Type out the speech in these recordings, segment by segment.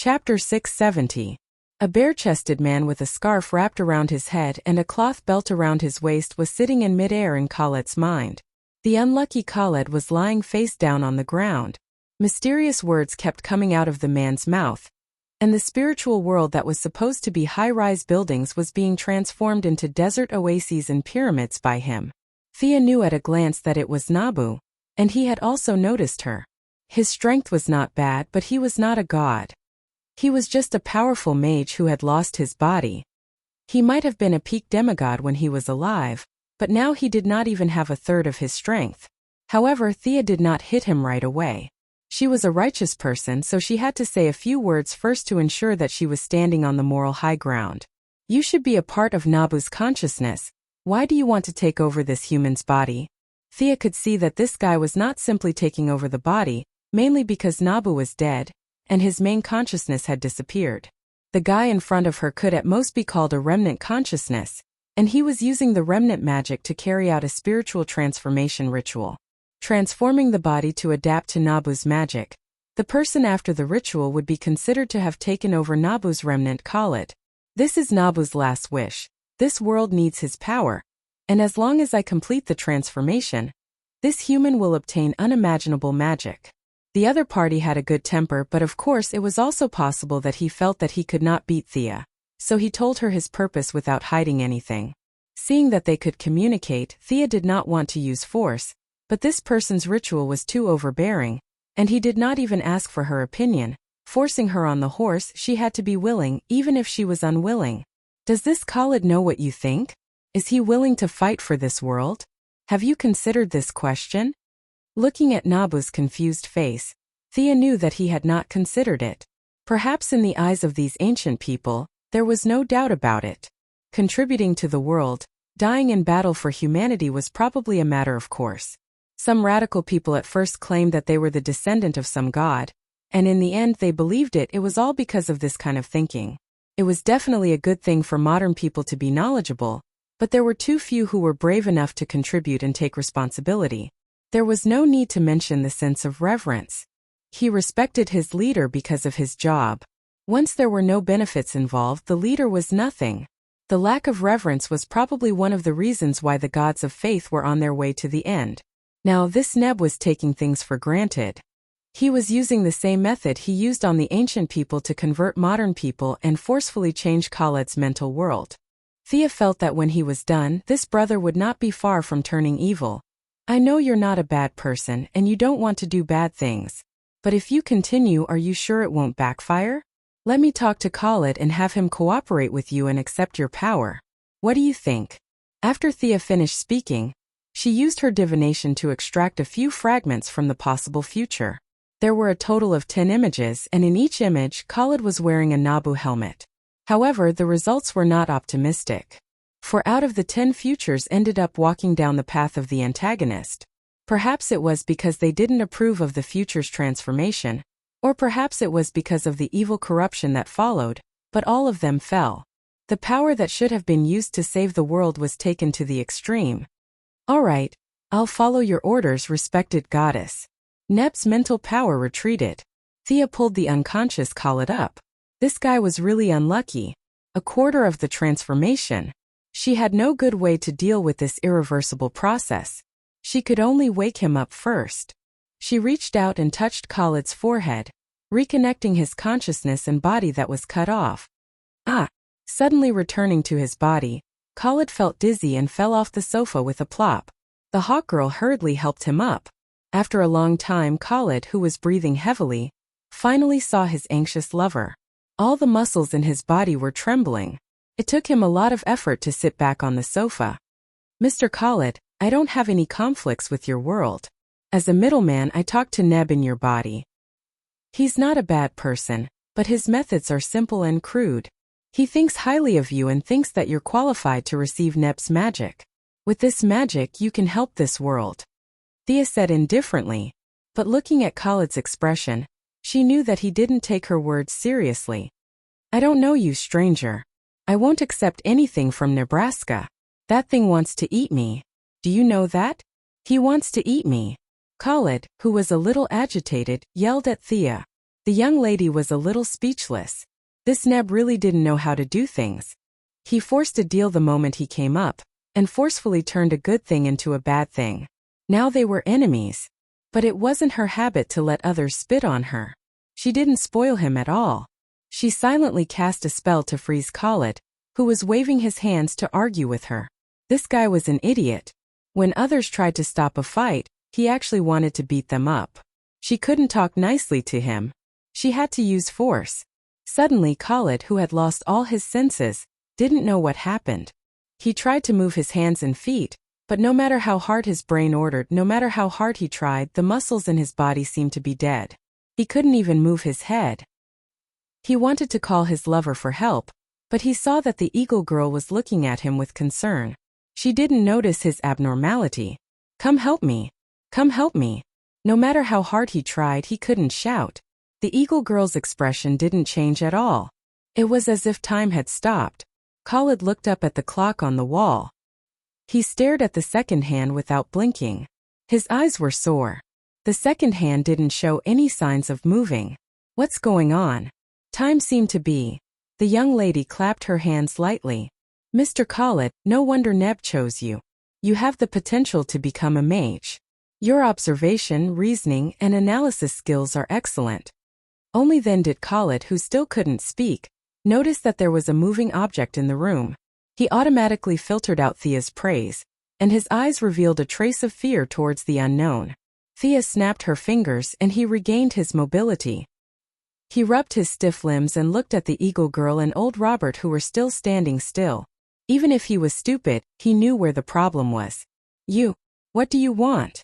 Chapter 670. A bare-chested man with a scarf wrapped around his head and a cloth belt around his waist was sitting in mid-air in Khaled's mind. The unlucky Khaled was lying face down on the ground. Mysterious words kept coming out of the man's mouth, and the spiritual world that was supposed to be high-rise buildings was being transformed into desert oases and pyramids by him. Thea knew at a glance that it was Nabu, and he had also noticed her. His strength was not bad, but he was not a god. He was just a powerful mage who had lost his body. He might have been a peak demigod when he was alive, but now he did not even have a third of his strength. However, Thea did not hit him right away. She was a righteous person, so she had to say a few words first to ensure that she was standing on the moral high ground. You should be a part of Nabu's consciousness. Why do you want to take over this human's body? Thea could see that this guy was not simply taking over the body, mainly because Nabu was dead, and his main consciousness had disappeared. The guy in front of her could at most be called a remnant consciousness, and he was using the remnant magic to carry out a spiritual transformation ritual, transforming the body to adapt to Nabu's magic. The person after the ritual would be considered to have taken over Nabu's remnant Khaled. This is Nabu's last wish. This world needs his power, and as long as I complete the transformation, this human will obtain unimaginable magic. The other party had a good temper, but of course it was also possible that he felt that he could not beat Thea, so he told her his purpose without hiding anything. Seeing that they could communicate, Thea did not want to use force, but this person's ritual was too overbearing, and he did not even ask for her opinion. Forcing her on the horse, she had to be willing, even if she was unwilling. Does this Khaled know what you think? Is he willing to fight for this world? Have you considered this question? Looking at Nabu's confused face, Thea knew that he had not considered it. Perhaps in the eyes of these ancient people, there was no doubt about it. Contributing to the world, dying in battle for humanity was probably a matter of course. Some radical people at first claimed that they were the descendant of some god, and in the end they believed it was all because of this kind of thinking. It was definitely a good thing for modern people to be knowledgeable, but there were too few who were brave enough to contribute and take responsibility. There was no need to mention the sense of reverence. He respected his leader because of his job. Once there were no benefits involved, the leader was nothing. The lack of reverence was probably one of the reasons why the gods of faith were on their way to the end. Now this Neb was taking things for granted. He was using the same method he used on the ancient people to convert modern people and forcefully change Khaled's mental world. Thea felt that when he was done, this brother would not be far from turning evil. I know you're not a bad person and you don't want to do bad things. But if you continue, are you sure it won't backfire? Let me talk to Khaled and have him cooperate with you and accept your power. What do you think? After Thea finished speaking, she used her divination to extract a few fragments from the possible future. There were a total of 10 images, and in each image, Khaled was wearing a Nabu helmet. However, the results were not optimistic. For out of the 10 futures ended up walking down the path of the antagonist. Perhaps it was because they didn't approve of the future's transformation, or perhaps it was because of the evil corruption that followed, but all of them fell. The power that should have been used to save the world was taken to the extreme. All right, I'll follow your orders, respected goddess. Neb's mental power retreated. Thea pulled the unconscious Khaled up. This guy was really unlucky. A quarter of the transformation. She had no good way to deal with this irreversible process. She could only wake him up first. She reached out and touched Khaled's forehead, reconnecting his consciousness and body that was cut off. Suddenly returning to his body, Khaled felt dizzy and fell off the sofa with a plop. The hawk girl hurriedly helped him up. After a long time, Khaled, who was breathing heavily, finally saw his anxious lover. All the muscles in his body were trembling. It took him a lot of effort to sit back on the sofa. Mr. Khaled, I don't have any conflicts with your world. As a middleman, I talked to Neb in your body. He's not a bad person, but his methods are simple and crude. He thinks highly of you and thinks that you're qualified to receive Neb's magic. With this magic, you can help this world. Thea said indifferently, but looking at Khaled's expression, she knew that he didn't take her words seriously. I don't know you, stranger. I won't accept anything from Nebraska. That thing wants to eat me. Do you know that? He wants to eat me. Khaled, who was a little agitated, yelled at Thea. The young lady was a little speechless. This Neb really didn't know how to do things. He forced a deal the moment he came up, and forcefully turned a good thing into a bad thing. Now they were enemies. But it wasn't her habit to let others spit on her. She didn't spoil him at all. She silently cast a spell to freeze Khalid, who was waving his hands to argue with her. This guy was an idiot. When others tried to stop a fight, he actually wanted to beat them up. She couldn't talk nicely to him. She had to use force. Suddenly Khalid, who had lost all his senses, didn't know what happened. He tried to move his hands and feet, but no matter how hard his brain ordered, no matter how hard he tried, the muscles in his body seemed to be dead. He couldn't even move his head. He wanted to call his lover for help, but he saw that the eagle girl was looking at him with concern. She didn't notice his abnormality. "Come help me. Come help me." No matter how hard he tried, he couldn't shout. The eagle girl's expression didn't change at all. It was as if time had stopped. Khalid looked up at the clock on the wall. He stared at the second hand without blinking. His eyes were sore. The second hand didn't show any signs of moving. What's going on? Time seemed to be. The young lady clapped her hands lightly. "Mr. Khalid, no wonder Neb chose you. You have the potential to become a mage. Your observation, reasoning, and analysis skills are excellent." Only then did Khalid, who still couldn't speak, notice that there was a moving object in the room. He automatically filtered out Thea's praise, and his eyes revealed a trace of fear towards the unknown. Thea snapped her fingers and he regained his mobility. He rubbed his stiff limbs and looked at the eagle girl and old Robert, who were still standing still. Even if he was stupid, he knew where the problem was. What do you want?"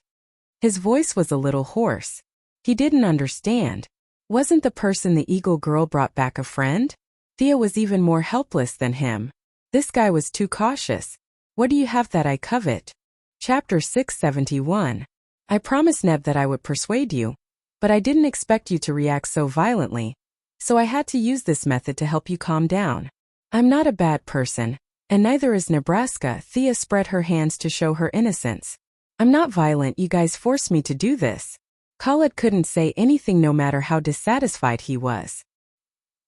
His voice was a little hoarse. He didn't understand. Wasn't the person the eagle girl brought back a friend? Thea was even more helpless than him. This guy was too cautious. "What do you have that I covet?" Chapter 671. "I promised Neb that I would persuade you, but I didn't expect you to react so violently, so I had to use this method to help you calm down. I'm not a bad person, and neither is Nebraska." Thea spread her hands to show her innocence. "I'm not violent, you guys forced me to do this." Khalid couldn't say anything no matter how dissatisfied he was.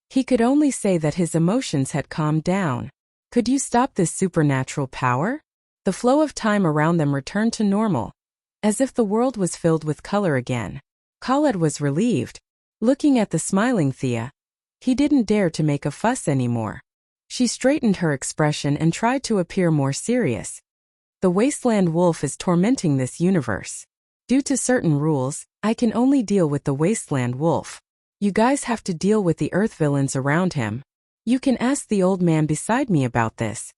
He could only say that his emotions had calmed down. Could you stop this supernatural power? The flow of time around them returned to normal, as if the world was filled with color again. Khalid was relieved, looking at the smiling Thea. He didn't dare to make a fuss anymore. She straightened her expression and tried to appear more serious. "The wasteland wolf is tormenting this universe. Due to certain rules, I can only deal with the wasteland wolf. You guys have to deal with the earth villains around him. You can ask the old man beside me about this."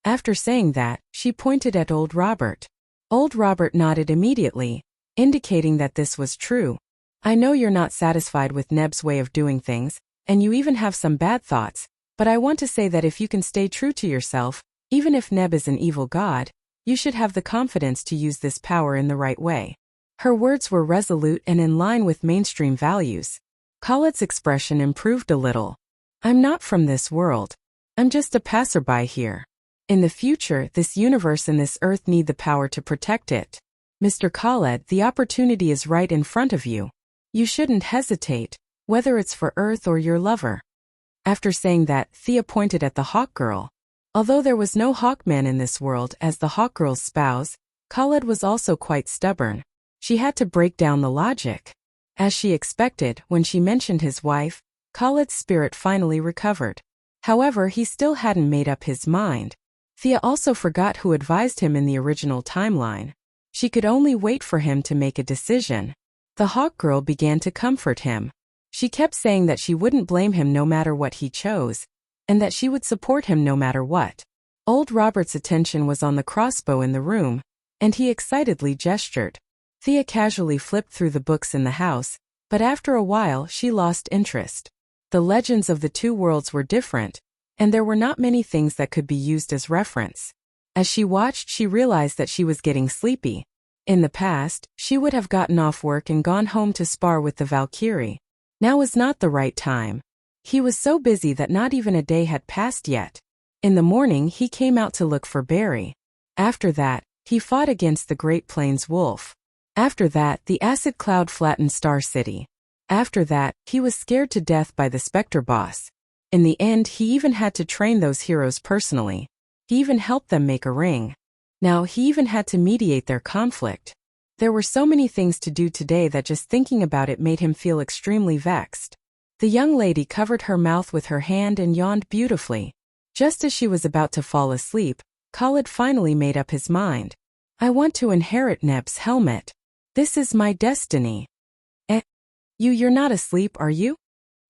After saying that, she pointed at old Robert. Old Robert nodded immediately, indicating that this was true. "I know you're not satisfied with Neb's way of doing things, and you even have some bad thoughts, but I want to say that if you can stay true to yourself, even if Neb is an evil god, you should have the confidence to use this power in the right way." Her words were resolute and in line with mainstream values. Khalid's expression improved a little. "I'm not from this world. I'm just a passerby here. In the future, this universe and this earth need the power to protect it. Mr. Khalid, the opportunity is right in front of you. You shouldn't hesitate, whether it's for Earth or your lover." After saying that, Thea pointed at the Hawk Girl. Although there was no Hawkman in this world as the Hawk Girl's spouse, Khalid was also quite stubborn. She had to break down the logic. As she expected, when she mentioned his wife, Khalid's spirit finally recovered. However, he still hadn't made up his mind. Thea also forgot who advised him in the original timeline. She could only wait for him to make a decision. The Hawk Girl began to comfort him. She kept saying that she wouldn't blame him no matter what he chose, and that she would support him no matter what. Old Robert's attention was on the crossbow in the room, and he excitedly gestured. Thea casually flipped through the books in the house, but after a while she lost interest. The legends of the two worlds were different, and there were not many things that could be used as reference. As she watched, she realized that she was getting sleepy. In the past, she would have gotten off work and gone home to spar with the Valkyrie. Now was not the right time. He was so busy that not even a day had passed yet. In the morning, he came out to look for Barry. After that, he fought against the Great Plains wolf. After that, the acid cloud flattened Star City. After that, he was scared to death by the Spectre boss. In the end, he even had to train those heroes personally. He even helped them make a ring. Now, he even had to mediate their conflict. There were so many things to do today that just thinking about it made him feel extremely vexed. The young lady covered her mouth with her hand and yawned beautifully. Just as she was about to fall asleep, Khalid finally made up his mind. I want to inherit Neb's helmet. This is my destiny. You're not asleep, are you?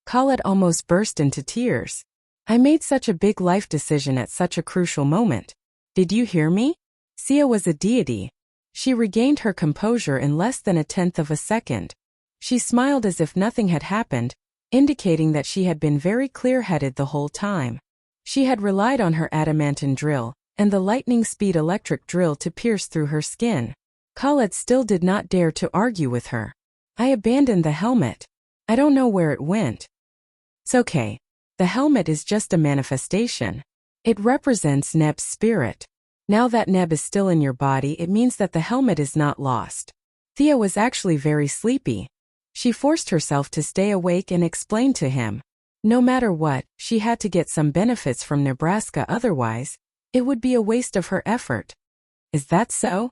Khalid almost burst into tears. I made such a big life decision at such a crucial moment. Did you hear me? Sia was a deity. She regained her composure in less than a tenth of a second. She smiled as if nothing had happened, indicating that she had been very clear-headed the whole time. She had relied on her adamantine drill and the lightning-speed electric drill to pierce through her skin. Khalid still did not dare to argue with her. I abandoned the helmet. I don't know where it went. It's okay. The helmet is just a manifestation. It represents Neb's spirit. Now that Neb is still in your body, it means that the helmet is not lost. Thea was actually very sleepy. She forced herself to stay awake and explained to him. No matter what, she had to get some benefits from Nebraska, otherwise, it would be a waste of her effort. Is that so?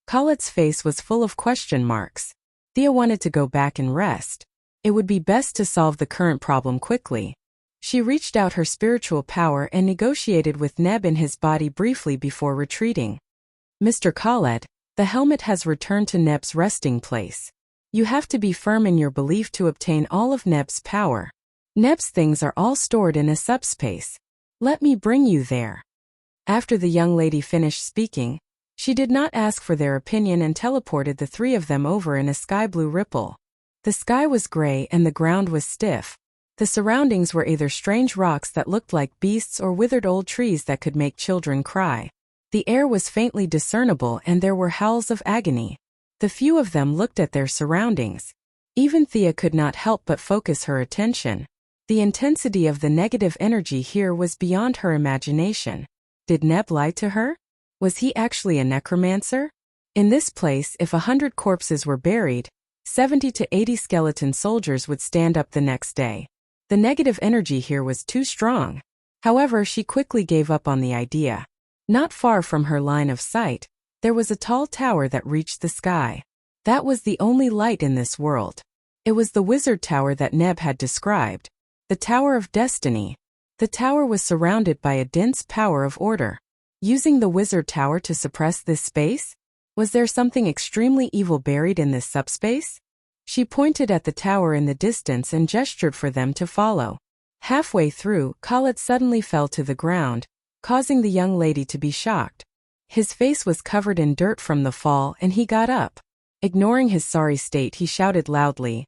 Khalid's face was full of question marks. Thea wanted to go back and rest. It would be best to solve the current problem quickly. She reached out her spiritual power and negotiated with Neb in his body briefly before retreating. Mr. Khalid, the helmet has returned to Neb's resting place. You have to be firm in your belief to obtain all of Neb's power. Neb's things are all stored in a subspace. Let me bring you there. After the young lady finished speaking, she did not ask for their opinion and teleported the three of them over in a sky-blue ripple. The sky was gray and the ground was stiff. The surroundings were either strange rocks that looked like beasts or withered old trees that could make children cry. The air was faintly discernible and there were howls of agony. The few of them looked at their surroundings. Even Thea could not help but focus her attention. The intensity of the negative energy here was beyond her imagination. Did Neb lie to her? Was he actually a necromancer? In this place, if 100 corpses were buried, 70 to 80 skeleton soldiers would stand up the next day. The negative energy here was too strong. However, she quickly gave up on the idea. Not far from her line of sight, there was a tall tower that reached the sky. That was the only light in this world. It was the wizard tower that Neb had described. The Tower of Destiny. The tower was surrounded by a dense power of order. Using the wizard tower to suppress this space? Was there something extremely evil buried in this subspace? She pointed at the tower in the distance and gestured for them to follow. Halfway through, Khalid suddenly fell to the ground, causing the young lady to be shocked. His face was covered in dirt from the fall and he got up. Ignoring his sorry state, he shouted loudly,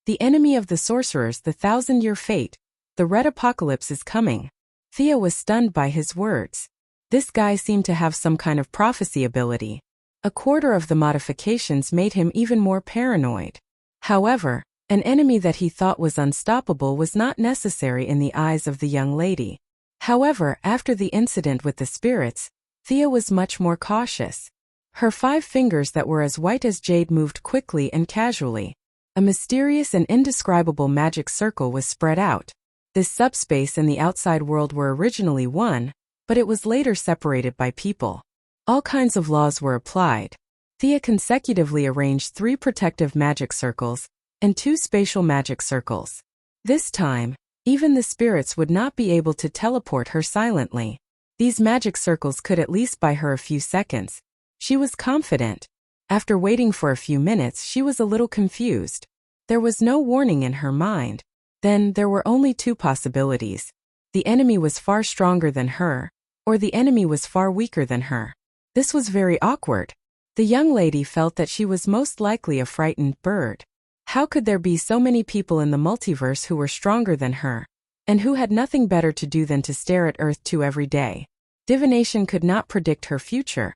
"The enemy of the sorcerers, the 1,000-year fate. The red apocalypse is coming." Thea was stunned by his words. This guy seemed to have some kind of prophecy ability. A quarter of the modifications made him even more paranoid. However, an enemy that he thought was unstoppable was not necessary in the eyes of the young lady. However, after the incident with the spirits, Thea was much more cautious. Her 5 fingers that were as white as jade moved quickly and casually. A mysterious and indescribable magic circle was spread out. This subspace and the outside world were originally one, but it was later separated by people. All kinds of laws were applied. Thea consecutively arranged 3 protective magic circles and 2 spatial magic circles. This time, even the spirits would not be able to teleport her silently. These magic circles could at least buy her a few seconds. She was confident. After waiting for a few minutes, she was a little confused. There was no warning in her mind. Then there were only 2 possibilities. The enemy was far stronger than her, or the enemy was far weaker than her. This was very awkward. The young lady felt that she was most likely a frightened bird. How could there be so many people in the multiverse who were stronger than her, and who had nothing better to do than to stare at Earth 2 every day? Divination could not predict her future,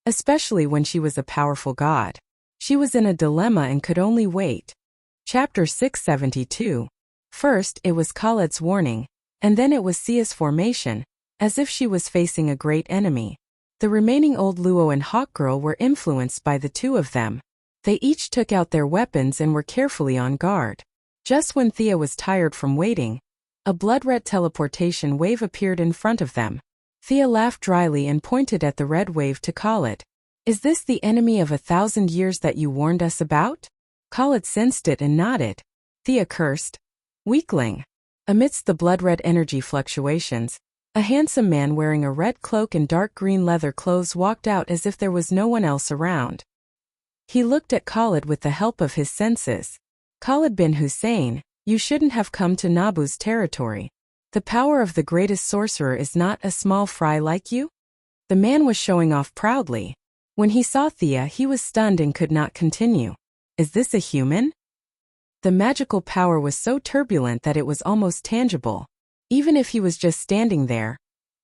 especially when she was a powerful god. She was in a dilemma and could only wait. Chapter 672. First, it was Khalid's warning, and then it was Sia's formation, as if she was facing a great enemy. The remaining Old Luo and Hawkgirl were influenced by the 2 of them. They each took out their weapons and were carefully on guard. Just when Thea was tired from waiting, a blood-red teleportation wave appeared in front of them. Thea laughed dryly and pointed at the red wave to Khalid. Is this the enemy of 1,000 years that you warned us about? Khalid sensed it and nodded. Thea cursed. Weakling. Amidst the blood-red energy fluctuations, a handsome man wearing a red cloak and dark green leather clothes walked out as if there was no one else around. He looked at Khalid with the help of his senses. Khalid bin Hussein, you shouldn't have come to Nabu's territory. The power of the greatest sorcerer is not a small fry like you? The man was showing off proudly. When he saw Thea, he was stunned and could not continue. Is this a human? The magical power was so turbulent that it was almost tangible. Even if he was just standing there,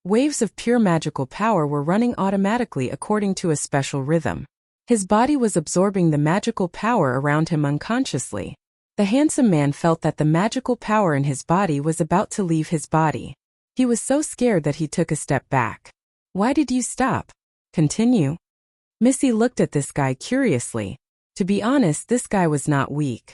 waves of pure magical power were running automatically according to a special rhythm. His body was absorbing the magical power around him unconsciously. The handsome man felt that the magical power in his body was about to leave his body. He was so scared that he took a step back. Why did you stop? Continue. Missy looked at this guy curiously. To be honest, this guy was not weak.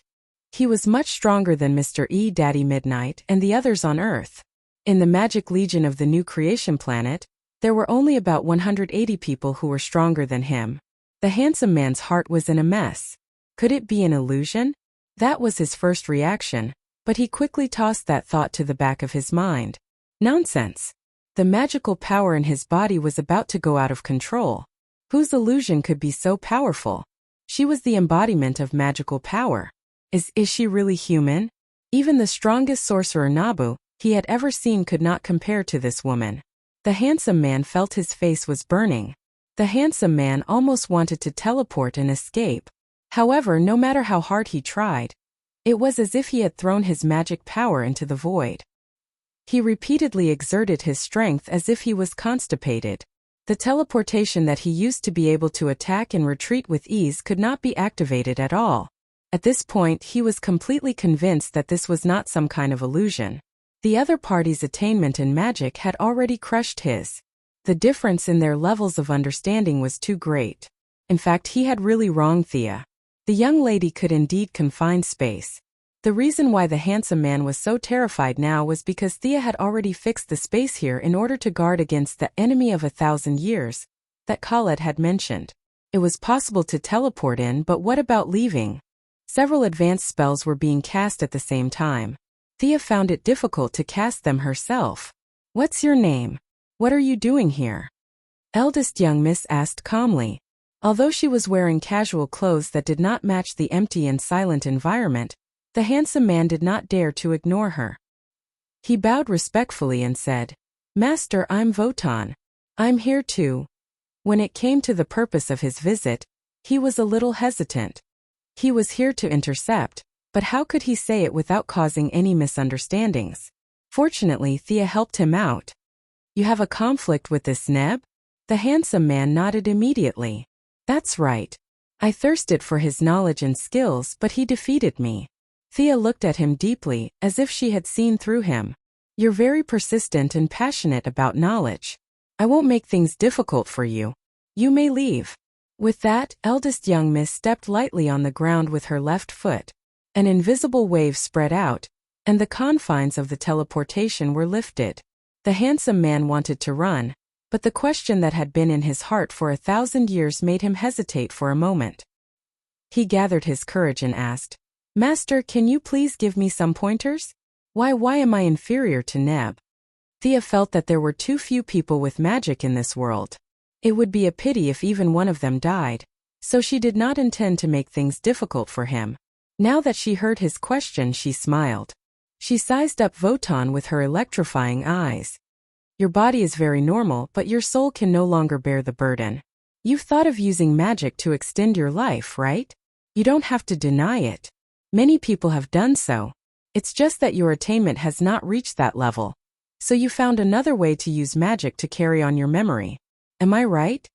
He was much stronger than Mr. E. Daddy Midnight and the others on Earth. In the Magic Legion of the New Creation Planet, there were only about 180 people who were stronger than him. The handsome man's heart was in a mess. Could it be an illusion? That was his first reaction, but he quickly tossed that thought to the back of his mind. Nonsense. The magical power in his body was about to go out of control. Whose illusion could be so powerful? She was the embodiment of magical power. Is she really human? Even the strongest sorcerer Nabu he had ever seen could not compare to this woman. The handsome man felt his face was burning. The handsome man almost wanted to teleport and escape. However, no matter how hard he tried, it was as if he had thrown his magic power into the void. He repeatedly exerted his strength as if he was constipated. The teleportation that he used to be able to attack and retreat with ease could not be activated at all. At this point, he was completely convinced that this was not some kind of illusion. The other party's attainment in magic had already crushed his. The difference in their levels of understanding was too great. In fact, he had really wronged Thea. The young lady could indeed confine space. The reason why the handsome man was so terrified now was because Thea had already fixed the space here in order to guard against the enemy of 1,000 years that Khalid had mentioned. It was possible to teleport in, but what about leaving? Several advanced spells were being cast at the same time. Thea found it difficult to cast them herself. What's your name? What are you doing here? Eldest young miss asked calmly. Although she was wearing casual clothes that did not match the empty and silent environment, the handsome man did not dare to ignore her. He bowed respectfully and said, Master, I'm Votan. I'm here too. When it came to the purpose of his visit, he was a little hesitant. He was here to intercept, but how could he say it without causing any misunderstandings? Fortunately, Thea helped him out. You have a conflict with this Neb? The handsome man nodded immediately. That's right. I thirsted for his knowledge and skills, but he defeated me. Thea looked at him deeply, as if she had seen through him. You're very persistent and passionate about knowledge. I won't make things difficult for you. You may leave. With that, eldest young miss stepped lightly on the ground with her left foot. An invisible wave spread out, and the confines of the teleportation were lifted. The handsome man wanted to run, but the question that had been in his heart for 1,000 years made him hesitate for a moment. He gathered his courage and asked, Master, can you please give me some pointers? Why am I inferior to Neb? Thea felt that there were too few people with magic in this world. It would be a pity if even one of them died, so she did not intend to make things difficult for him. Now that she heard his question, she smiled. She sized up Votan with her electrifying eyes. Your body is very normal, but your soul can no longer bear the burden. You've thought of using magic to extend your life, right? You don't have to deny it. Many people have done so. It's just that your attainment has not reached that level. So you found another way to use magic to carry on your memory. Am I right?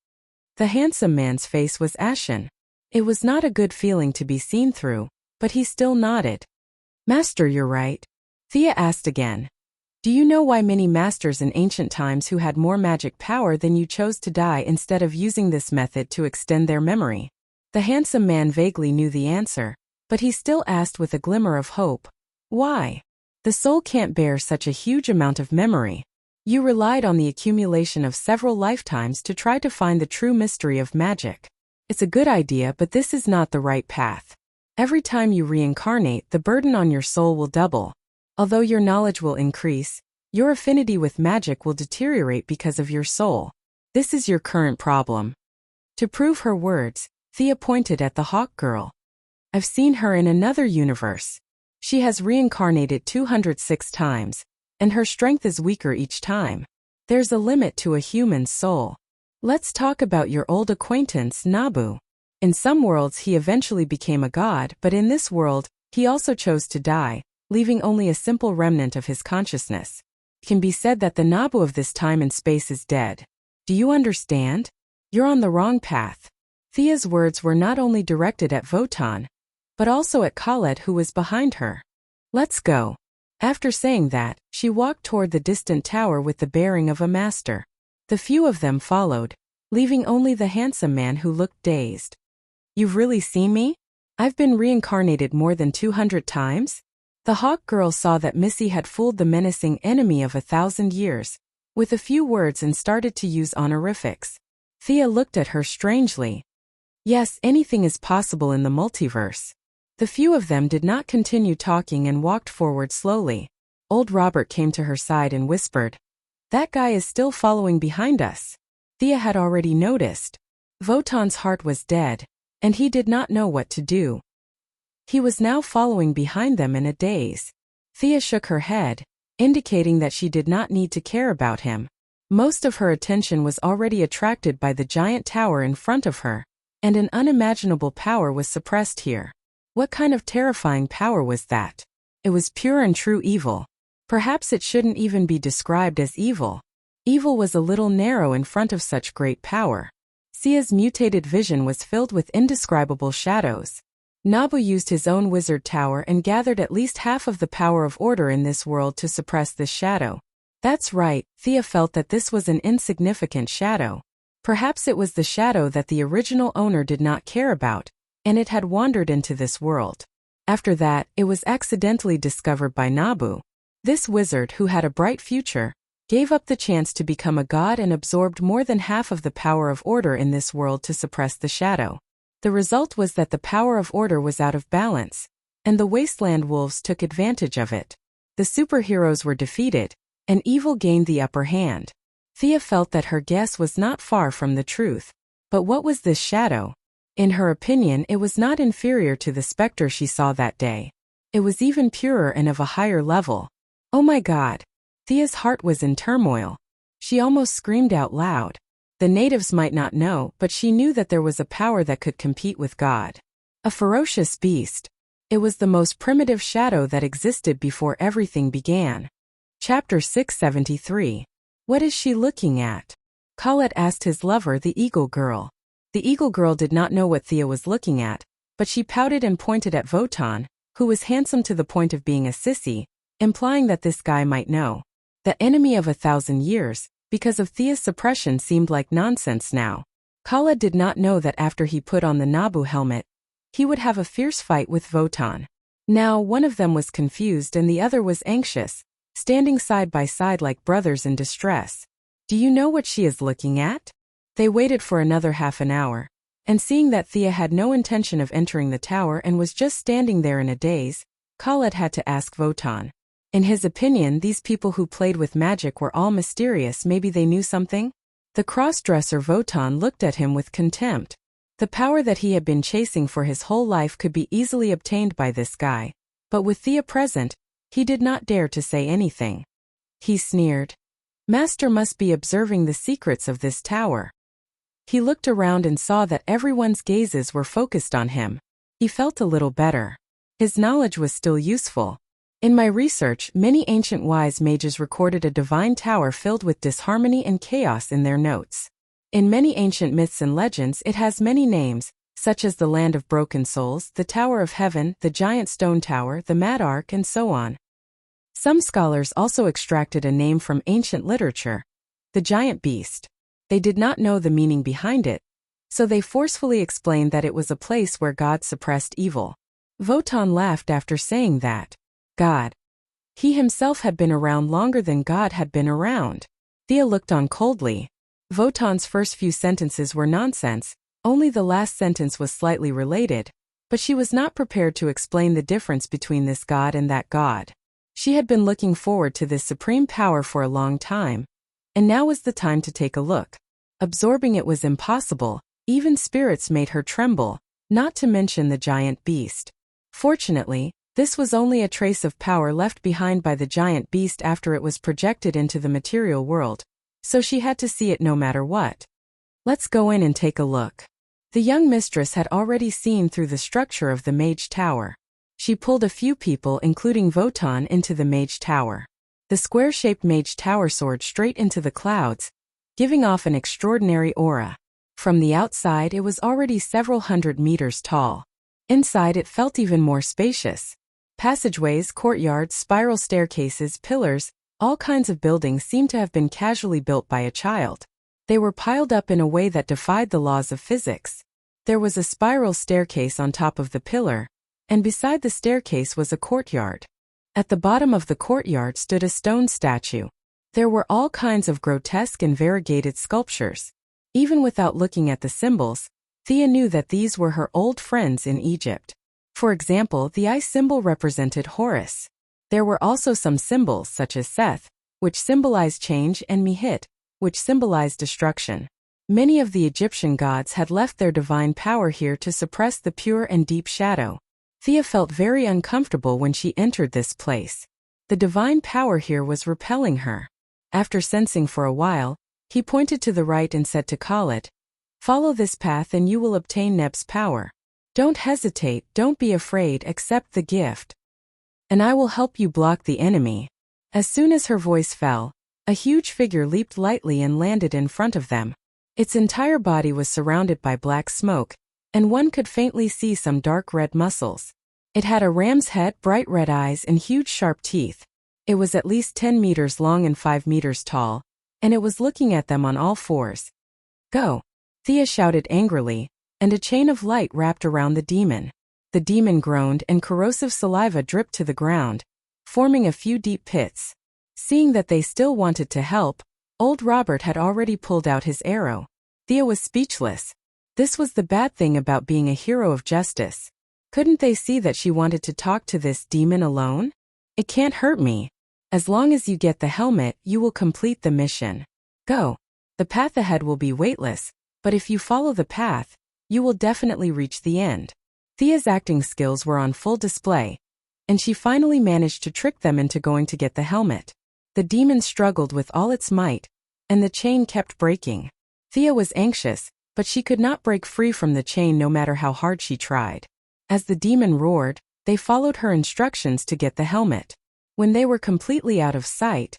The handsome man's face was ashen. It was not a good feeling to be seen through, but he still nodded. Master, you're right. Thea asked again. Do you know why many masters in ancient times who had more magic power than you chose to die instead of using this method to extend their memory? The handsome man vaguely knew the answer, but he still asked with a glimmer of hope, Why? The soul can't bear such a huge amount of memory. You relied on the accumulation of several lifetimes to try to find the true mystery of magic. It's a good idea, but this is not the right path. Every time you reincarnate, the burden on your soul will double. Although your knowledge will increase, your affinity with magic will deteriorate because of your soul. This is your current problem. To prove her words, Thea pointed at the hawk girl. I've seen her in another universe. She has reincarnated 206 times, and her strength is weaker each time. There's a limit to a human's soul. Let's talk about your old acquaintance, Nabu. In some worlds he eventually became a god, but in this world, he also chose to die, leaving only a simple remnant of his consciousness. It can be said that the Nabu of this time and space is dead. Do you understand? You're on the wrong path. Thea's words were not only directed at Votan, but also at Khaled, who was behind her. Let's go. After saying that, she walked toward the distant tower with the bearing of a master. The few of them followed, leaving only the handsome man who looked dazed. You've really seen me? I've been reincarnated more than 200 times? The hawk girl saw that Missy had fooled the menacing enemy of 1,000 years, with a few words, and started to use honorifics. Thea looked at her strangely. Yes, anything is possible in the multiverse. The few of them did not continue talking and walked forward slowly. Old Robert came to her side and whispered, "That guy is still following behind us." Thea had already noticed. Votan's heart was dead, and he did not know what to do. He was now following behind them in a daze. Thea shook her head, indicating that she did not need to care about him. Most of her attention was already attracted by the giant tower in front of her, and an unimaginable power was suppressed here. What kind of terrifying power was that? It was pure and true evil. Perhaps it shouldn't even be described as evil. Evil was a little narrow in front of such great power. Sia's mutated vision was filled with indescribable shadows. Nabu used his own wizard tower and gathered at least half of the power of order in this world to suppress this shadow. That's right, Thea felt that this was an insignificant shadow. Perhaps it was the shadow that the original owner did not care about, and it had wandered into this world. After that, it was accidentally discovered by Nabu. This wizard, who had a bright future, gave up the chance to become a god and absorbed more than half of the power of order in this world to suppress the shadow. The result was that the power of order was out of balance, and the wasteland wolves took advantage of it. The superheroes were defeated, and evil gained the upper hand. Thea felt that her guess was not far from the truth. But what was this shadow? In her opinion, it was not inferior to the specter she saw that day. It was even purer and of a higher level. Oh my God! Thea's heart was in turmoil. She almost screamed out loud. The natives might not know, but she knew that there was a power that could compete with God. A ferocious beast. It was the most primitive shadow that existed before everything began. Chapter 673. What is she looking at? Khaled asked his lover, the eagle girl. The eagle girl did not know what Thea was looking at, but she pouted and pointed at Votan, who was handsome to the point of being a sissy, implying that this guy might know. The enemy of 1,000 years, because of Thea's suppression, seemed like nonsense now. Khaled did not know that after he put on the Nabu helmet, he would have a fierce fight with Votan. Now one of them was confused and the other was anxious, standing side by side like brothers in distress. Do you know what she is looking at? They waited for another half an hour, and seeing that Thea had no intention of entering the tower and was just standing there in a daze, Khaled had to ask Votan. In his opinion, these people who played with magic were all mysterious. Maybe they knew something? The cross-dresser Votan looked at him with contempt. The power that he had been chasing for his whole life could be easily obtained by this guy, but with Thea present, he did not dare to say anything. He sneered. Master must be observing the secrets of this tower. He looked around and saw that everyone's gazes were focused on him. He felt a little better. His knowledge was still useful. In my research, many ancient wise mages recorded a divine tower filled with disharmony and chaos in their notes. In many ancient myths and legends, it has many names, such as the Land of Broken Souls, the Tower of Heaven, the Giant Stone Tower, the Mad Ark, and so on. Some scholars also extracted a name from ancient literature, the Giant Beast. They did not know the meaning behind it, so they forcefully explained that it was a place where God suppressed evil. Votan laughed after saying that. God. He himself had been around longer than God had been around. Thea looked on coldly. Wotan's first few sentences were nonsense, only the last sentence was slightly related, but she was not prepared to explain the difference between this God and that God. She had been looking forward to this supreme power for a long time, and now was the time to take a look. Absorbing it was impossible, even spirits made her tremble, not to mention the giant beast. Fortunately, this was only a trace of power left behind by the giant beast after it was projected into the material world, so she had to see it no matter what. Let's go in and take a look. The young mistress had already seen through the structure of the mage tower. She pulled a few people, including Wotan, into the mage tower. The square-shaped mage tower soared straight into the clouds, giving off an extraordinary aura. From the outside it was already several hundred meters tall. Inside it felt even more spacious. Passageways, courtyards, spiral staircases, pillars, all kinds of buildings seemed to have been casually built by a child. They were piled up in a way that defied the laws of physics. There was a spiral staircase on top of the pillar, and beside the staircase was a courtyard. At the bottom of the courtyard stood a stone statue. There were all kinds of grotesque and variegated sculptures. Even without looking at the symbols, Thea knew that these were her old friends in Egypt. For example, the eye symbol represented Horus. There were also some symbols such as Seth, which symbolized change, and Mihit, which symbolized destruction. Many of the Egyptian gods had left their divine power here to suppress the pure and deep shadow. Thea felt very uncomfortable when she entered this place. The divine power here was repelling her. After sensing for a while, he pointed to the right and said to Khaled, "Follow this path and you will obtain Neb's power. Don't hesitate, don't be afraid, accept the gift. And I will help you block the enemy." As soon as her voice fell, a huge figure leaped lightly and landed in front of them. Its entire body was surrounded by black smoke, and one could faintly see some dark red muscles. It had a ram's head, bright red eyes, and huge sharp teeth. It was at least 10 meters long and 5 meters tall, and it was looking at them on all fours. "Go!" Thea shouted angrily, and a chain of light wrapped around the demon. The demon groaned and corrosive saliva dripped to the ground, forming a few deep pits. Seeing that they still wanted to help, old Robert had already pulled out his arrow. Thea was speechless. This was the bad thing about being a hero of justice. Couldn't they see that she wanted to talk to this demon alone? "It can't hurt me. As long as you get the helmet, you will complete the mission. Go. The path ahead will be weightless, but if you follow the path, you will definitely reach the end." Thea's acting skills were on full display, and she finally managed to trick them into going to get the helmet. The demon struggled with all its might, and the chain kept breaking. Thea was anxious, but she could not break free from the chain no matter how hard she tried. As the demon roared, they followed her instructions to get the helmet. When they were completely out of sight,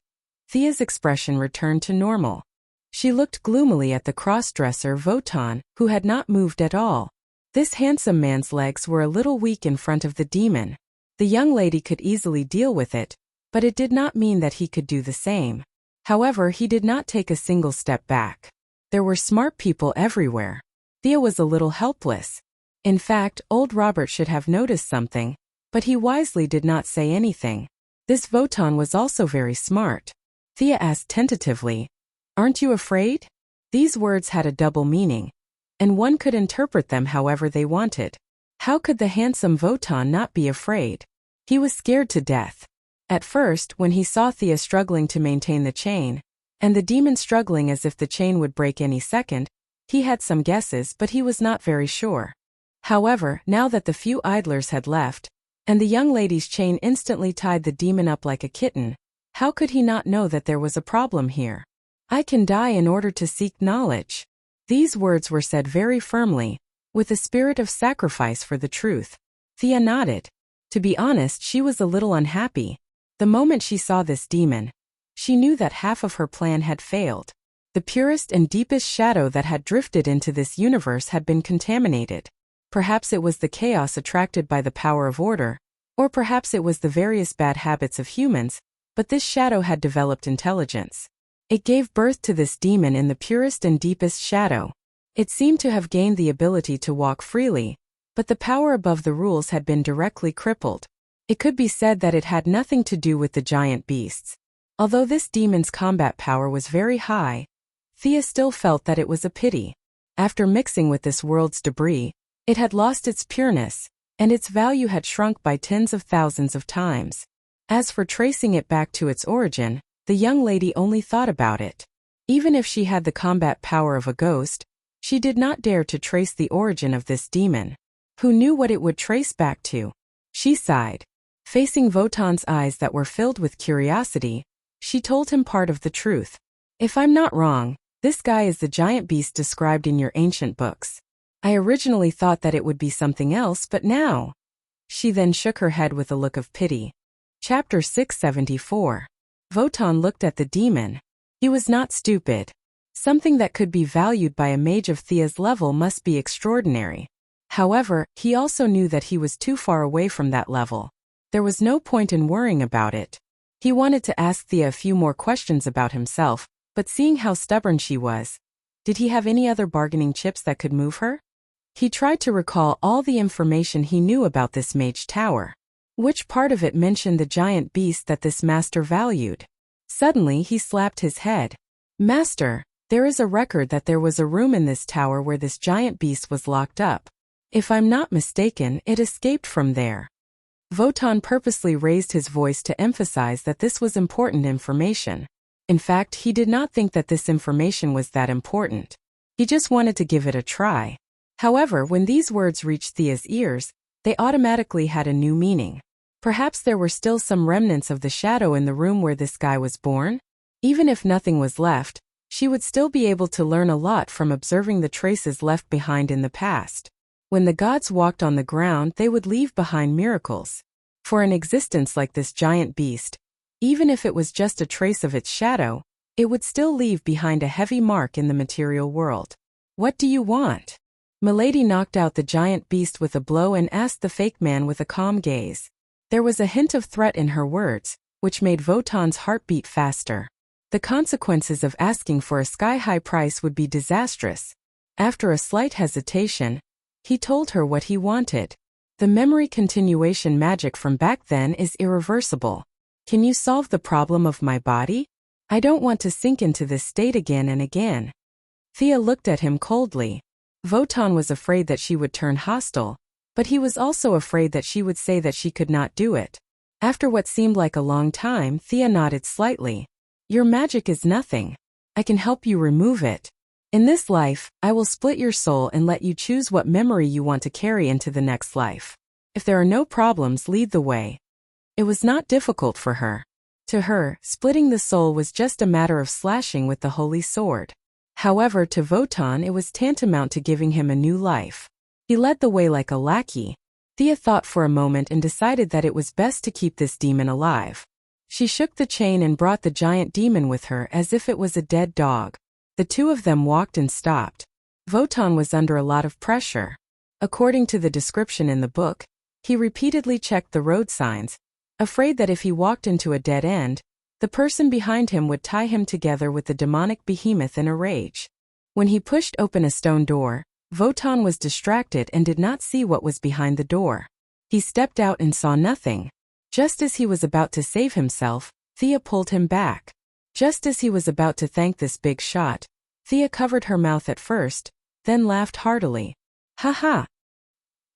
Thea's expression returned to normal. She looked gloomily at the cross-dresser Wotan, who had not moved at all. This handsome man's legs were a little weak in front of the demon. The young lady could easily deal with it, but it did not mean that he could do the same. However, he did not take a single step back. There were smart people everywhere. Thea was a little helpless. In fact, old Robert should have noticed something, but he wisely did not say anything. This Wotan was also very smart. Thea asked tentatively, "Aren't you afraid?" These words had a double meaning, and one could interpret them however they wanted. How could the handsome Wotan not be afraid? He was scared to death. At first, when he saw Thea struggling to maintain the chain, and the demon struggling as if the chain would break any second, he had some guesses, but he was not very sure. However, now that the few idlers had left, and the young lady's chain instantly tied the demon up like a kitten, how could he not know that there was a problem here? "I can die in order to seek knowledge." These words were said very firmly, with a spirit of sacrifice for the truth. Thea nodded. To be honest, she was a little unhappy. The moment she saw this demon, she knew that half of her plan had failed. The purest and deepest shadow that had drifted into this universe had been contaminated. Perhaps it was the chaos attracted by the power of order, or perhaps it was the various bad habits of humans, but this shadow had developed intelligence. It gave birth to this demon in the purest and deepest shadow. It seemed to have gained the ability to walk freely, but the power above the rules had been directly crippled. It could be said that it had nothing to do with the giant beasts. Although this demon's combat power was very high, Thea still felt that it was a pity. After mixing with this world's debris, it had lost its pureness, and its value had shrunk by tens of thousands of times. As for tracing it back to its origin, the young lady only thought about it. Even if she had the combat power of a ghost, she did not dare to trace the origin of this demon. Who knew what it would trace back to? She sighed. Facing Votan's eyes that were filled with curiosity, she told him part of the truth. If I'm not wrong, this guy is the giant beast described in your ancient books. I originally thought that it would be something else, but now. She then shook her head with a look of pity. Chapter 674. Votan looked at the demon. He was not stupid. Something that could be valued by a mage of Thea's level must be extraordinary. However, he also knew that he was too far away from that level. There was no point in worrying about it. He wanted to ask Thea a few more questions about himself, but seeing how stubborn she was, did he have any other bargaining chips that could move her? He tried to recall all the information he knew about this mage tower. Which part of it mentioned the giant beast that this master valued? Suddenly he slapped his head. Master, there is a record that there was a room in this tower where this giant beast was locked up. If I'm not mistaken, it escaped from there. Votan purposely raised his voice to emphasize that this was important information. In fact, he did not think that this information was that important. He just wanted to give it a try. However, when these words reached Thea's ears, they automatically had a new meaning. Perhaps there were still some remnants of the shadow in the room where this guy was born? Even if nothing was left, she would still be able to learn a lot from observing the traces left behind in the past. When the gods walked on the ground, they would leave behind miracles. For an existence like this giant beast, even if it was just a trace of its shadow, it would still leave behind a heavy mark in the material world. What do you want? Milady knocked out the giant beast with a blow and asked the fake man with a calm gaze. There was a hint of threat in her words, which made Votan's heart beat faster. The consequences of asking for a sky-high price would be disastrous. After a slight hesitation, he told her what he wanted. The memory continuation magic from back then is irreversible. Can you solve the problem of my body? I don't want to sink into this state again and again. Thea looked at him coldly. Votan was afraid that she would turn hostile, but he was also afraid that she would say that she could not do it. After what seemed like a long time, Thea nodded slightly. Your magic is nothing. I can help you remove it. In this life, I will split your soul and let you choose what memory you want to carry into the next life. If there are no problems, lead the way. It was not difficult for her. To her, splitting the soul was just a matter of slashing with the holy sword. However, to Votan it was tantamount to giving him a new life. He led the way like a lackey. Thea thought for a moment and decided that it was best to keep this demon alive. She shook the chain and brought the giant demon with her as if it was a dead dog. The two of them walked and stopped. Votan was under a lot of pressure. According to the description in the book, he repeatedly checked the road signs, afraid that if he walked into a dead end, the person behind him would tie him together with the demonic behemoth in a rage. When he pushed open a stone door, Votan was distracted and did not see what was behind the door. He stepped out and saw nothing. Just as he was about to save himself, Thea pulled him back. Just as he was about to thank this big shot, Thea covered her mouth at first, then laughed heartily. Ha ha!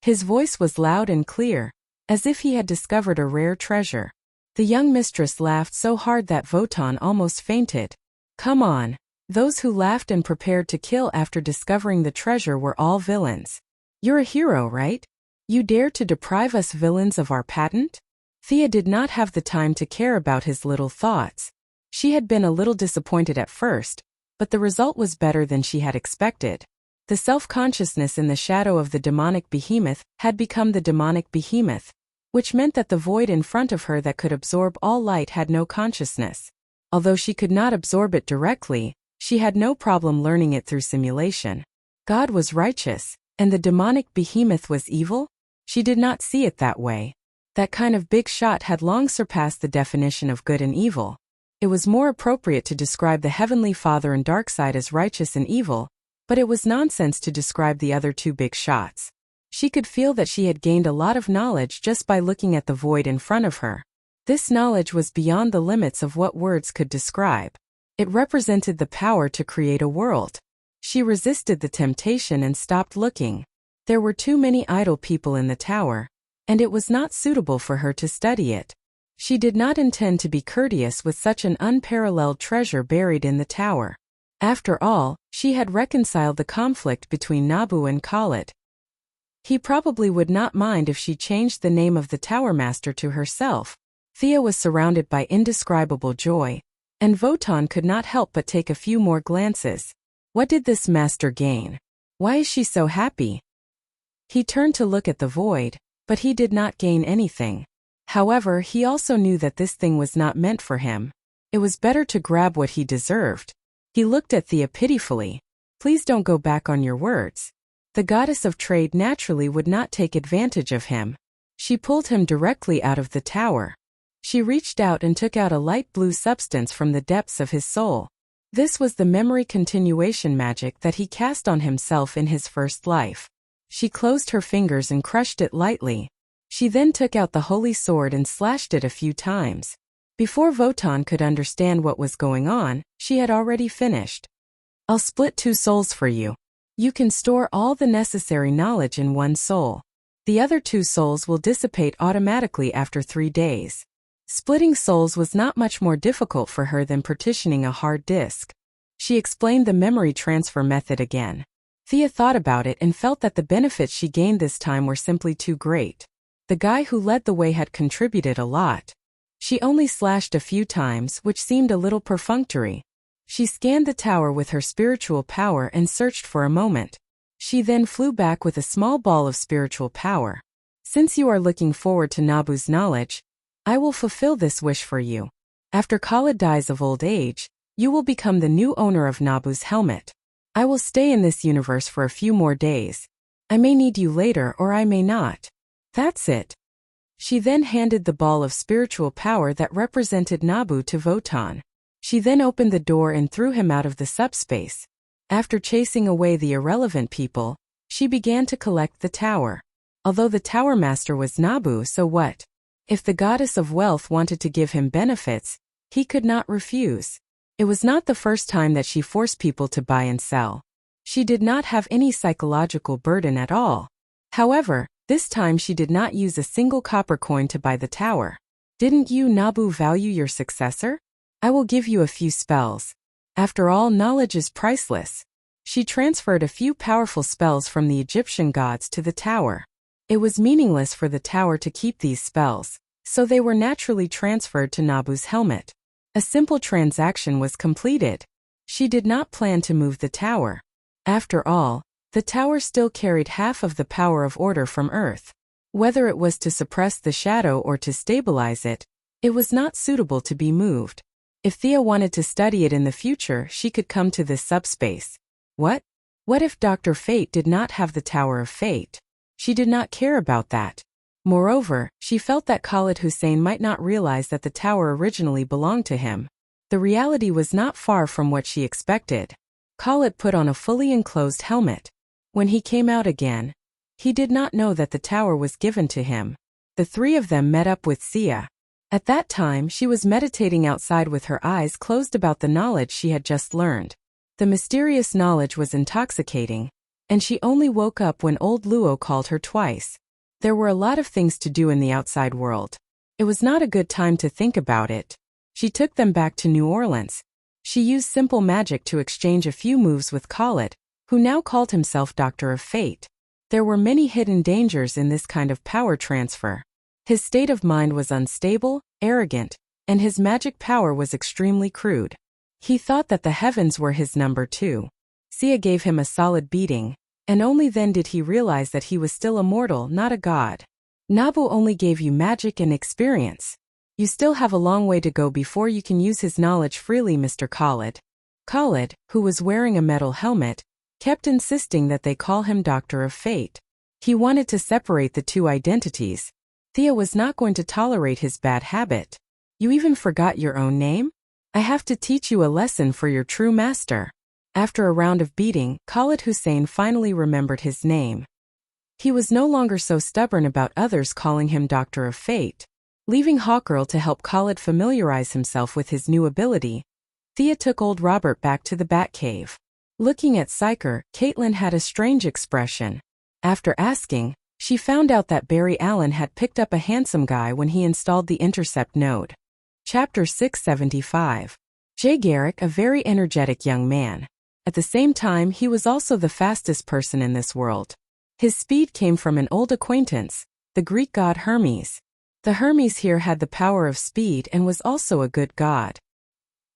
His voice was loud and clear, as if he had discovered a rare treasure. The young mistress laughed so hard that Votan almost fainted. Come on. Those who laughed and prepared to kill after discovering the treasure were all villains. You're a hero, right? You dare to deprive us villains of our patent? Thea did not have the time to care about his little thoughts. She had been a little disappointed at first, but the result was better than she had expected. The self-consciousness in the shadow of the demonic behemoth had become the demonic behemoth, which meant that the void in front of her that could absorb all light had no consciousness. Although she could not absorb it directly, she had no problem learning it through simulation. God was righteous, and the demonic behemoth was evil? She did not see it that way. That kind of big shot had long surpassed the definition of good and evil. It was more appropriate to describe the Heavenly Father and dark side as righteous and evil, but it was nonsense to describe the other two big shots. She could feel that she had gained a lot of knowledge just by looking at the void in front of her. This knowledge was beyond the limits of what words could describe. It represented the power to create a world. She resisted the temptation and stopped looking. There were too many idle people in the tower, and it was not suitable for her to study it. She did not intend to be courteous with such an unparalleled treasure buried in the tower. After all, she had reconciled the conflict between Nabu and Khalid. He probably would not mind if she changed the name of the tower master to herself. Thea was surrounded by indescribable joy, and Votan could not help but take a few more glances. What did this master gain? Why is she so happy? He turned to look at the void, but he did not gain anything. However, he also knew that this thing was not meant for him. It was better to grab what he deserved. He looked at Thea pitifully. Please don't go back on your words. The goddess of trade naturally would not take advantage of him. She pulled him directly out of the tower. She reached out and took out a light blue substance from the depths of his soul. This was the memory continuation magic that he cast on himself in his first life. She closed her fingers and crushed it lightly. She then took out the holy sword and slashed it a few times. Before Votan could understand what was going on, she had already finished. I'll split 2 souls for you. You can store all the necessary knowledge in 1 soul. The other 2 souls will dissipate automatically after 3 days. Splitting souls was not much more difficult for her than partitioning a hard disk. She explained the memory transfer method again. Thea thought about it and felt that the benefits she gained this time were simply too great. The guy who led the way had contributed a lot. She only slashed a few times, which seemed a little perfunctory. She scanned the tower with her spiritual power and searched for a moment. She then flew back with a small ball of spiritual power. Since you are looking forward to Nabu's knowledge, I will fulfill this wish for you. After Khalid dies of old age, you will become the new owner of Nabu's helmet. I will stay in this universe for a few more days. I may need you later or I may not. That's it. She then handed the ball of spiritual power that represented Nabu to Votan. She then opened the door and threw him out of the subspace. After chasing away the irrelevant people, she began to collect the tower. Although the tower master was Nabu, so what? If the goddess of wealth wanted to give him benefits, he could not refuse. It was not the first time that she forced people to buy and sell. She did not have any psychological burden at all. However, this time she did not use a single copper coin to buy the tower. Didn't you, Nabu, value your successor? I will give you a few spells. After all, knowledge is priceless. She transferred a few powerful spells from the Egyptian gods to the tower. It was meaningless for the tower to keep these spells, so they were naturally transferred to Nabu's helmet. A simple transaction was completed. She did not plan to move the tower. After all, the tower still carried half of the power of order from Earth. Whether it was to suppress the shadow or to stabilize it, it was not suitable to be moved. If Thea wanted to study it in the future, she could come to this subspace. What? What if Dr. Fate did not have the Tower of Fate? She did not care about that. Moreover, she felt that Khalid Hussein might not realize that the tower originally belonged to him. The reality was not far from what she expected. Khalid put on a fully enclosed helmet. When he came out again, he did not know that the tower was given to him. The 3 of them met up with Sia. At that time, she was meditating outside with her eyes closed about the knowledge she had just learned. The mysterious knowledge was intoxicating, and she only woke up when old Luo called her twice. There were a lot of things to do in the outside world. It was not a good time to think about it. She took them back to New Orleans. She used simple magic to exchange a few moves with Khalid, who now called himself Doctor of Fate. There were many hidden dangers in this kind of power transfer. His state of mind was unstable, arrogant, and his magic power was extremely crude. He thought that the heavens were his number 2. Sia gave him a solid beating, and only then did he realize that he was still a mortal, not a god. Nabu only gave you magic and experience. You still have a long way to go before you can use his knowledge freely, Mr. Khalid. Khalid, who was wearing a metal helmet, kept insisting that they call him Doctor of Fate. He wanted to separate the 2 identities. Thea was not going to tolerate his bad habit. You even forgot your own name? I have to teach you a lesson for your true master. After a round of beating, Khalid Hussein finally remembered his name. He was no longer so stubborn about others calling him Doctor of Fate. Leaving Hawkgirl to help Khaled familiarize himself with his new ability, Thea took old Robert back to the Batcave. Looking at Psyker, Caitlin had a strange expression. After asking, she found out that Barry Allen had picked up a handsome guy when he installed the Intercept node. Chapter 675. Jay Garrick, a very energetic young man. At the same time, he was also the fastest person in this world. His speed came from an old acquaintance, the Greek god Hermes. The Hermes here had the power of speed and was also a good god.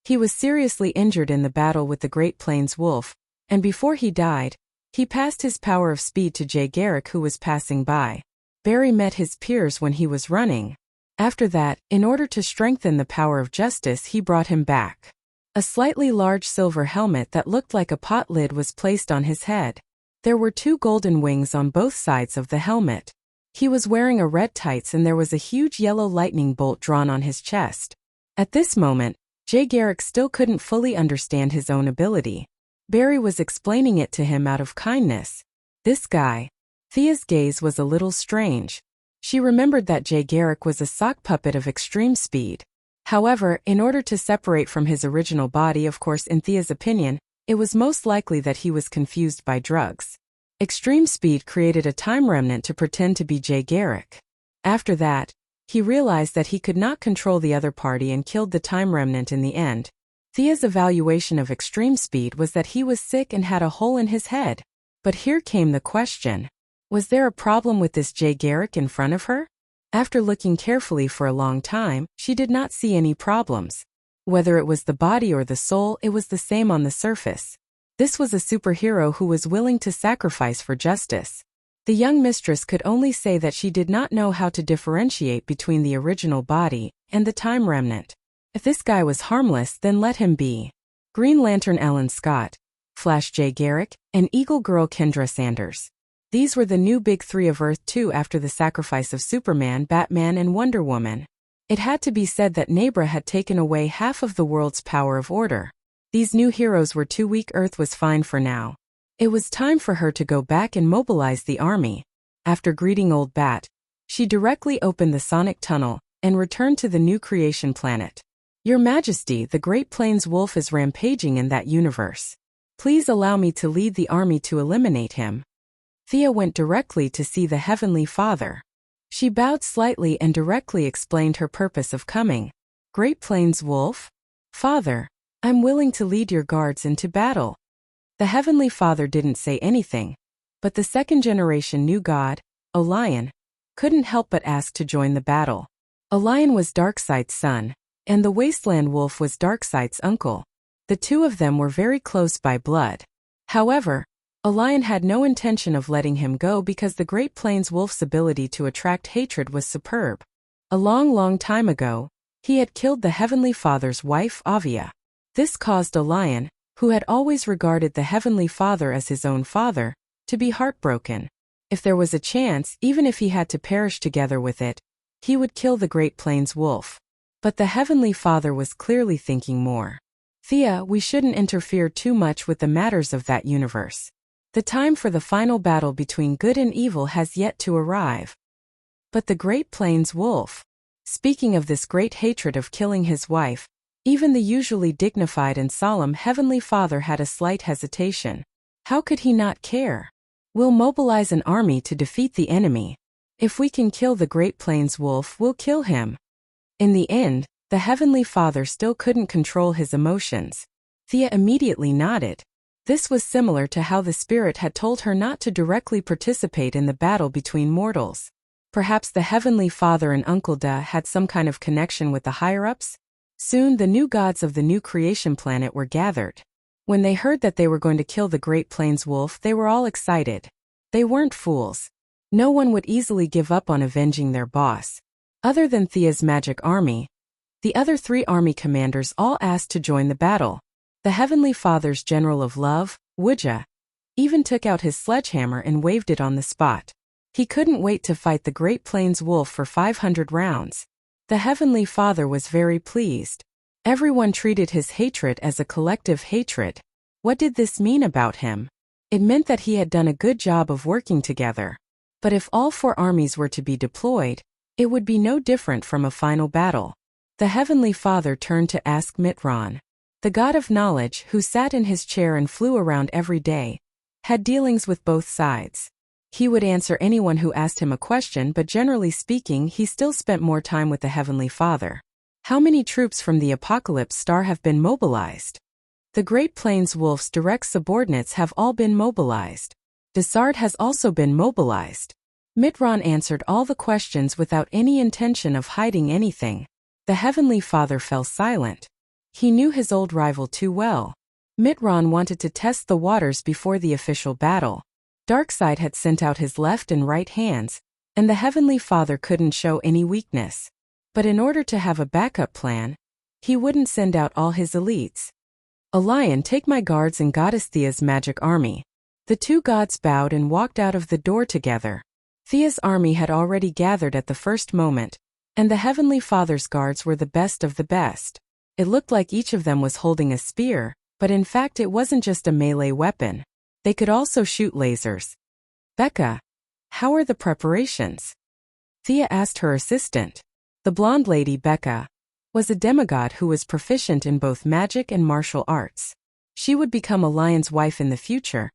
He was seriously injured in the battle with the Great Plains Wolf, and before he died, he passed his power of speed to Jay Garrick, who was passing by. Barry met his peers when he was running. After that, in order to strengthen the power of justice, he brought him back. A slightly large silver helmet that looked like a pot lid was placed on his head. There were 2 golden wings on both sides of the helmet. He was wearing a red tights and there was a huge yellow lightning bolt drawn on his chest. At this moment, Jay Garrick still couldn't fully understand his own ability. Barry was explaining it to him out of kindness. This guy. Thea's gaze was a little strange. She remembered that Jay Garrick was a sock puppet of extreme speed. However, in order to separate from his original body, of course, in Thea's opinion, it was most likely that he was confused by drugs. Extreme speed created a time remnant to pretend to be Jay Garrick. After that, he realized that he could not control the other party and killed the time remnant in the end. Thea's evaluation of extreme speed was that he was sick and had a hole in his head. But here came the question. Was there a problem with this Jay Garrick in front of her? After looking carefully for a long time, she did not see any problems. Whether it was the body or the soul, it was the same on the surface. This was a superhero who was willing to sacrifice for justice. The young mistress could only say that she did not know how to differentiate between the original body and the time remnant. If this guy was harmless, then let him be. Green Lantern Ellen Scott, Flash Jay Garrick, and Eagle Girl Kendra Sanders. These were the new big 3 of Earth 2 after the sacrifice of Superman, Batman, and Wonder Woman. It had to be said that Nebra had taken away half of the world's power of order. These new heroes were too weak. Earth was fine for now. It was time for her to go back and mobilize the army. After greeting Old Bat, she directly opened the sonic tunnel and returned to the new creation planet. Your Majesty, the Great Plains Wolf is rampaging in that universe. Please allow me to lead the army to eliminate him. Thea went directly to see the Heavenly Father. She bowed slightly and directly explained her purpose of coming. Great Plains Wolf? Father, I'm willing to lead your guards into battle. The Heavenly Father didn't say anything, but the second-generation new god, Orion, couldn't help but ask to join the battle. Orion was Darkseid's son, and the Wasteland Wolf was Darkseid's uncle. The 2 of them were very close by blood. However, Orion had no intention of letting him go because the Great Plains Wolf's ability to attract hatred was superb. A long time ago, he had killed the Heavenly Father's wife, Avia. This caused Orion, who had always regarded the Heavenly Father as his own father, to be heartbroken. If there was a chance, even if he had to perish together with it, he would kill the Great Plains Wolf. But the Heavenly Father was clearly thinking more. Thea, we shouldn't interfere too much with the matters of that universe. The time for the final battle between good and evil has yet to arrive. But the Great Plains Wolf. Speaking of this great hatred of killing his wife, even the usually dignified and solemn Heavenly Father had a slight hesitation. How could he not care? We'll mobilize an army to defeat the enemy. If we can kill the Great Plains Wolf, we'll kill him. In the end, the Heavenly Father still couldn't control his emotions. Thea immediately nodded. This was similar to how the Spirit had told her not to directly participate in the battle between mortals. Perhaps the Heavenly Father and Uncle Da had some kind of connection with the higher-ups? Soon the new gods of the new creation planet were gathered. When they heard that they were going to kill the Great Plains Wolf, they were all excited. They weren't fools. No one would easily give up on avenging their boss. Other than Thea's magic army, the other 3 army commanders all asked to join the battle. The Heavenly Father's General of Love, Wuja, even took out his sledgehammer and waved it on the spot. He couldn't wait to fight the Great Plains Wolf for 500 rounds. The Heavenly Father was very pleased. Everyone treated his hatred as a collective hatred. What did this mean about him? It meant that he had done a good job of working together. But if all 4 armies were to be deployed, it would be no different from a final battle. The Heavenly Father turned to ask Mitron. The god of knowledge, who sat in his chair and flew around every day, had dealings with both sides. He would answer anyone who asked him a question, but generally speaking, he still spent more time with the Heavenly Father. How many troops from the Apocalypse Star have been mobilized? The Great Plains Wolf's direct subordinates have all been mobilized. Desart has also been mobilized. Mitron answered all the questions without any intention of hiding anything. The Heavenly Father fell silent. He knew his old rival too well. Mitron wanted to test the waters before the official battle. Darkseid had sent out his left and right hands, and the Heavenly Father couldn't show any weakness. But in order to have a backup plan, he wouldn't send out all his elites. Orion, take my guards and Goddess Thea's magic army. The 2 gods bowed and walked out of the door together. Thea's army had already gathered at the first moment, and the Heavenly Father's guards were the best of the best. It looked like each of them was holding a spear, but in fact it wasn't just a melee weapon. They could also shoot lasers. Becca, how are the preparations? Thea asked her assistant. The blonde lady, Becca, was a demigod who was proficient in both magic and martial arts. She would become a lion's wife in the future,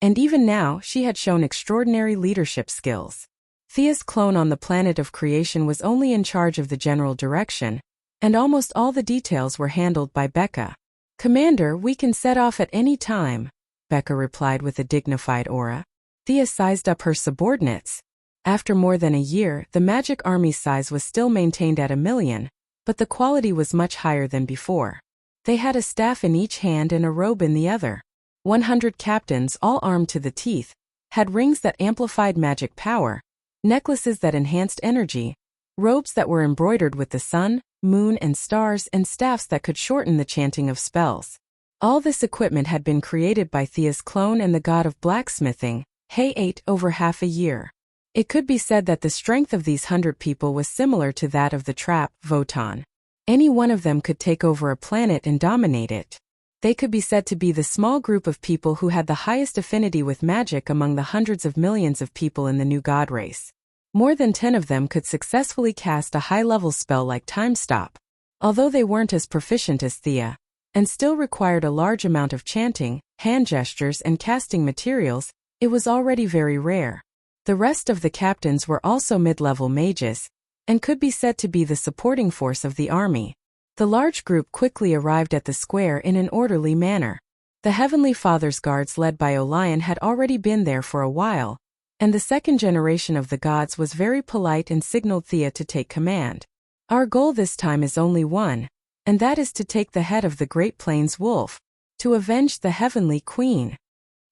and even now she had shown extraordinary leadership skills. Thea's clone on the planet of creation was only in charge of the general direction, and almost all the details were handled by Becca. Commander, we can set off at any time, Becca replied with a dignified aura. Thea sized up her subordinates. After more than a year, the magic army's size was still maintained at 1,000,000, but the quality was much higher than before. They had a staff in each hand and a robe in the other. 100 captains, all armed to the teeth, had rings that amplified magic power, necklaces that enhanced energy, robes that were embroidered with the sun, moon and stars, and staffs that could shorten the chanting of spells. All this equipment had been created by Thea's clone and the god of blacksmithing, Hay-8, over half a year. It could be said that the strength of these 100 people was similar to that of the trap, Voton. Any one of them could take over a planet and dominate it. They could be said to be the small group of people who had the highest affinity with magic among the hundreds of millions of people in the new god race. More than 10 of them could successfully cast a high-level spell like Time Stop. Although they weren't as proficient as Thea, and still required a large amount of chanting, hand gestures and casting materials, it was already very rare. The rest of the captains were also mid-level mages, and could be said to be the supporting force of the army. The large group quickly arrived at the square in an orderly manner. The Heavenly Father's guards led by Orion had already been there for a while, and the second generation of the gods was very polite and signaled Thea to take command. Our goal this time is only one, and that is to take the head of the Great Plains Wolf, to avenge the Heavenly Queen.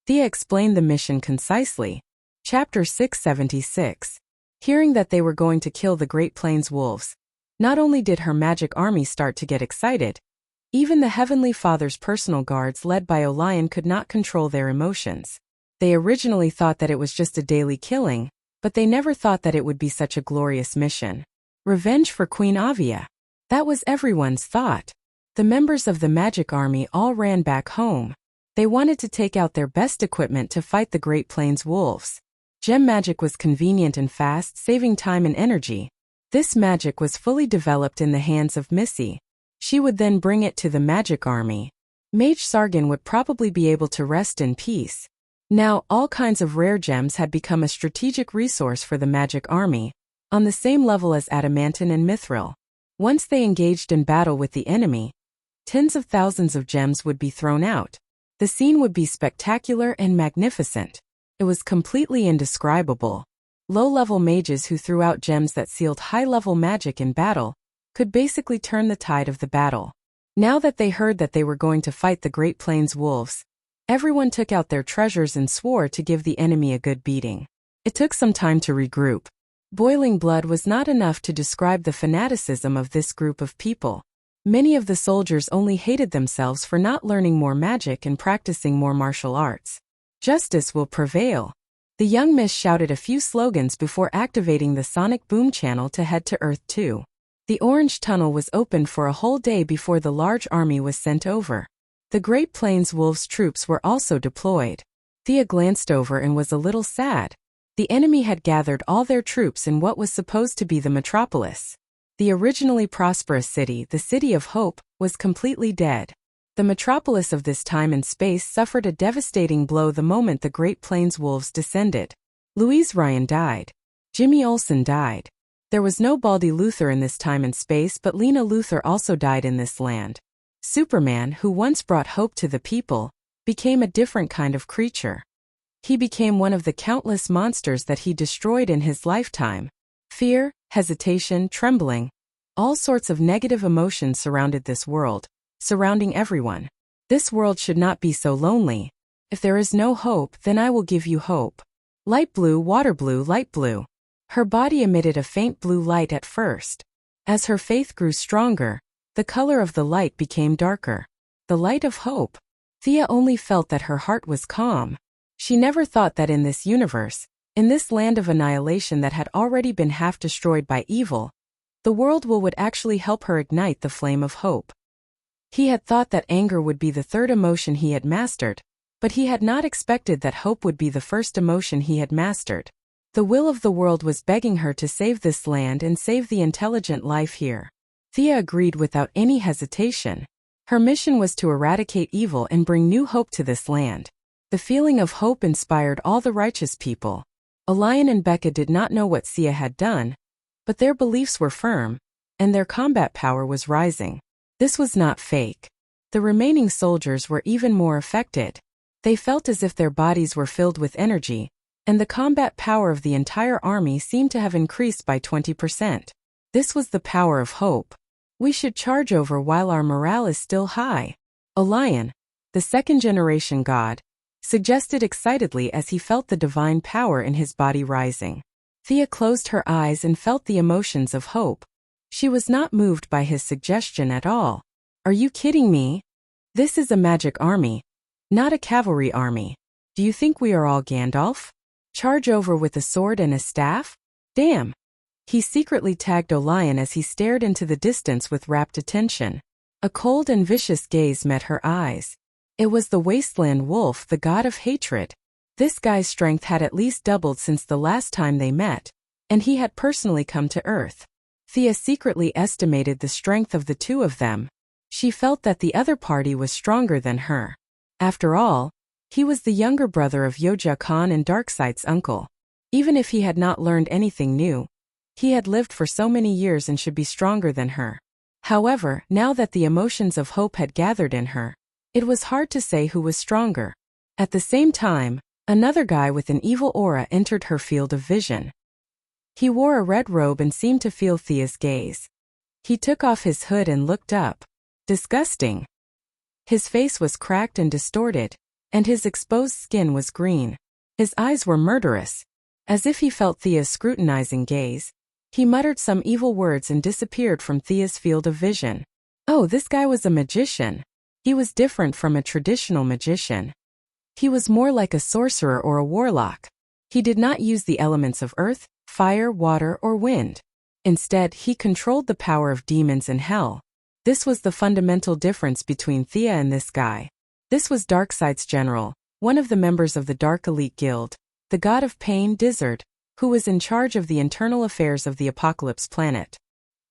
Thea explained the mission concisely. Chapter 676. Hearing that they were going to kill the Great Plains Wolves, not only did her magic army start to get excited, even the Heavenly Father's personal guards led by Orion could not control their emotions. They originally thought that it was just a daily killing, but they never thought that it would be such a glorious mission. Revenge for Queen Avia. That was everyone's thought. The members of the magic army all ran back home. They wanted to take out their best equipment to fight the Great Plains Wolves. Gem magic was convenient and fast, saving time and energy. This magic was fully developed in the hands of Missy. She would then bring it to the magic army. Mage Sargon would probably be able to rest in peace. Now, all kinds of rare gems had become a strategic resource for the magic army, on the same level as adamantine and mithril. Once they engaged in battle with the enemy, tens of thousands of gems would be thrown out. The scene would be spectacular and magnificent. It was completely indescribable. Low-level mages who threw out gems that sealed high-level magic in battle could basically turn the tide of the battle. Now that they heard that they were going to fight the Great Plains Wolves, everyone took out their treasures and swore to give the enemy a good beating. It took some time to regroup. Boiling blood was not enough to describe the fanaticism of this group of people. Many of the soldiers only hated themselves for not learning more magic and practicing more martial arts. Justice will prevail. The young miss shouted a few slogans before activating the sonic boom channel to head to Earth 2. The orange tunnel was opened for a whole day before the large army was sent over. The Great Plains Wolves troops were also deployed. Thea glanced over and was a little sad. The enemy had gathered all their troops in what was supposed to be the metropolis. The originally prosperous city, the City of Hope, was completely dead. The metropolis of this time and space suffered a devastating blow the moment the Great Plains wolves descended. Louise Ryan died. Jimmy Olsen died. There was no Baldy Luther in this time and space, but Lena Luthor also died in this land. Superman, who once brought hope to the people, became a different kind of creature. He became one of the countless monsters that he destroyed in his lifetime. Fear, hesitation, trembling. All sorts of negative emotions surrounded this world, surrounding everyone. This world should not be so lonely. If there is no hope, then I will give you hope. Light blue, water blue, light blue. Her body emitted a faint blue light at first. As her faith grew stronger, the color of the light became darker. The light of hope. Thea only felt that her heart was calm. She never thought that in this universe, in this land of annihilation that had already been half destroyed by evil, the world would actually help her ignite the flame of hope. He had thought that anger would be the third emotion he had mastered, but he had not expected that hope would be the first emotion he had mastered. The will of the world was begging her to save this land and save the intelligent life here. Thea agreed without any hesitation. Her mission was to eradicate evil and bring new hope to this land. The feeling of hope inspired all the righteous people. Orion and Becca did not know what Sia had done, but their beliefs were firm, and their combat power was rising. This was not fake. The remaining soldiers were even more affected. They felt as if their bodies were filled with energy, and the combat power of the entire army seemed to have increased by 20%. This was the power of hope. We should charge over while our morale is still high. Orion, the second-generation god, suggested excitedly as he felt the divine power in his body rising. Thea closed her eyes and felt the emotions of hope. She was not moved by his suggestion at all. Are you kidding me? This is a magic army, not a cavalry army. Do you think we are all Gandalf? Charge over with a sword and a staff? Damn! He secretly tagged Orion as he stared into the distance with rapt attention. A cold and vicious gaze met her eyes. It was the wasteland wolf, the god of hatred. This guy's strength had at least doubled since the last time they met, and he had personally come to Earth. Thea secretly estimated the strength of the two of them. She felt that the other party was stronger than her. After all, he was the younger brother of Yoja Khan and Darkseid's uncle. Even if he had not learned anything new, he had lived for so many years and should be stronger than her. However, now that the emotions of hope had gathered in her, it was hard to say who was stronger. At the same time, another guy with an evil aura entered her field of vision. He wore a red robe and seemed to feel Thea's gaze. He took off his hood and looked up. Disgusting. His face was cracked and distorted, and his exposed skin was green. His eyes were murderous. As if he felt Thea's scrutinizing gaze, he muttered some evil words and disappeared from Thea's field of vision. Oh, this guy was a magician. He was different from a traditional magician. He was more like a sorcerer or a warlock. He did not use the elements of earth, fire, water, or wind. Instead, he controlled the power of demons and hell. This was the fundamental difference between Thea and this guy. This was Darkseid's general, one of the members of the Dark Elite Guild, the god of pain, Dizzard, who was in charge of the internal affairs of the Apocalypse planet.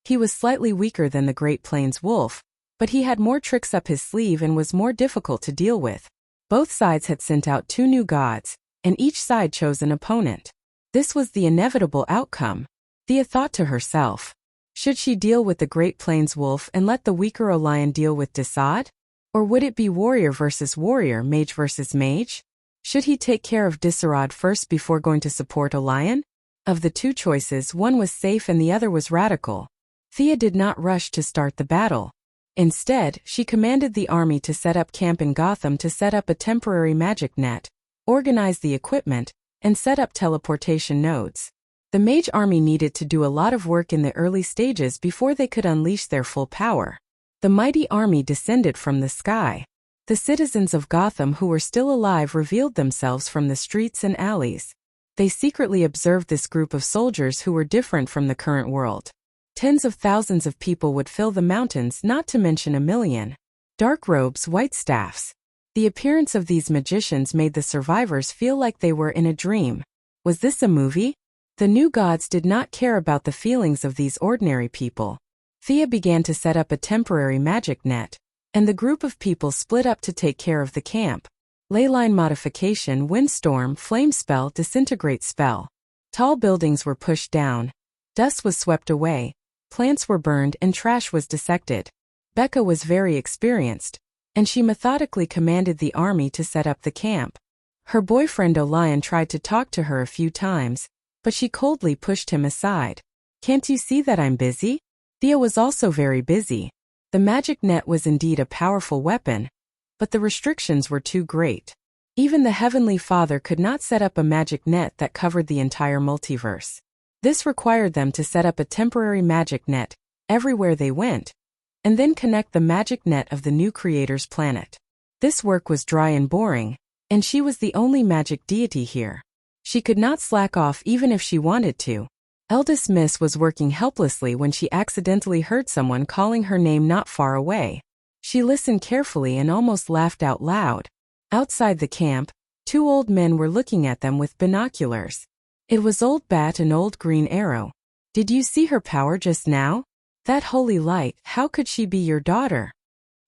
He was slightly weaker than the Great Plains wolf, but he had more tricks up his sleeve and was more difficult to deal with. Both sides had sent out two new gods, and each side chose an opponent. This was the inevitable outcome. Thea thought to herself. Should she deal with the Great Plains wolf and let the weaker Orion deal with Desaad? Or would it be warrior versus warrior, mage versus mage? Should he take care of Desaad first before going to support Orion? Of the two choices, one was safe and the other was radical. Thea did not rush to start the battle. Instead, she commanded the army to set up camp in Gotham to set up a temporary magic net, organize the equipment, and set up teleportation nodes. The mage army needed to do a lot of work in the early stages before they could unleash their full power. The mighty army descended from the sky. The citizens of Gotham who were still alive revealed themselves from the streets and alleys. They secretly observed this group of soldiers who were different from the current world. Tens of thousands of people would fill the mountains, not to mention 1 million. Dark robes, white staffs. The appearance of these magicians made the survivors feel like they were in a dream. Was this a movie? The new gods did not care about the feelings of these ordinary people. Thea began to set up a temporary magic net, and the group of people split up to take care of the camp. Leyline modification, windstorm, flame spell, disintegrate spell. Tall buildings were pushed down. Dust was swept away. Plants were burned and trash was dissected. Becca was very experienced, and she methodically commanded the army to set up the camp. Her boyfriend Olion tried to talk to her a few times, but she coldly pushed him aside. Can't you see that I'm busy? Thea was also very busy. The magic net was indeed a powerful weapon, but the restrictions were too great. Even the Heavenly Father could not set up a magic net that covered the entire multiverse. This required them to set up a temporary magic net everywhere they went, and then connect the magic net of the new creator's planet. This work was dry and boring, and she was the only magic deity here. She could not slack off even if she wanted to. Eldest Miss was working helplessly when she accidentally heard someone calling her name not far away. She listened carefully and almost laughed out loud. Outside the camp, two old men were looking at them with binoculars. It was Old Bat and Old Green Arrow. Did you see her power just now? That holy light, how could she be your daughter?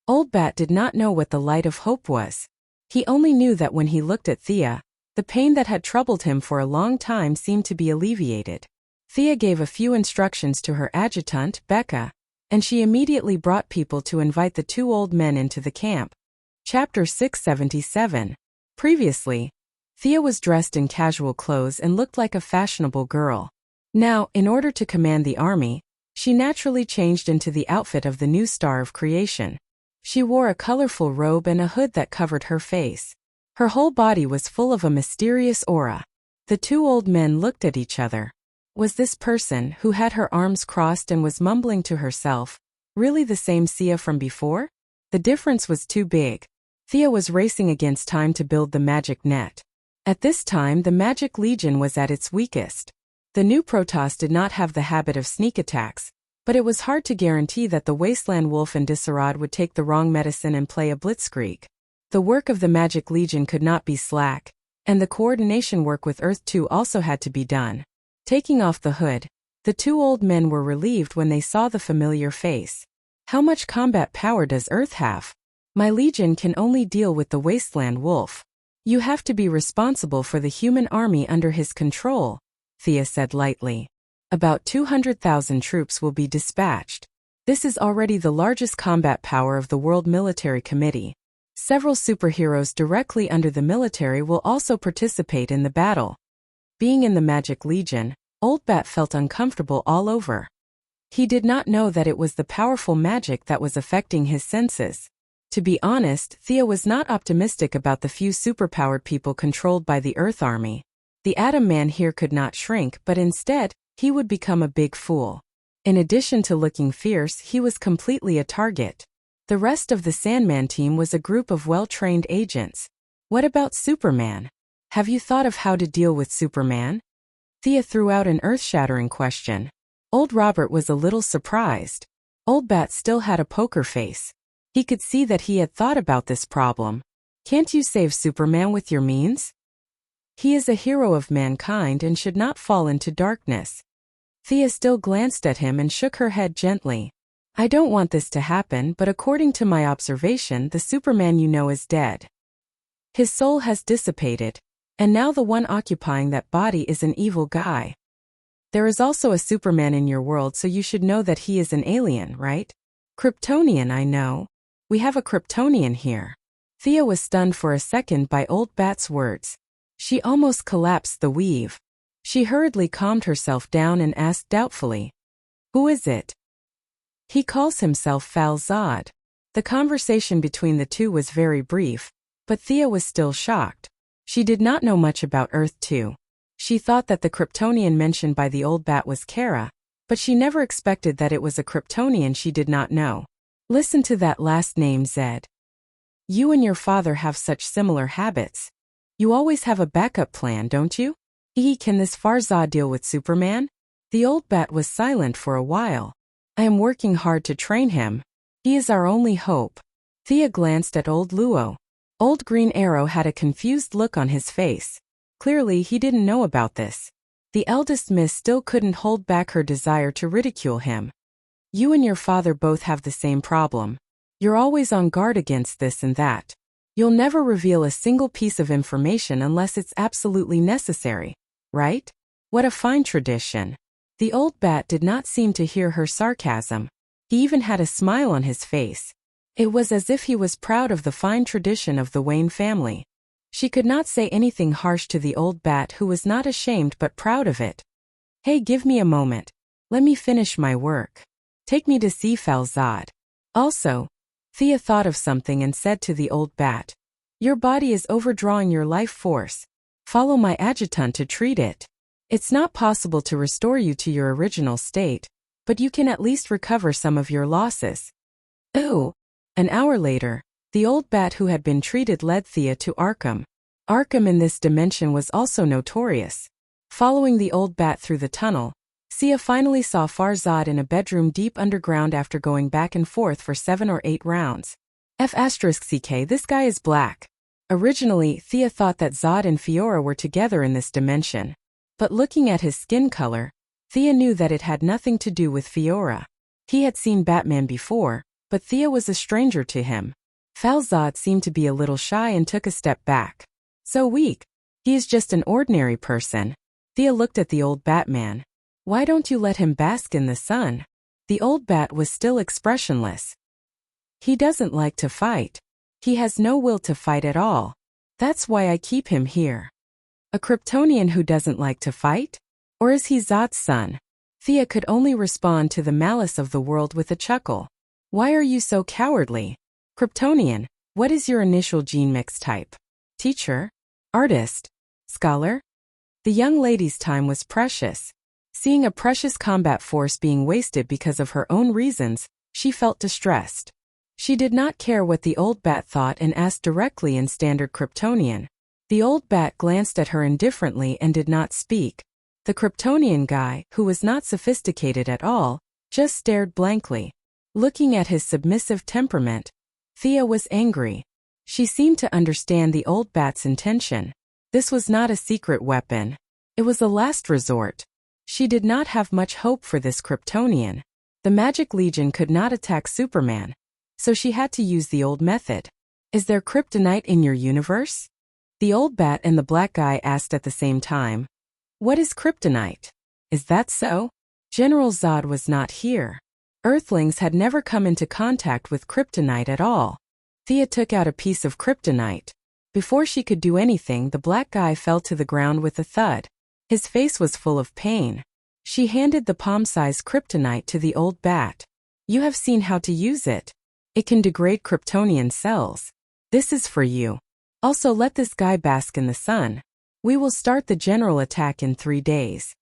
Old Bat did not know what the light of hope was. He only knew that when he looked at Thea, the pain that had troubled him for a long time seemed to be alleviated. Thea gave a few instructions to her adjutant, Becca, and she immediately brought people to invite the two old men into the camp. Chapter 677. Previously, Thea was dressed in casual clothes and looked like a fashionable girl. Now, in order to command the army, she naturally changed into the outfit of the new star of creation. She wore a colorful robe and a hood that covered her face. Her whole body was full of a mysterious aura. The two old men looked at each other. Was this person, who had her arms crossed and was mumbling to herself, really the same Thea from before? The difference was too big. Thea was racing against time to build the magic net. At this time the Magic Legion was at its weakest. The new Protoss did not have the habit of sneak attacks, but it was hard to guarantee that the Wasteland Wolf and Disarad would take the wrong medicine and play a blitzkrieg. The work of the Magic Legion could not be slack, and the coordination work with Earth 2 also had to be done. Taking off the hood, the two old men were relieved when they saw the familiar face. How much combat power does Earth have? My Legion can only deal with the Wasteland Wolf. You have to be responsible for the human army under his control, Thea said lightly. About 200,000 troops will be dispatched. This is already the largest combat power of the World Military Committee. Several superheroes directly under the military will also participate in the battle. Being in the Magic Legion, Old Bat felt uncomfortable all over. He did not know that it was the powerful magic that was affecting his senses. To be honest, Thea was not optimistic about the few superpowered people controlled by the Earth Army. The Atom Man here could not shrink, but instead, he would become a big fool. In addition to looking fierce, he was completely a target. The rest of the Sandman team was a group of well-trained agents. What about Superman? Have you thought of how to deal with Superman? Thea threw out an earth-shattering question. Old Robert was a little surprised. Old Bat still had a poker face. He could see that he had thought about this problem. Can't you save Superman with your means? He is a hero of mankind and should not fall into darkness. Thea still glanced at him and shook her head gently. I don't want this to happen, but according to my observation, the Superman you know is dead. His soul has dissipated, and now the one occupying that body is an evil guy. There is also a Superman in your world, so you should know that he is an alien, right? Kryptonian, I know. We have a Kryptonian here. Thea was stunned for a second by Old Bat's words. She almost collapsed the weave. She hurriedly calmed herself down and asked doubtfully, "Who is it?" "He calls himself Falzad." The conversation between the two was very brief, but Thea was still shocked. She did not know much about Earth 2. She thought that the Kryptonian mentioned by the Old Bat was Kara, but she never expected that it was a Kryptonian she did not know. Listen to that last name, Zed. You and your father have such similar habits. You always have a backup plan, don't you? Can this Farzad deal with Superman? The Old Bat was silent for a while. I am working hard to train him. He is our only hope. Thea glanced at Old Luo. Old Green Arrow had a confused look on his face. Clearly, he didn't know about this. The eldest miss still couldn't hold back her desire to ridicule him. You and your father both have the same problem. You're always on guard against this and that. You'll never reveal a single piece of information unless it's absolutely necessary, right? What a fine tradition. The old bat did not seem to hear her sarcasm. He even had a smile on his face. It was as if he was proud of the fine tradition of the Wayne family. She could not say anything harsh to the old bat, who was not ashamed but proud of it. Hey, give me a moment. Let me finish my work. Take me to see Falzad. Also, Thea thought of something and said to the old bat, your body is overdrawing your life force. Follow my adjutant to treat it. It's not possible to restore you to your original state, but you can at least recover some of your losses. Oh! An hour later, the old bat who had been treated led Thea to Arkham. Arkham in this dimension was also notorious. Following the old bat through the tunnel, Thea finally saw Farzad in a bedroom deep underground after going back and forth for 7 or 8 rounds. F***ck, this guy is black. Originally, Thea thought that Zod and Fiora were together in this dimension. But looking at his skin color, Thea knew that it had nothing to do with Fiora. He had seen Batman before, but Thea was a stranger to him. Falzad seemed to be a little shy and took a step back. So weak. He is just an ordinary person. Thea looked at the old Batman. Why don't you let him bask in the sun? The old bat was still expressionless. He doesn't like to fight. He has no will to fight at all. That's why I keep him here. A Kryptonian who doesn't like to fight? Or is he Zod's son? Thea could only respond to the malice of the world with a chuckle. Why are you so cowardly? Kryptonian, what is your initial gene mix type? Teacher? Artist? Scholar? The young lady's time was precious. Seeing a precious combat force being wasted because of her own reasons, she felt distressed. She did not care what the old bat thought and asked directly in standard Kryptonian. The old bat glanced at her indifferently and did not speak. The Kryptonian guy, who was not sophisticated at all, just stared blankly. Looking at his submissive temperament, Thea was angry. She seemed to understand the old bat's intention. This was not a secret weapon. It was a last resort. She did not have much hope for this Kryptonian. The Magic Legion could not attack Superman, so she had to use the old method. Is there kryptonite in your universe? The old bat and the black guy asked at the same time. What is kryptonite? Is that so? General Zod was not here. Earthlings had never come into contact with kryptonite at all. Thea took out a piece of kryptonite. Before she could do anything, the black guy fell to the ground with a thud. His face was full of pain. She handed the palm-sized kryptonite to the old bat. You have seen how to use it. It can degrade Kryptonian cells. This is for you. Also, let this guy bask in the sun. We will start the general attack in 3 days.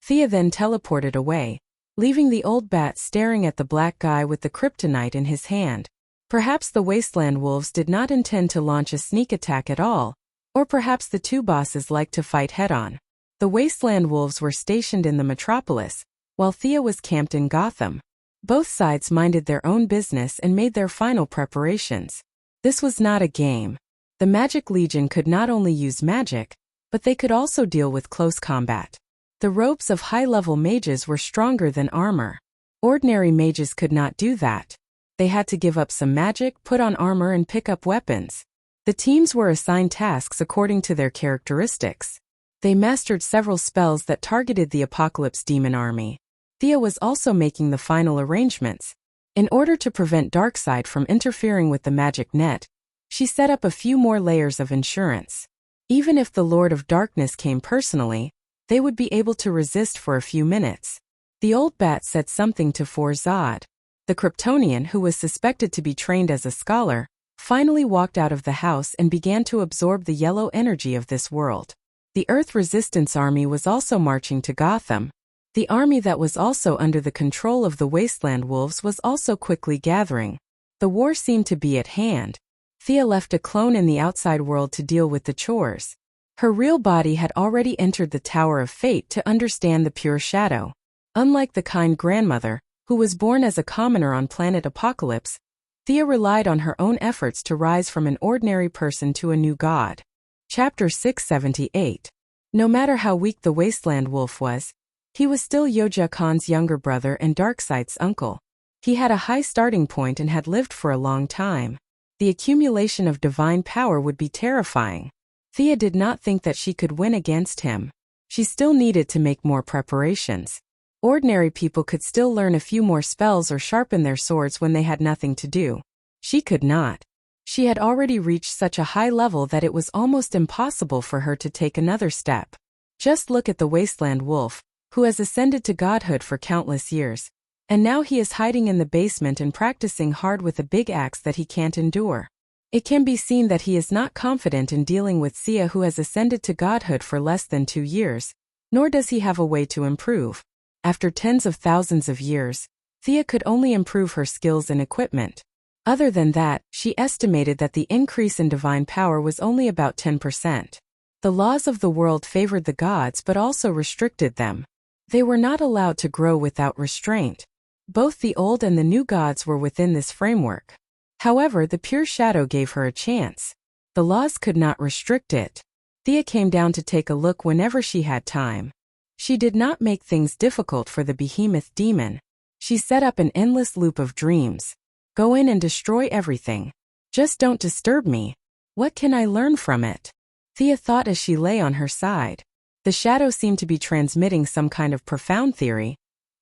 Thea then teleported away, leaving the old bat staring at the black guy with the kryptonite in his hand. Perhaps the Wasteland Wolves did not intend to launch a sneak attack at all, or perhaps the two bosses liked to fight head-on. The Wasteland Wolves were stationed in the metropolis, while Thea was camped in Gotham. Both sides minded their own business and made their final preparations. This was not a game. The Magic Legion could not only use magic, but they could also deal with close combat. The robes of high-level mages were stronger than armor. Ordinary mages could not do that. They had to give up some magic, put on armor, and pick up weapons. The teams were assigned tasks according to their characteristics. They mastered several spells that targeted the Apocalypse Demon Army. Thea was also making the final arrangements. In order to prevent Darkseid from interfering with the magic net, she set up a few more layers of insurance. Even if the Lord of Darkness came personally, they would be able to resist for a few minutes. The old bat said something to Farzad. The Kryptonian, who was suspected to be trained as a scholar, finally walked out of the house and began to absorb the yellow energy of this world. The Earth Resistance Army was also marching to Gotham. The army that was also under the control of the Wasteland Wolves was also quickly gathering. The war seemed to be at hand. Thea left a clone in the outside world to deal with the chores. Her real body had already entered the Tower of Fate to understand the pure shadow. Unlike the kind grandmother, who was born as a commoner on planet Apocalypse, Thea relied on her own efforts to rise from an ordinary person to a new god. Chapter 678. No matter how weak the wasteland wolf was, he was still Yoja Khan's younger brother and Darkseid's uncle. He had a high starting point and had lived for a long time. The accumulation of divine power would be terrifying. Thea did not think that she could win against him. She still needed to make more preparations. Ordinary people could still learn a few more spells or sharpen their swords when they had nothing to do. She could not. She had already reached such a high level that it was almost impossible for her to take another step. Just look at the wasteland wolf, who has ascended to godhood for countless years. And now he is hiding in the basement and practicing hard with a big axe that he can't endure. It can be seen that he is not confident in dealing with Sia, who has ascended to godhood for less than 2 years, nor does he have a way to improve. After tens of thousands of years, Thea could only improve her skills and equipment. Other than that, she estimated that the increase in divine power was only about 10%. The laws of the world favored the gods but also restricted them. They were not allowed to grow without restraint. Both the old and the new gods were within this framework. However, the pure shadow gave her a chance. The laws could not restrict it. Thea came down to take a look whenever she had time. She did not make things difficult for the behemoth demon. She set up an endless loop of dreams. Go in and destroy everything. Just don't disturb me. What can I learn from it? Thea thought as she lay on her side. The shadow seemed to be transmitting some kind of profound theory,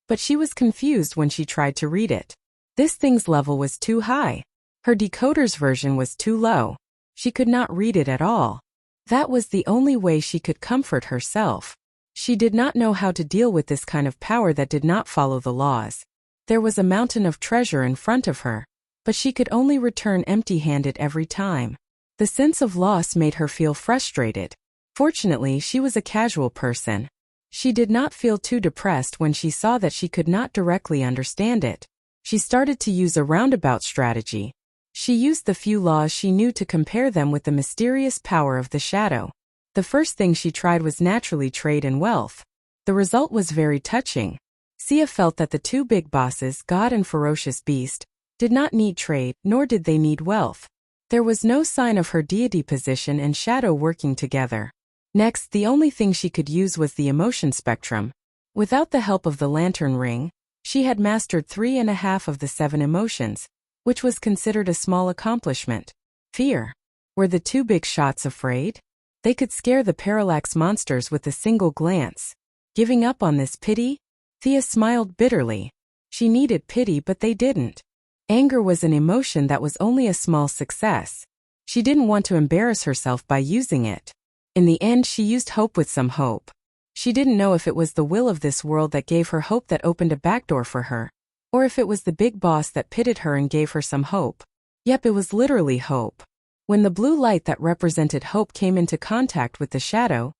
but she was confused when she tried to read it. This thing's level was too high. Her decoder's version was too low. She could not read it at all. That was the only way she could comfort herself. She did not know how to deal with this kind of power that did not follow the laws. There was a mountain of treasure in front of her, but she could only return empty-handed every time. The sense of loss made her feel frustrated. Fortunately, she was a casual person. She did not feel too depressed when she saw that she could not directly understand it. She started to use a roundabout strategy. She used the few laws she knew to compare them with the mysterious power of the shadow. The first thing she tried was naturally trade and wealth. The result was very touching. Sia felt that the two big bosses, God and Ferocious Beast, did not need trade, nor did they need wealth. There was no sign of her deity position and shadow working together. Next, the only thing she could use was the emotion spectrum. Without the help of the lantern ring, she had mastered 3.5 of the 7 emotions, which was considered a small accomplishment. Fear. Were the two big shots afraid? They could scare the parallax monsters with a single glance. Giving up on this pity? Thea smiled bitterly. She needed pity, but they didn't. Anger was an emotion that was only a small success. She didn't want to embarrass herself by using it. In the end, she used hope with some hope. She didn't know if it was the will of this world that gave her hope that opened a backdoor for her, or if it was the big boss that pitted her and gave her some hope. Yep, it was literally hope. When the blue light that represented hope came into contact with the shadow,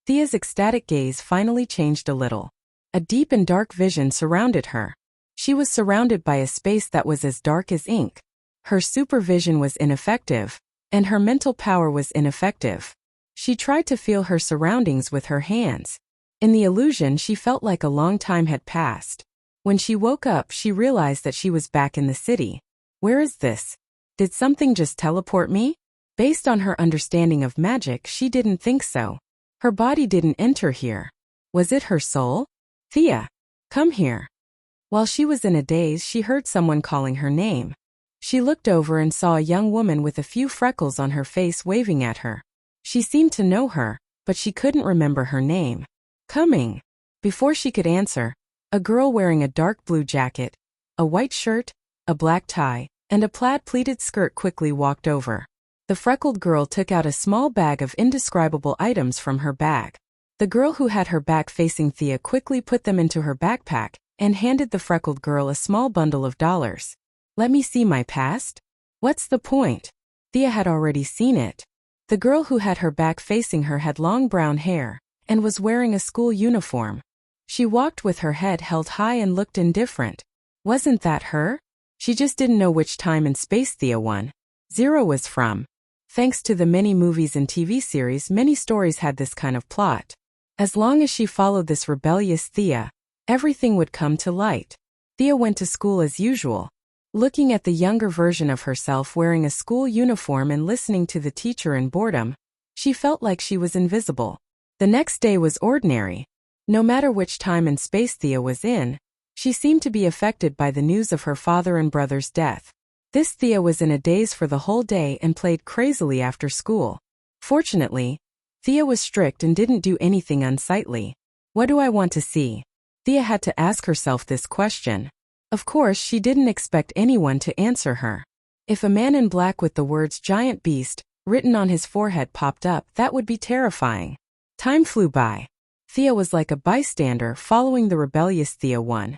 Thea's ecstatic gaze finally changed a little. A deep and dark vision surrounded her. She was surrounded by a space that was as dark as ink. Her supervision was ineffective, and her mental power was ineffective. She tried to feel her surroundings with her hands. In the illusion, she felt like a long time had passed. When she woke up, she realized that she was back in the city. Where is this? Did something just teleport me? Based on her understanding of magic, she didn't think so. Her body didn't enter here. Was it her soul? Thea, come here. While she was in a daze, she heard someone calling her name. She looked over and saw a young woman with a few freckles on her face waving at her. She seemed to know her, but she couldn't remember her name. Coming. Before she could answer, a girl wearing a dark blue jacket, a white shirt, a black tie, and a plaid pleated skirt quickly walked over. The freckled girl took out a small bag of indescribable items from her bag. The girl who had her back facing Thea quickly put them into her backpack and handed the freckled girl a small bundle of dollars. Let me see my past? What's the point? Thea had already seen it. The girl who had her back facing her had long brown hair and was wearing a school uniform. She walked with her head held high and looked indifferent. Wasn't that her? She just didn't know which time and space Thea 1.0 was from. Thanks to the many movies and TV series, many stories had this kind of plot. As long as she followed this rebellious Thea, everything would come to light. Thea went to school as usual. Looking at the younger version of herself wearing a school uniform and listening to the teacher in boredom, she felt like she was invisible. The next day was ordinary. No matter which time and space Thea was in, she seemed to be affected by the news of her father and brother's death. This Thea was in a daze for the whole day and played crazily after school. Fortunately, Thea was strict and didn't do anything unsightly. What do I want to see? Thea had to ask herself this question. Of course, she didn't expect anyone to answer her. If a man in black with the words "giant beast" written on his forehead popped up, that would be terrifying. Time flew by. Thea was like a bystander following the rebellious Thea 1.0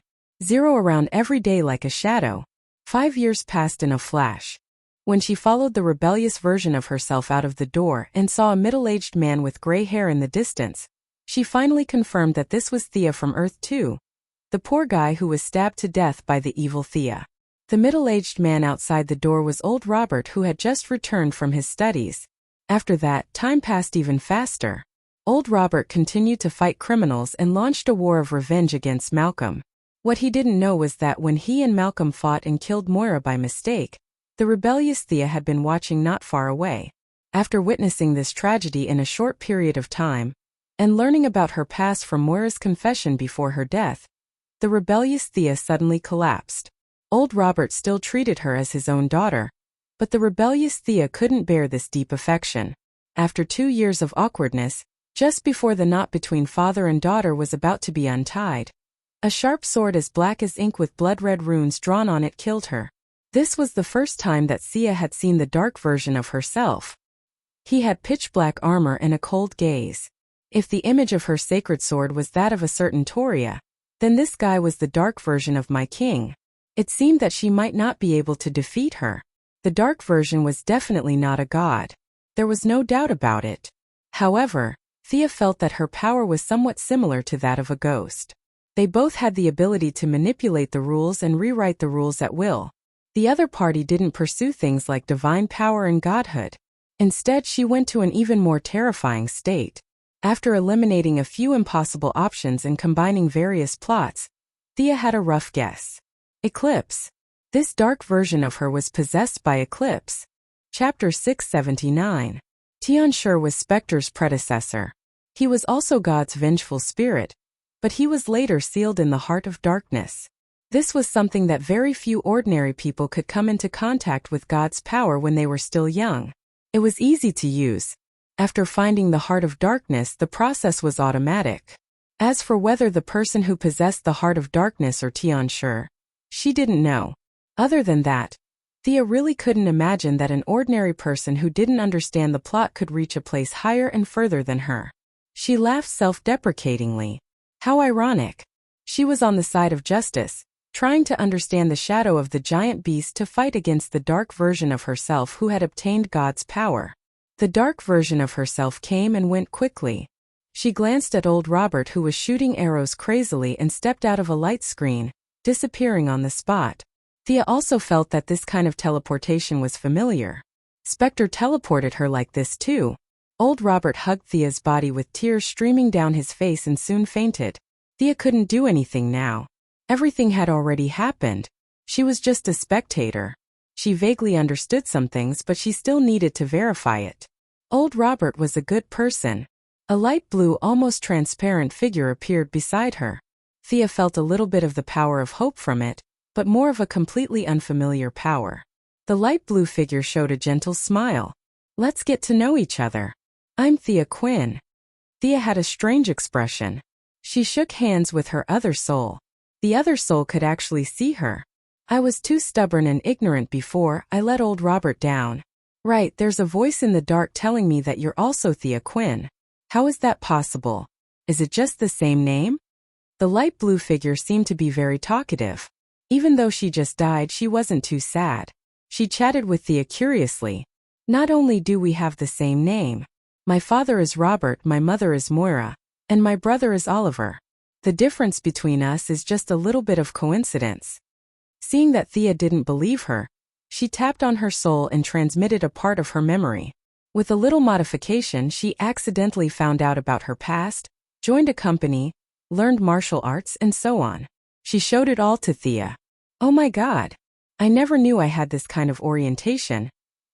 around every day like a shadow. 5 years passed in a flash. When she followed the rebellious version of herself out of the door and saw a middle-aged man with gray hair in the distance, she finally confirmed that this was Thea from Earth 2. The poor guy who was stabbed to death by the evil Thea. The middle-aged man outside the door was old Robert, who had just returned from his studies. After that, time passed even faster. Old Robert continued to fight criminals and launched a war of revenge against Malcolm. What he didn't know was that when he and Malcolm fought and killed Moira by mistake, the rebellious Thea had been watching not far away. After witnessing this tragedy in a short period of time, and learning about her past from Moira's confession before her death, the rebellious Thea suddenly collapsed. Old Robert still treated her as his own daughter, but the rebellious Thea couldn't bear this deep affection. After 2 years of awkwardness, just before the knot between father and daughter was about to be untied, a sharp sword as black as ink with blood-red runes drawn on it killed her. This was the first time that Thea had seen the dark version of herself. He had pitch-black armor and a cold gaze. If the image of her sacred sword was that of a certain Toria, then this guy was the dark version of my king. It seemed that she might not be able to defeat her. The dark version was definitely not a god. There was no doubt about it. However, Thea felt that her power was somewhat similar to that of a ghost. They both had the ability to manipulate the rules and rewrite the rules at will. The other party didn't pursue things like divine power and godhood. Instead, she went to an even more terrifying state. After eliminating a few impossible options and combining various plots, Thea had a rough guess. Eclipse. This dark version of her was possessed by Eclipse. Chapter 679. Tianshur was Spectre's predecessor. He was also God's vengeful spirit, but he was later sealed in the heart of darkness. This was something that very few ordinary people could come into contact with God's power when they were still young. It was easy to use. After finding the heart of darkness, the process was automatic. As for whether the person who possessed the heart of darkness or Tianshur, she didn't know. Other than that, Thea really couldn't imagine that an ordinary person who didn't understand the plot could reach a place higher and further than her. She laughed self-deprecatingly. How ironic. She was on the side of justice, trying to understand the shadow of the giant beast to fight against the dark version of herself who had obtained God's power. The dark version of herself came and went quickly. She glanced at old Robert, who was shooting arrows crazily, and stepped out of a light screen, disappearing on the spot. Thea also felt that this kind of teleportation was familiar. Spectre teleported her like this too. Old Robert hugged Thea's body with tears streaming down his face and soon fainted. Thea couldn't do anything now. Everything had already happened. She was just a spectator. She vaguely understood some things, but she still needed to verify it. Old Robert was a good person. A light blue, almost transparent figure appeared beside her. Thea felt a little bit of the power of hope from it, but more of a completely unfamiliar power. The light blue figure showed a gentle smile. Let's get to know each other. I'm Thea Quinn. Thea had a strange expression. She shook hands with her other soul. The other soul could actually see her. I was too stubborn and ignorant before. I let old Robert down. Right, there's a voice in the dark telling me that you're also Thea Quinn. How is that possible? Is it just the same name? The light blue figure seemed to be very talkative. Even though she just died, she wasn't too sad. She chatted with Thea curiously. Not only do we have the same name. My father is Robert, my mother is Moira, and my brother is Oliver. The difference between us is just a little bit of coincidence. Seeing that Thea didn't believe her, she tapped on her soul and transmitted a part of her memory. With a little modification, she accidentally found out about her past, joined a company, learned martial arts, and so on. She showed it all to Thea. Oh my God. I never knew I had this kind of orientation.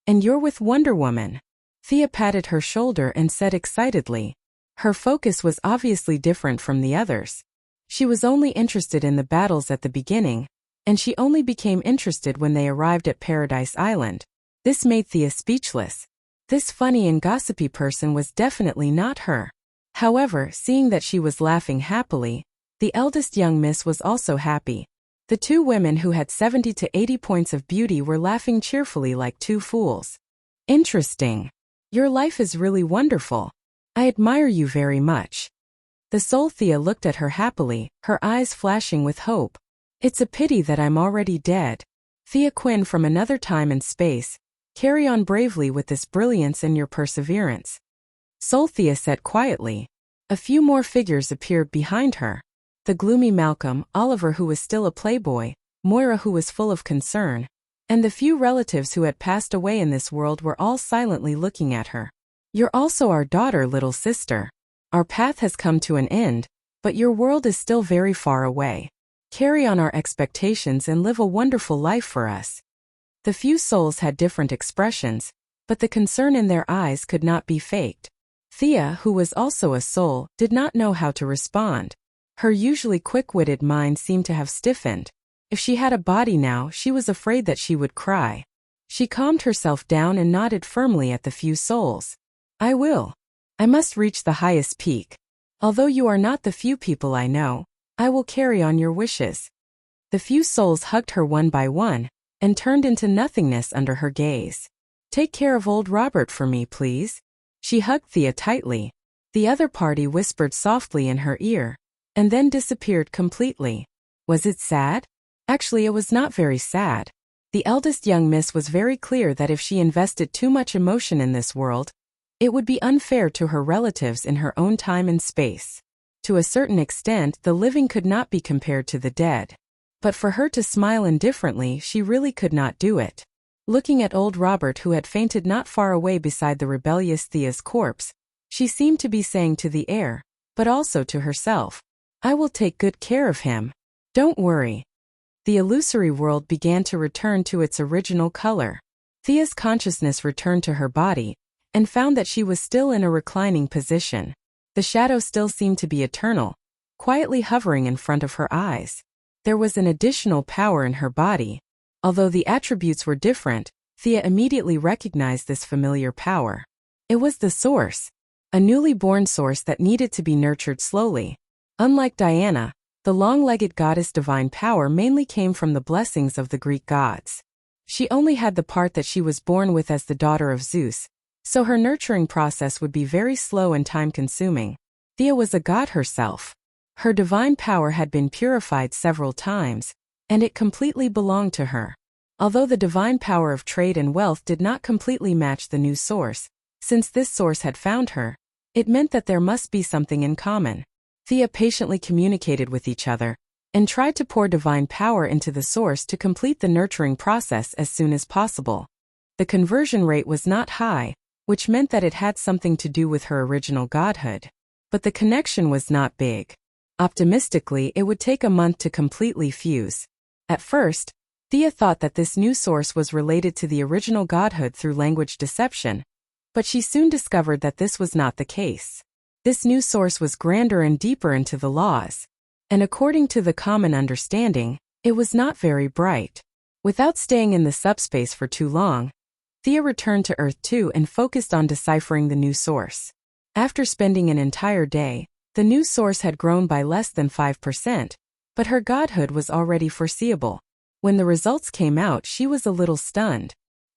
And you're with Wonder Woman. Thea patted her shoulder and said excitedly. Her focus was obviously different from the others. She was only interested in the battles at the beginning, and she only became interested when they arrived at Paradise Island. This made Thea speechless. This funny and gossipy person was definitely not her. However, seeing that she was laughing happily, the eldest young miss was also happy. The two women who had 70 to 80 points of beauty were laughing cheerfully like two fools. Interesting. Your life is really wonderful. I admire you very much. The soul Thea looked at her happily, her eyes flashing with hope. It's a pity that I'm already dead. Thea Quinn from another time and space, carry on bravely with this brilliance and your perseverance. Soul Thea said quietly. A few more figures appeared behind her. The gloomy Malcolm, Oliver who was still a playboy, Moira who was full of concern, and the few relatives who had passed away in this world were all silently looking at her. You're also our daughter, little sister. Our path has come to an end, but your world is still very far away. Carry on our expectations and live a wonderful life for us. The few souls had different expressions, but the concern in their eyes could not be faked. Thea, who was also a soul, did not know how to respond. Her usually quick-witted mind seemed to have stiffened. If she had a body now, she was afraid that she would cry. She calmed herself down and nodded firmly at the few souls. I will. I must reach the highest peak. Although you are not the few people I know, I will carry on your wishes. The few souls hugged her one by one, and turned into nothingness under her gaze. Take care of old Robert for me, please. She hugged Thea tightly. The other party whispered softly in her ear, and then disappeared completely. Was it sad? Actually, it was not very sad. The eldest young miss was very clear that if she invested too much emotion in this world, it would be unfair to her relatives in her own time and space. To a certain extent, the living could not be compared to the dead. But for her to smile indifferently, she really could not do it. Looking at old Robert who had fainted not far away beside the rebellious Thea's corpse, she seemed to be saying to the air, but also to herself, I will take good care of him. Don't worry. The illusory world began to return to its original color. Thea's consciousness returned to her body, and found that she was still in a reclining position. The shadow still seemed to be eternal, quietly hovering in front of her eyes. There was an additional power in her body. Although the attributes were different, Thea immediately recognized this familiar power. It was the source, a newly born source that needed to be nurtured slowly. Unlike Diana, the long-legged goddess' divine power mainly came from the blessings of the Greek gods. She only had the part that she was born with as the daughter of Zeus, so her nurturing process would be very slow and time-consuming. Thea was a god herself. Her divine power had been purified several times, and it completely belonged to her. Although the divine power of trade and wealth did not completely match the new source, since this source had found her, it meant that there must be something in common. Thea patiently communicated with each other, and tried to pour divine power into the source to complete the nurturing process as soon as possible. The conversion rate was not high, which meant that it had something to do with her original godhood. But the connection was not big. Optimistically, it would take a month to completely fuse. At first, Thea thought that this new source was related to the original godhood through language deception, but she soon discovered that this was not the case. This new source was grander and deeper into the laws, and according to the common understanding, it was not very bright. Without staying in the subspace for too long, Thea returned to Earth 2 and focused on deciphering the new source. After spending an entire day, the new source had grown by less than 5%, but her godhood was already foreseeable. When the results came out, she was a little stunned.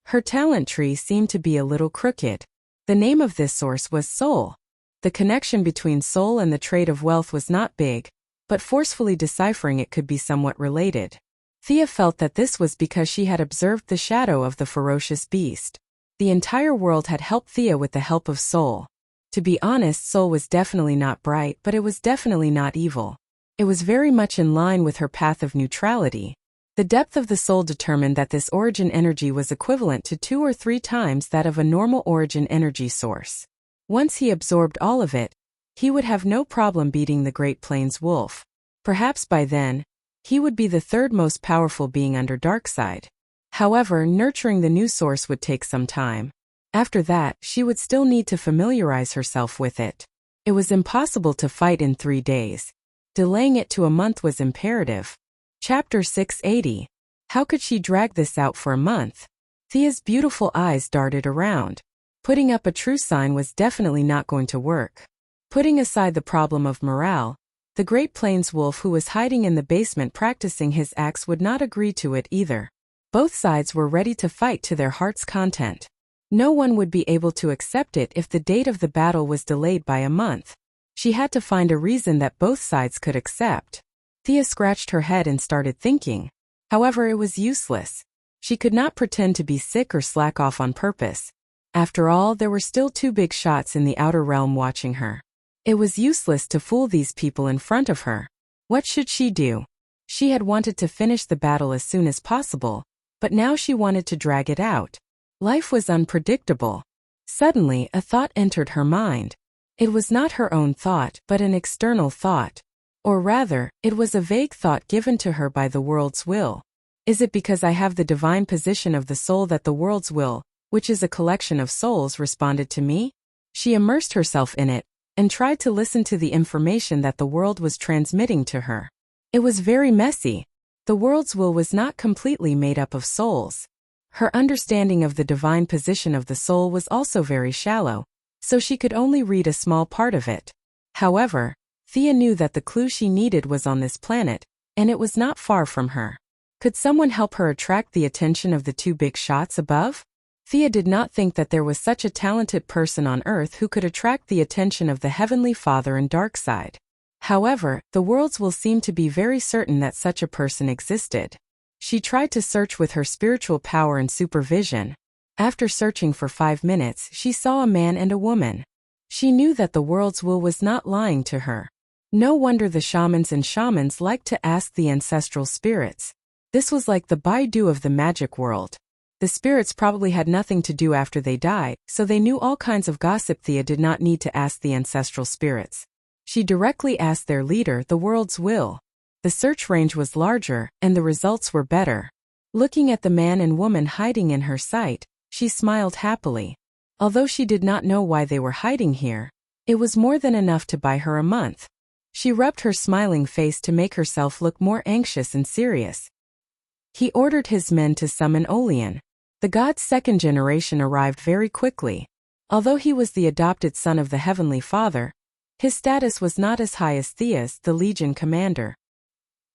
Her talent tree seemed to be a little crooked. The name of this source was Soul. The connection between soul and the trade of wealth was not big, but forcefully deciphering it could be somewhat related. Thea felt that this was because she had observed the shadow of the ferocious beast. The entire world had helped Thea with the help of Soul. To be honest, Soul was definitely not bright, but it was definitely not evil. It was very much in line with her path of neutrality. The depth of the soul determined that this origin energy was equivalent to 2 or 3 times that of a normal origin energy source. Once he absorbed all of it, he would have no problem beating the Great Plains wolf. Perhaps by then, he would be the third most powerful being under Darkseid. However, nurturing the new source would take some time. After that, she would still need to familiarize herself with it. It was impossible to fight in 3 days. Delaying it to a month was imperative. Chapter 680. How could she drag this out for a month? Thea's beautiful eyes darted around. Putting up a true sign was definitely not going to work. Putting aside the problem of morale, the Great Plains wolf who was hiding in the basement practicing his axe would not agree to it either. Both sides were ready to fight to their heart's content. No one would be able to accept it if the date of the battle was delayed by a month. She had to find a reason that both sides could accept. Thea scratched her head and started thinking. However, it was useless. She could not pretend to be sick or slack off on purpose. After all, there were still 2 big shots in the outer realm watching her. It was useless to fool these people in front of her. What should she do? She had wanted to finish the battle as soon as possible, but now she wanted to drag it out. Life was unpredictable. Suddenly, a thought entered her mind. It was not her own thought, but an external thought. Or rather, it was a vague thought given to her by the world's will. Is it because I have the divine position of the soul that the world's will, which is a collection of souls, responded to me? She immersed herself in it, and tried to listen to the information that the world was transmitting to her. It was very messy. The world's will was not completely made up of souls. Her understanding of the divine position of the soul was also very shallow, so she could only read a small part of it. However, Thea knew that the clue she needed was on this planet, and it was not far from her. Could someone help her attract the attention of the 2 big shots above? Thea did not think that there was such a talented person on Earth who could attract the attention of the Heavenly Father and dark side. However, the worlds will seem to be very certain that such a person existed. She tried to search with her spiritual power and supervision. After searching for 5 minutes, she saw a man and a woman. She knew that the world's will was not lying to her. No wonder the shamans liked to ask the ancestral spirits. This was like the Baidu of the magic world. The spirits probably had nothing to do after they died, so they knew all kinds of gossip. Thea did not need to ask the ancestral spirits. She directly asked their leader, the world's will. The search range was larger, and the results were better. Looking at the man and woman hiding in her sight, she smiled happily. Although she did not know why they were hiding here, it was more than enough to buy her a month. She rubbed her smiling face to make herself look more anxious and serious. He ordered his men to summon Olian. The god's 2nd generation arrived very quickly. Although he was the adopted son of the Heavenly Father, his status was not as high as Thea's, the Legion commander.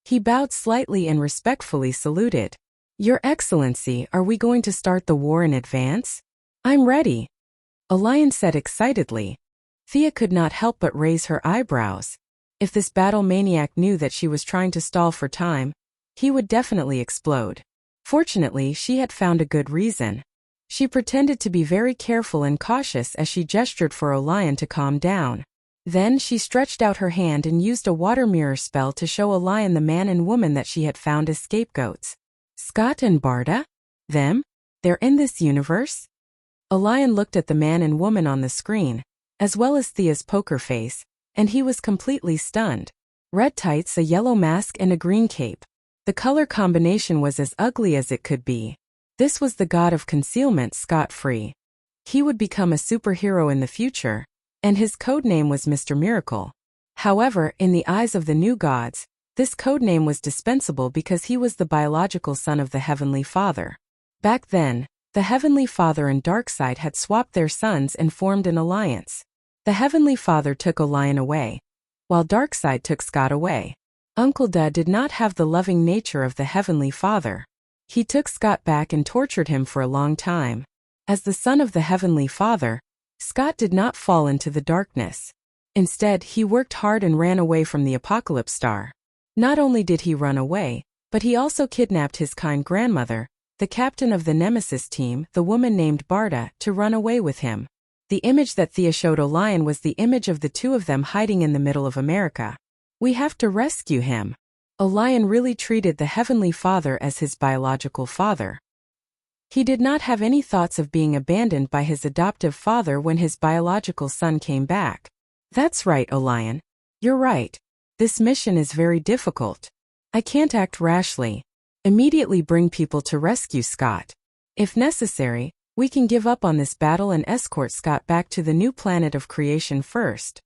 He bowed slightly and respectfully saluted. Your Excellency, are we going to start the war in advance? I'm ready, Olian said excitedly. Thea could not help but raise her eyebrows. If this battle maniac knew that she was trying to stall for time, he would definitely explode. Fortunately, she had found a good reason. She pretended to be very careful and cautious as she gestured for Olian to calm down. Then she stretched out her hand and used a water mirror spell to show Olian the man and woman that she had found as scapegoats. Scott and Barda? Them? They're in this universe? Olian looked at the man and woman on the screen, as well as Thea's poker face, and he was completely stunned. Red tights, a yellow mask, and a green cape. The color combination was as ugly as it could be. This was the god of concealment, scot-free. He would become a superhero in the future, and his codename was Mr. Miracle. However, in the eyes of the new gods, this codename was dispensable because he was the biological son of the Heavenly Father. Back then, the Heavenly Father and Darkseid had swapped their sons and formed an alliance. The Heavenly Father took Olian away, while Darkseid took Scott away. Uncle Da did not have the loving nature of the Heavenly Father. He took Scott back and tortured him for a long time. As the son of the Heavenly Father, Scott did not fall into the darkness. Instead, he worked hard and ran away from the Apocalypse Star. Not only did he run away, but he also kidnapped his kind grandmother, the captain of the Nemesis team, the woman named Barda, to run away with him. The image that Thea showed Olian was the image of the 2 of them hiding in the middle of America. We have to rescue him. Olian really treated the Heavenly Father as his biological father. He did not have any thoughts of being abandoned by his adoptive father when his biological son came back. That's right, Olian. You're right. This mission is very difficult. I can't act rashly. Immediately bring people to rescue Scott. If necessary, we can give up on this battle and escort Scott back to the new planet of creation first.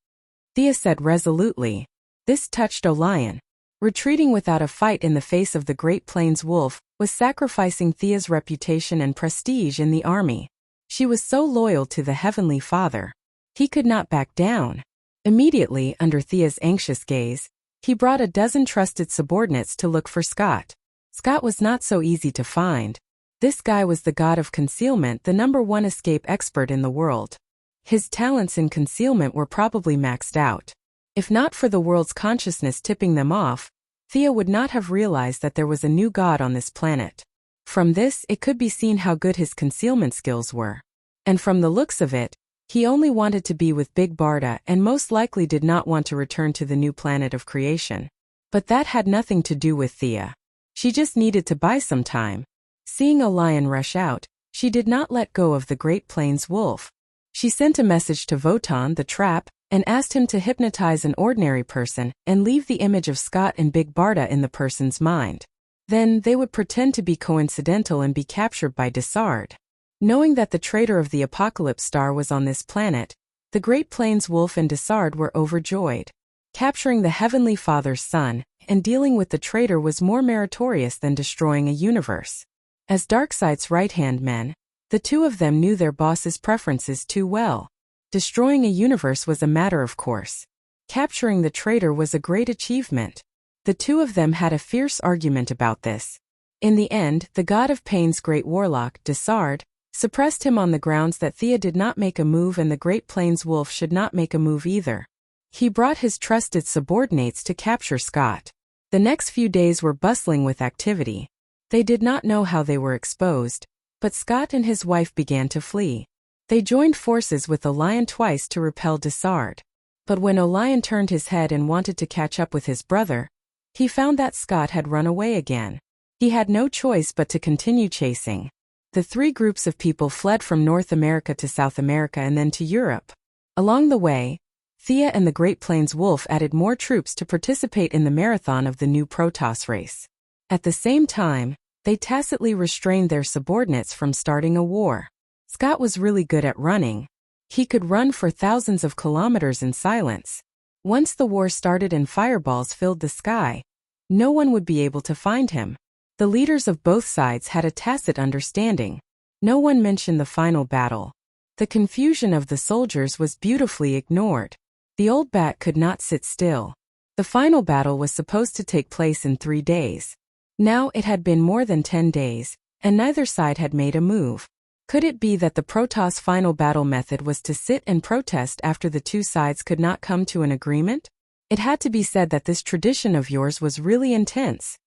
Thea said resolutely. This touched Olion. Retreating without a fight in the face of the Great Plains wolf was sacrificing Thea's reputation and prestige in the army. She was so loyal to the Heavenly Father. He could not back down. Immediately, under Thea's anxious gaze, he brought a dozen trusted subordinates to look for Scott. Scott was not so easy to find. This guy was the god of concealment, the #1 escape expert in the world. His talents in concealment were probably maxed out. If not for the world's consciousness tipping them off, Thea would not have realized that there was a new god on this planet. From this, it could be seen how good his concealment skills were. And from the looks of it, he only wanted to be with Big Barda and most likely did not want to return to the new planet of creation. But that had nothing to do with Thea. She just needed to buy some time. Seeing a lion rush out, she did not let go of the Great Plains wolf. She sent a message to Votan the trap and asked him to hypnotize an ordinary person and leave the image of Scott and Big Barda in the person's mind. Then they would pretend to be coincidental and be captured by Desard. Knowing that the traitor of the Apocalypse Star was on this planet, the Great Plains wolf and Desard were overjoyed. Capturing the Heavenly Father's son and dealing with the traitor was more meritorious than destroying a universe. As Darkseid's right-hand men, the two of them knew their boss's preferences too well. Destroying a universe was a matter of course. Capturing the traitor was a great achievement. The two of them had a fierce argument about this. In the end, the god of pain's great warlock, Desard, suppressed him on the grounds that Thea did not make a move and the Great Plains wolf should not make a move either. He brought his trusted subordinates to capture Scott. The next few days were bustling with activity. They did not know how they were exposed, but Scott and his wife began to flee. They joined forces with Olion twice to repel Desard. But when Olion turned his head and wanted to catch up with his brother, he found that Scott had run away again. He had no choice but to continue chasing. The three groups of people fled from North America to South America and then to Europe. Along the way, Thea and the Great Plains wolf added more troops to participate in the marathon of the new Protoss race. At the same time, they tacitly restrained their subordinates from starting a war. Scott was really good at running. He could run for thousands of kilometers in silence. Once the war started and fireballs filled the sky, no one would be able to find him. The leaders of both sides had a tacit understanding. No one mentioned the final battle. The confusion of the soldiers was beautifully ignored. The old bat could not sit still. The final battle was supposed to take place in 3 days. Now it had been more than 10 days, and neither side had made a move. Could it be that the Protoss final battle method was to sit and protest after the two sides could not come to an agreement? It had to be said that this tradition of yours was really intense.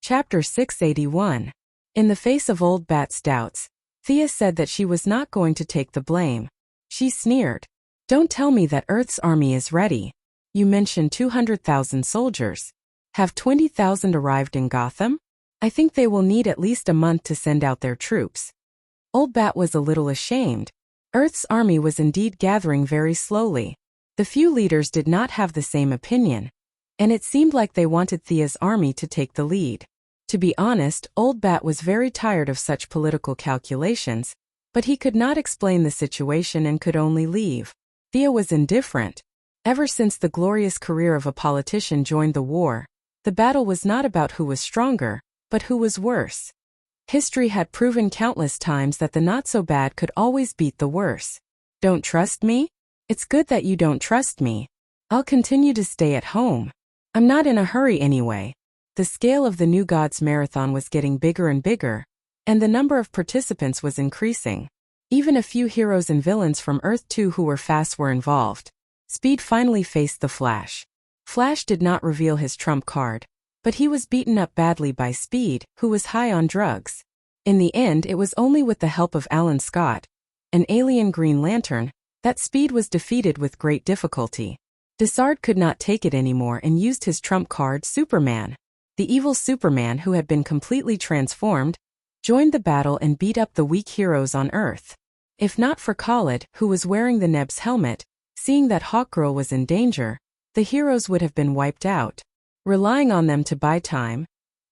Chapter 681. In the face of Old Bat's doubts, Thea said that she was not going to take the blame. She sneered. Don't tell me that Earth's army is ready. You mentioned 200,000 soldiers. Have 20,000 arrived in Gotham? I think they will need at least a month to send out their troops. Old Bat was a little ashamed. Earth's army was indeed gathering very slowly. The few leaders did not have the same opinion, and it seemed like they wanted Thea's army to take the lead. To be honest, Old Bat was very tired of such political calculations, but he could not explain the situation and could only leave. Thea was indifferent. Ever since the glorious career of a politician joined the war, the battle was not about who was stronger, but who was worse. History had proven countless times that the not-so-bad could always beat the worse. Don't trust me? It's good that you don't trust me. I'll continue to stay at home. I'm not in a hurry anyway. The scale of the New Gods Marathon was getting bigger and bigger, and the number of participants was increasing. Even a few heroes and villains from Earth 2 who were fast were involved. Speed finally faced the Flash. Flash did not reveal his trump card, but he was beaten up badly by Speed, who was high on drugs. In the end, it was only with the help of Alan Scott, an alien Green Lantern, that Speed was defeated with great difficulty. Desard could not take it anymore and used his trump card, Superman. The evil Superman, who had been completely transformed, joined the battle and beat up the weak heroes on Earth. If not for Khalid, who was wearing the Neb's helmet, seeing that Hawkgirl was in danger, the heroes would have been wiped out. Relying on them to buy time,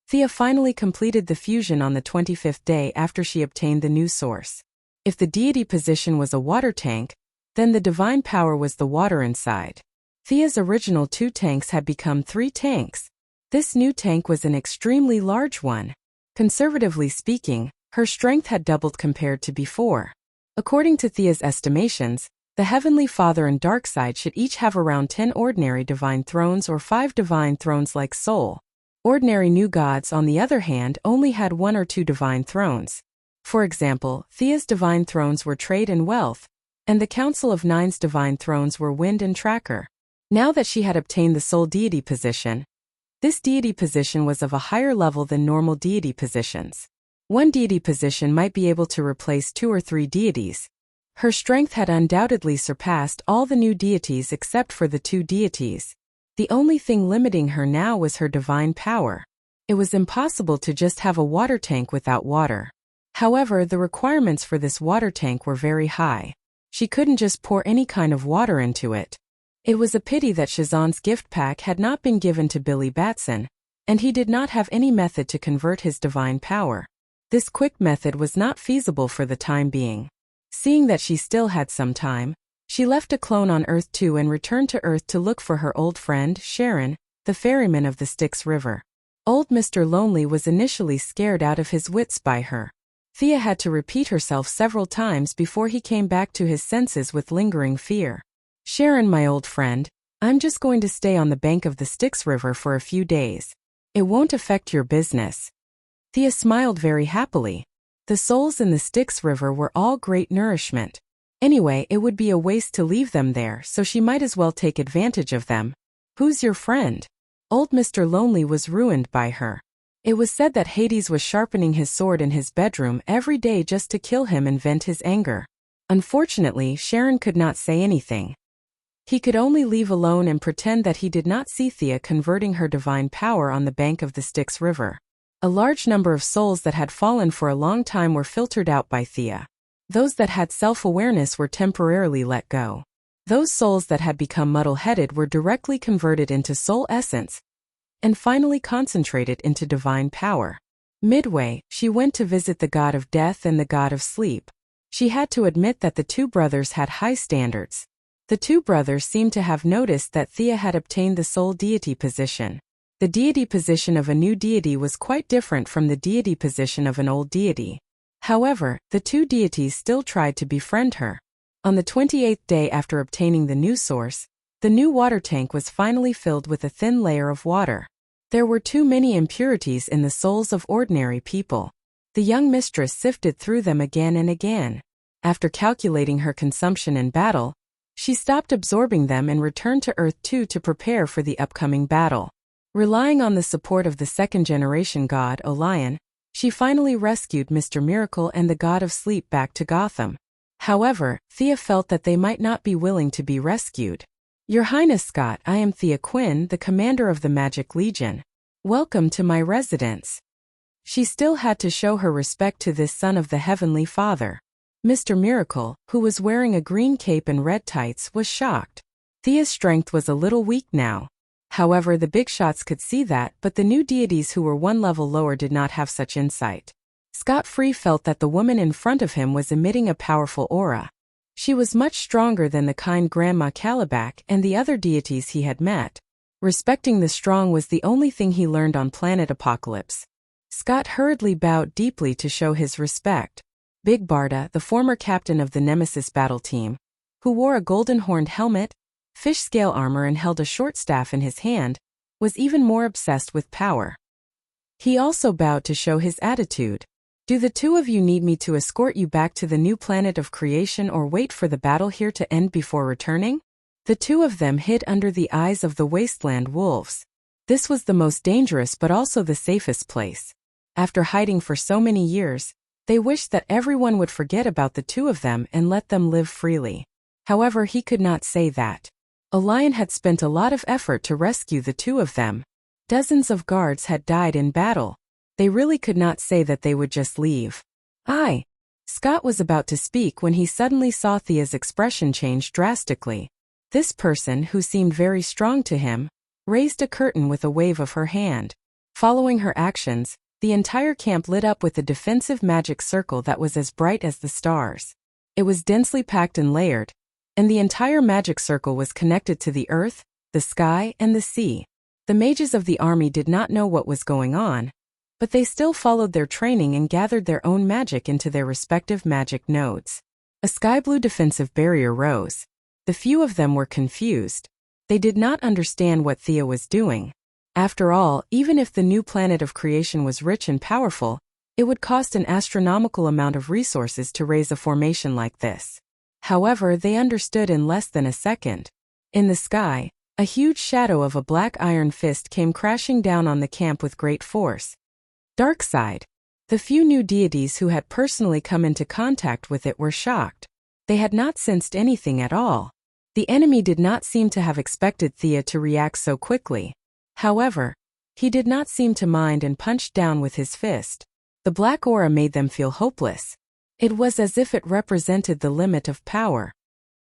Thea finally completed the fusion on the 25th day after she obtained the new source. If the deity position was a water tank, then the divine power was the water inside. Thea's original 2 tanks had become 3 tanks. This new tank was an extremely large one. Conservatively speaking, her strength had doubled compared to before. According to Thea's estimations, the Heavenly Father and Darkside should each have around 10 ordinary divine thrones or 5 divine thrones like Soul. Ordinary new gods, on the other hand, only had 1 or 2 divine thrones. For example, Thea's divine thrones were Trade and Wealth, and the Council of Nine's divine thrones were Wind and Tracker. Now that she had obtained the Soul Deity position, this deity position was of a higher level than normal deity positions. One deity position might be able to replace 2 or 3 deities. Her strength had undoubtedly surpassed all the new deities except for the 2 deities. The only thing limiting her now was her divine power. It was impossible to just have a water tank without water. However, the requirements for this water tank were very high. She couldn't just pour any kind of water into it. It was a pity that Shazan's gift pack had not been given to Billy Batson, and he did not have any method to convert his divine power. This quick method was not feasible for the time being. Seeing that she still had some time, she left a clone on Earth 2 and returned to Earth to look for her old friend, Sharon, the ferryman of the Styx River. Old Mr. Lonely was initially scared out of his wits by her. Thea had to repeat herself several times before he came back to his senses with lingering fear. Sharon, my old friend, I'm just going to stay on the bank of the Styx River for a few days. It won't affect your business. Thea smiled very happily. The souls in the Styx River were all great nourishment. Anyway, it would be a waste to leave them there, so she might as well take advantage of them. Who's your friend? Old Mr. Lonely was ruined by her. It was said that Hades was sharpening his sword in his bedroom every day just to kill him and vent his anger. Unfortunately, Sharon could not say anything. He could only leave alone and pretend that he did not see Thea converting her divine power on the bank of the Styx River. A large number of souls that had fallen for a long time were filtered out by Thea. Those that had self-awareness were temporarily let go. Those souls that had become muddle-headed were directly converted into soul essence and finally concentrated into divine power. Midway, she went to visit the god of death and the god of sleep. She had to admit that the 2 brothers had high standards. The 2 brothers seemed to have noticed that Thea had obtained the soul deity position. The deity position of a new deity was quite different from the deity position of an old deity. However, the 2 deities still tried to befriend her. On the 28th day after obtaining the new source, the new water tank was finally filled with a thin layer of water. There were too many impurities in the souls of ordinary people. The young mistress sifted through them again and again. After calculating her consumption in battle, she stopped absorbing them and returned to Earth 2 to prepare for the upcoming battle. Relying on the support of the second-generation god, Orion, she finally rescued Mr. Miracle and the god of sleep back to Gotham. However, Thea felt that they might not be willing to be rescued. Your Highness Scott, I am Thea Quinn, the commander of the Magic Legion. Welcome to my residence. She still had to show her respect to this son of the Heavenly Father. Mr. Miracle, who was wearing a green cape and red tights, was shocked. Thea's strength was a little weak now. However, the big shots could see that, but the new deities who were 1 level lower did not have such insight. Scott Free felt that the woman in front of him was emitting a powerful aura. She was much stronger than the kind Grandma Calabac and the other deities he had met. Respecting the strong was the only thing he learned on Planet Apocalypse. Scott hurriedly bowed deeply to show his respect. Big Barda, the former captain of the Nemesis battle team, who wore a golden-horned helmet, fish scale armor and held a short staff in his hand, was even more obsessed with power. He also bowed to show his attitude. Do the 2 of you need me to escort you back to the new planet of creation or wait for the battle here to end before returning? The 2 of them hid under the eyes of the wasteland wolves. This was the most dangerous but also the safest place. After hiding for so many years, they wished that everyone would forget about the 2 of them and let them live freely. However, he could not say that. Orion had spent a lot of effort to rescue the 2 of them. Dozens of guards had died in battle. They really could not say that they would just leave. Scott was about to speak when he suddenly saw Thea's expression change drastically. This person, who seemed very strong to him, raised a curtain with a wave of her hand. Following her actions, the entire camp lit up with a defensive magic circle that was as bright as the stars. It was densely packed and layered, and the entire magic circle was connected to the earth, the sky, and the sea. The mages of the army did not know what was going on, but they still followed their training and gathered their own magic into their respective magic nodes. A sky-blue defensive barrier rose. The few of them were confused. They did not understand what Thea was doing. After all, even if the new planet of creation was rich and powerful, it would cost an astronomical amount of resources to raise a formation like this. However, they understood in less than a second. In the sky, a huge shadow of a black iron fist came crashing down on the camp with great force. Darkside. The few new deities who had personally come into contact with it were shocked. They had not sensed anything at all. The enemy did not seem to have expected Thea to react so quickly. However, he did not seem to mind and punched down with his fist. The black aura made them feel hopeless. It was as if it represented the limit of power.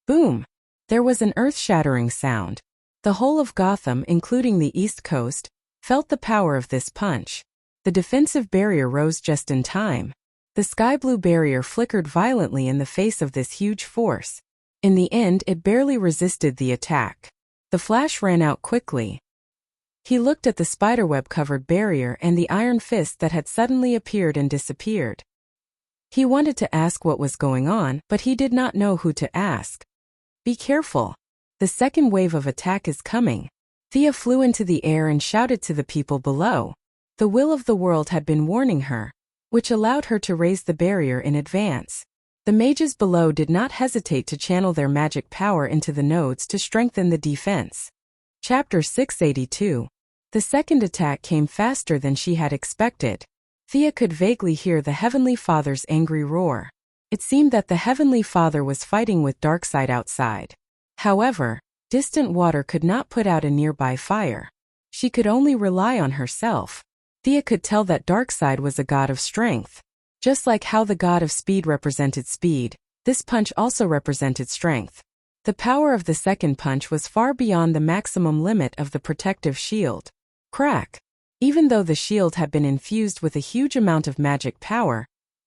Boom! There was an earth-shattering sound. The whole of Gotham, including the East Coast, felt the power of this punch. The defensive barrier rose just in time. The sky-blue barrier flickered violently in the face of this huge force. In the end, it barely resisted the attack. The Flash ran out quickly. He looked at the spiderweb-covered barrier and the iron fist that had suddenly appeared and disappeared. He wanted to ask what was going on, but he did not know who to ask. Be careful. The second wave of attack is coming. Thea flew into the air and shouted to the people below. The will of the world had been warning her, which allowed her to raise the barrier in advance. The mages below did not hesitate to channel their magic power into the nodes to strengthen the defense. Chapter 682. The second attack came faster than she had expected. Thea could vaguely hear the Heavenly Father's angry roar. It seemed that the Heavenly Father was fighting with Darkside outside. However, distant water could not put out a nearby fire. She could only rely on herself. Thea could tell that Darkside was a god of strength. Just like how the god of speed represented speed, this punch also represented strength. The power of the second punch was far beyond the maximum limit of the protective shield. Crack! Even though the shield had been infused with a huge amount of magic power,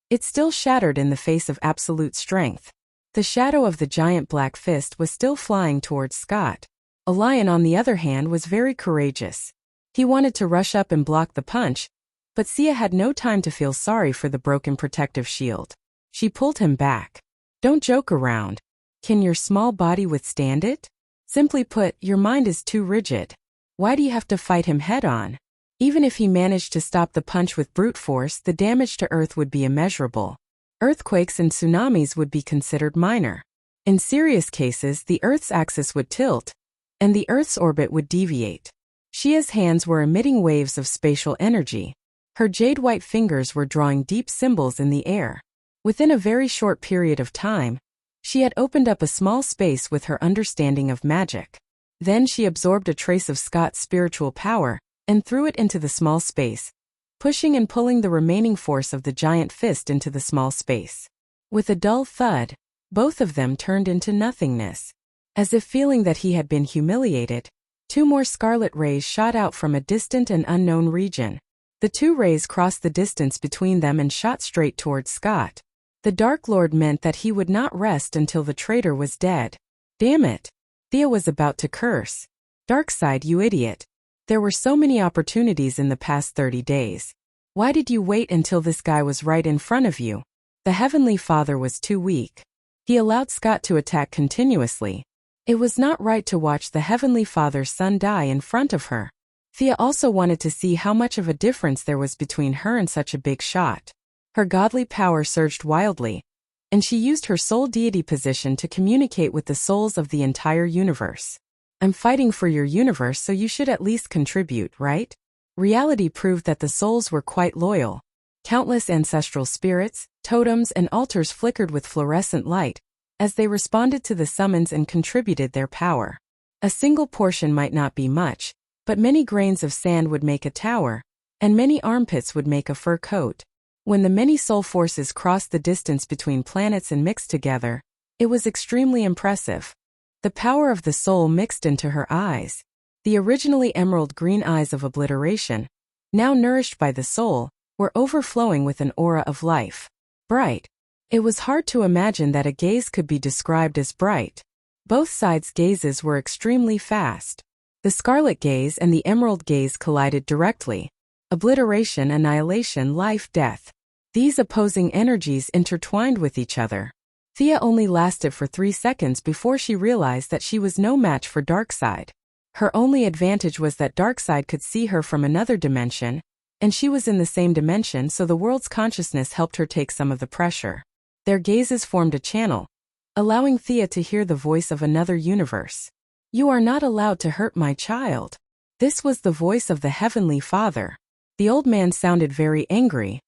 it still shattered in the face of absolute strength. The shadow of the giant black fist was still flying towards Scott. A lion, on the other hand, was very courageous. He wanted to rush up and block the punch, but Sia had no time to feel sorry for the broken protective shield. She pulled him back. Don't joke around. Can your small body withstand it? Simply put, your mind is too rigid. Why do you have to fight him head-on? Even if he managed to stop the punch with brute force, the damage to Earth would be immeasurable. Earthquakes and tsunamis would be considered minor. In serious cases, the Earth's axis would tilt, and the Earth's orbit would deviate. Shia's hands were emitting waves of spatial energy. Her jade-white fingers were drawing deep symbols in the air. Within a very short period of time, she had opened up a small space with her understanding of magic. Then she absorbed a trace of Scott's spiritual power and threw it into the small space, pushing and pulling the remaining force of the giant fist into the small space. With a dull thud, both of them turned into nothingness. As if feeling that he had been humiliated, two more scarlet rays shot out from a distant and unknown region. The two rays crossed the distance between them and shot straight towards Scott. The Dark Lord meant that he would not rest until the traitor was dead. Damn it! Thea was about to curse. Darkside, you idiot. There were so many opportunities in the past 30 days. Why did you wait until this guy was right in front of you? The Heavenly Father was too weak. He allowed Scott to attack continuously. It was not right to watch the Heavenly Father's son die in front of her. Thea also wanted to see how much of a difference there was between her and such a big shot. Her godly power surged wildly, and she used her soul deity position to communicate with the souls of the entire universe. I'm fighting for your universe, so you should at least contribute, right? Reality proved that the souls were quite loyal. Countless ancestral spirits, totems, and altars flickered with fluorescent light as they responded to the summons and contributed their power. A single portion might not be much, but many grains of sand would make a tower, and many armpits would make a fur coat. When the many soul forces crossed the distance between planets and mixed together, it was extremely impressive. The power of the soul mixed into her eyes. The originally emerald green eyes of obliteration, now nourished by the soul, were overflowing with an aura of life. Bright. It was hard to imagine that a gaze could be described as bright. Both sides' gazes were extremely fast. The scarlet gaze and the emerald gaze collided directly. Obliteration, annihilation, life, death. These opposing energies intertwined with each other. Thea only lasted for 3 seconds before she realized that she was no match for Darkseid. Her only advantage was that Darkseid could see her from another dimension, and she was in the same dimension, so the world's consciousness helped her take some of the pressure. Their gazes formed a channel, allowing Thea to hear the voice of another universe. "You are not allowed to hurt my child." This was the voice of the Heavenly Father. The old man sounded very angry.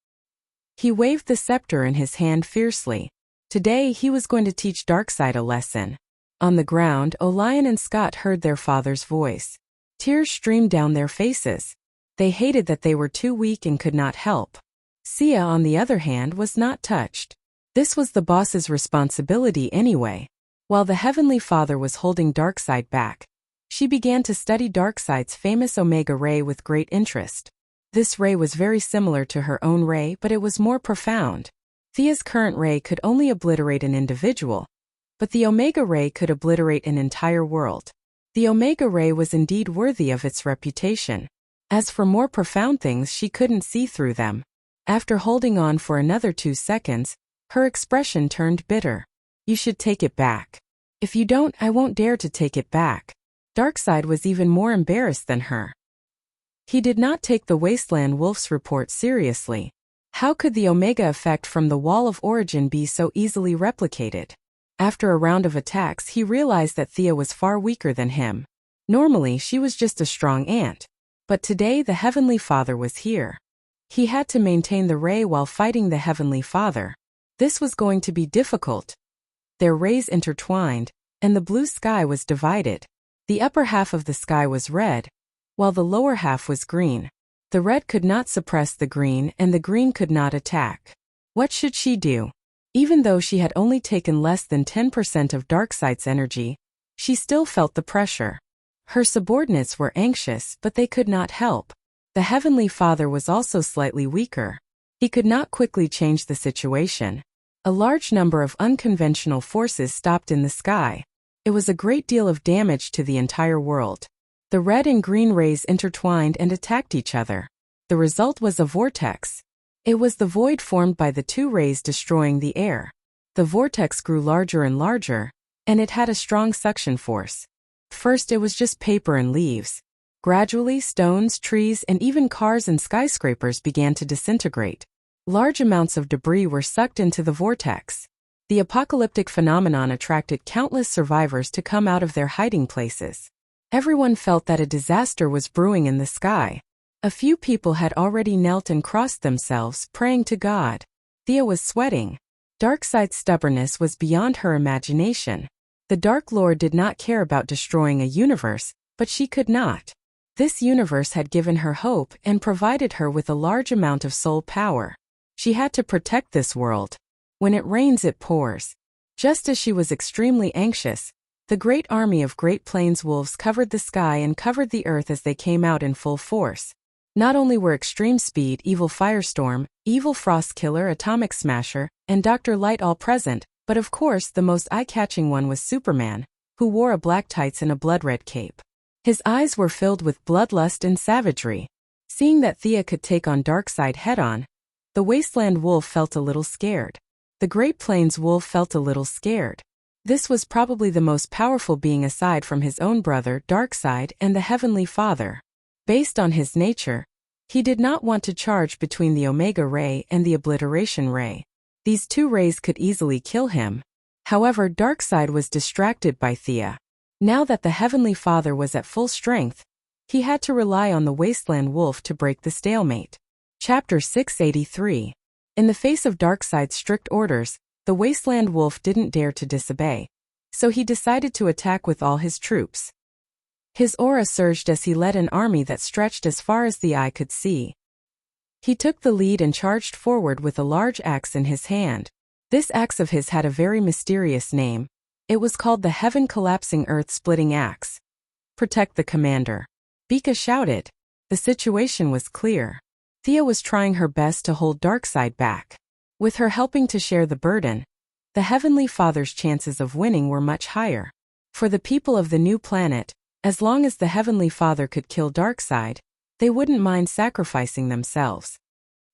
He waved the scepter in his hand fiercely. Today he was going to teach Darkseid a lesson. On the ground, Orion and Scott heard their father's voice. Tears streamed down their faces. They hated that they were too weak and could not help. Sia, on the other hand, was not touched. This was the boss's responsibility anyway. While the Heavenly Father was holding Darkseid back, she began to study Darkseid's famous Omega Ray with great interest. This ray was very similar to her own ray, but it was more profound. Thea's current ray could only obliterate an individual, but the Omega Ray could obliterate an entire world. The Omega Ray was indeed worthy of its reputation. As for more profound things, she couldn't see through them. After holding on for another 2 seconds, her expression turned bitter. "You should take it back. If you don't, I won't dare to take it back." Darkseid was even more embarrassed than her. He did not take the Wasteland Wolf's report seriously. How could the Omega effect from the Wall of Origin be so easily replicated? After a round of attacks, he realized that Thea was far weaker than him. Normally, she was just a strong ant. But today the Heavenly Father was here. He had to maintain the ray while fighting the Heavenly Father. This was going to be difficult. Their rays intertwined, and the blue sky was divided. The upper half of the sky was red, while the lower half was green. The red could not suppress the green, and the green could not attack. What should she do? Even though she had only taken less than 10% of Darkseid's energy, she still felt the pressure. Her subordinates were anxious, but they could not help. The Heavenly Father was also slightly weaker. He could not quickly change the situation. A large number of unconventional forces stopped in the sky. It was a great deal of damage to the entire world. The red and green rays intertwined and attacked each other. The result was a vortex. It was the void formed by the 2 rays destroying the air. The vortex grew larger and larger, and it had a strong suction force. First it was just paper and leaves. Gradually, stones, trees, and even cars and skyscrapers began to disintegrate. Large amounts of debris were sucked into the vortex. The apocalyptic phenomenon attracted countless survivors to come out of their hiding places. Everyone felt that a disaster was brewing in the sky. A few people had already knelt and crossed themselves, praying to God. Thea was sweating. Darkseid's stubbornness was beyond her imagination. The Dark Lord did not care about destroying a universe, but she could not. This universe had given her hope and provided her with a large amount of soul power. She had to protect this world. When it rains, it pours. Just as she was extremely anxious, the great army of Great Plains wolves covered the sky and covered the earth as they came out in full force. Not only were Extreme Speed, Evil Firestorm, Evil Frost Killer, Atomic Smasher, and Dr. Light all present, but of course the most eye-catching one was Superman, who wore a black tights and a blood-red cape. His eyes were filled with bloodlust and savagery. Seeing that Thea could take on Darkseid head-on, the Wasteland Wolf felt a little scared. The Great Plains Wolf felt a little scared. This was probably the most powerful being aside from his own brother, Darkseid, and the Heavenly Father. Based on his nature, he did not want to charge between the Omega Ray and the Obliteration Ray. These 2 rays could easily kill him. However, Darkseid was distracted by Thea. Now that the Heavenly Father was at full strength, he had to rely on the Wasteland Wolf to break the stalemate. Chapter 683. In the face of Darkseid's strict orders, the Wasteland Wolf didn't dare to disobey. So he decided to attack with all his troops. His aura surged as he led an army that stretched as far as the eye could see. He took the lead and charged forward with a large axe in his hand. This axe of his had a very mysterious name. It was called the Heaven-Collapsing Earth-Splitting Axe. "Protect the commander," Bika shouted. The situation was clear. Thea was trying her best to hold Darkseid back. With her helping to share the burden, the Heavenly Father's chances of winning were much higher. For the people of the new planet, As long as the Heavenly Father could kill Darkseid, they wouldn't mind sacrificing themselves.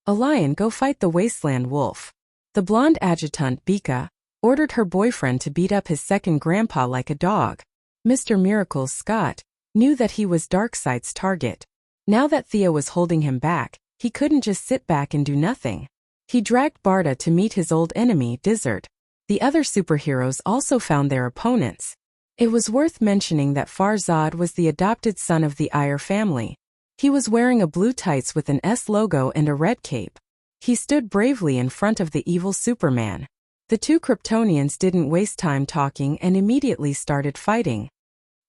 A lion, go fight the wasteland wolf. The blonde adjutant, Bika, ordered her boyfriend to beat up his second grandpa like a dog. Mr. Miracles, Scott, knew that he was Darkseid's target. Now that Thea was holding him back, he couldn't just sit back and do nothing. He dragged Barda to meet his old enemy, Dizzard. The other superheroes also found their opponents. It was worth mentioning that Farzad was the adopted son of the Iyer family. He was wearing a blue tights with an S logo and a red cape. He stood bravely in front of the evil Superman. The two Kryptonians didn't waste time talking and immediately started fighting.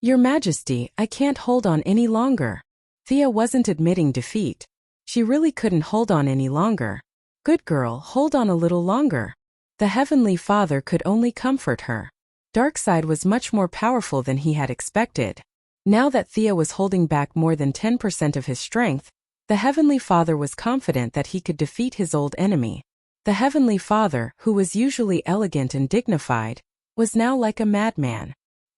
Your Majesty, I can't hold on any longer. Thea wasn't admitting defeat. She really couldn't hold on any longer. Good girl, hold on a little longer. The Heavenly Father could only comfort her. Darkseid was much more powerful than he had expected. Now that Thea was holding back more than 10% of his strength, the Heavenly Father was confident that he could defeat his old enemy. The Heavenly Father, who was usually elegant and dignified, was now like a madman.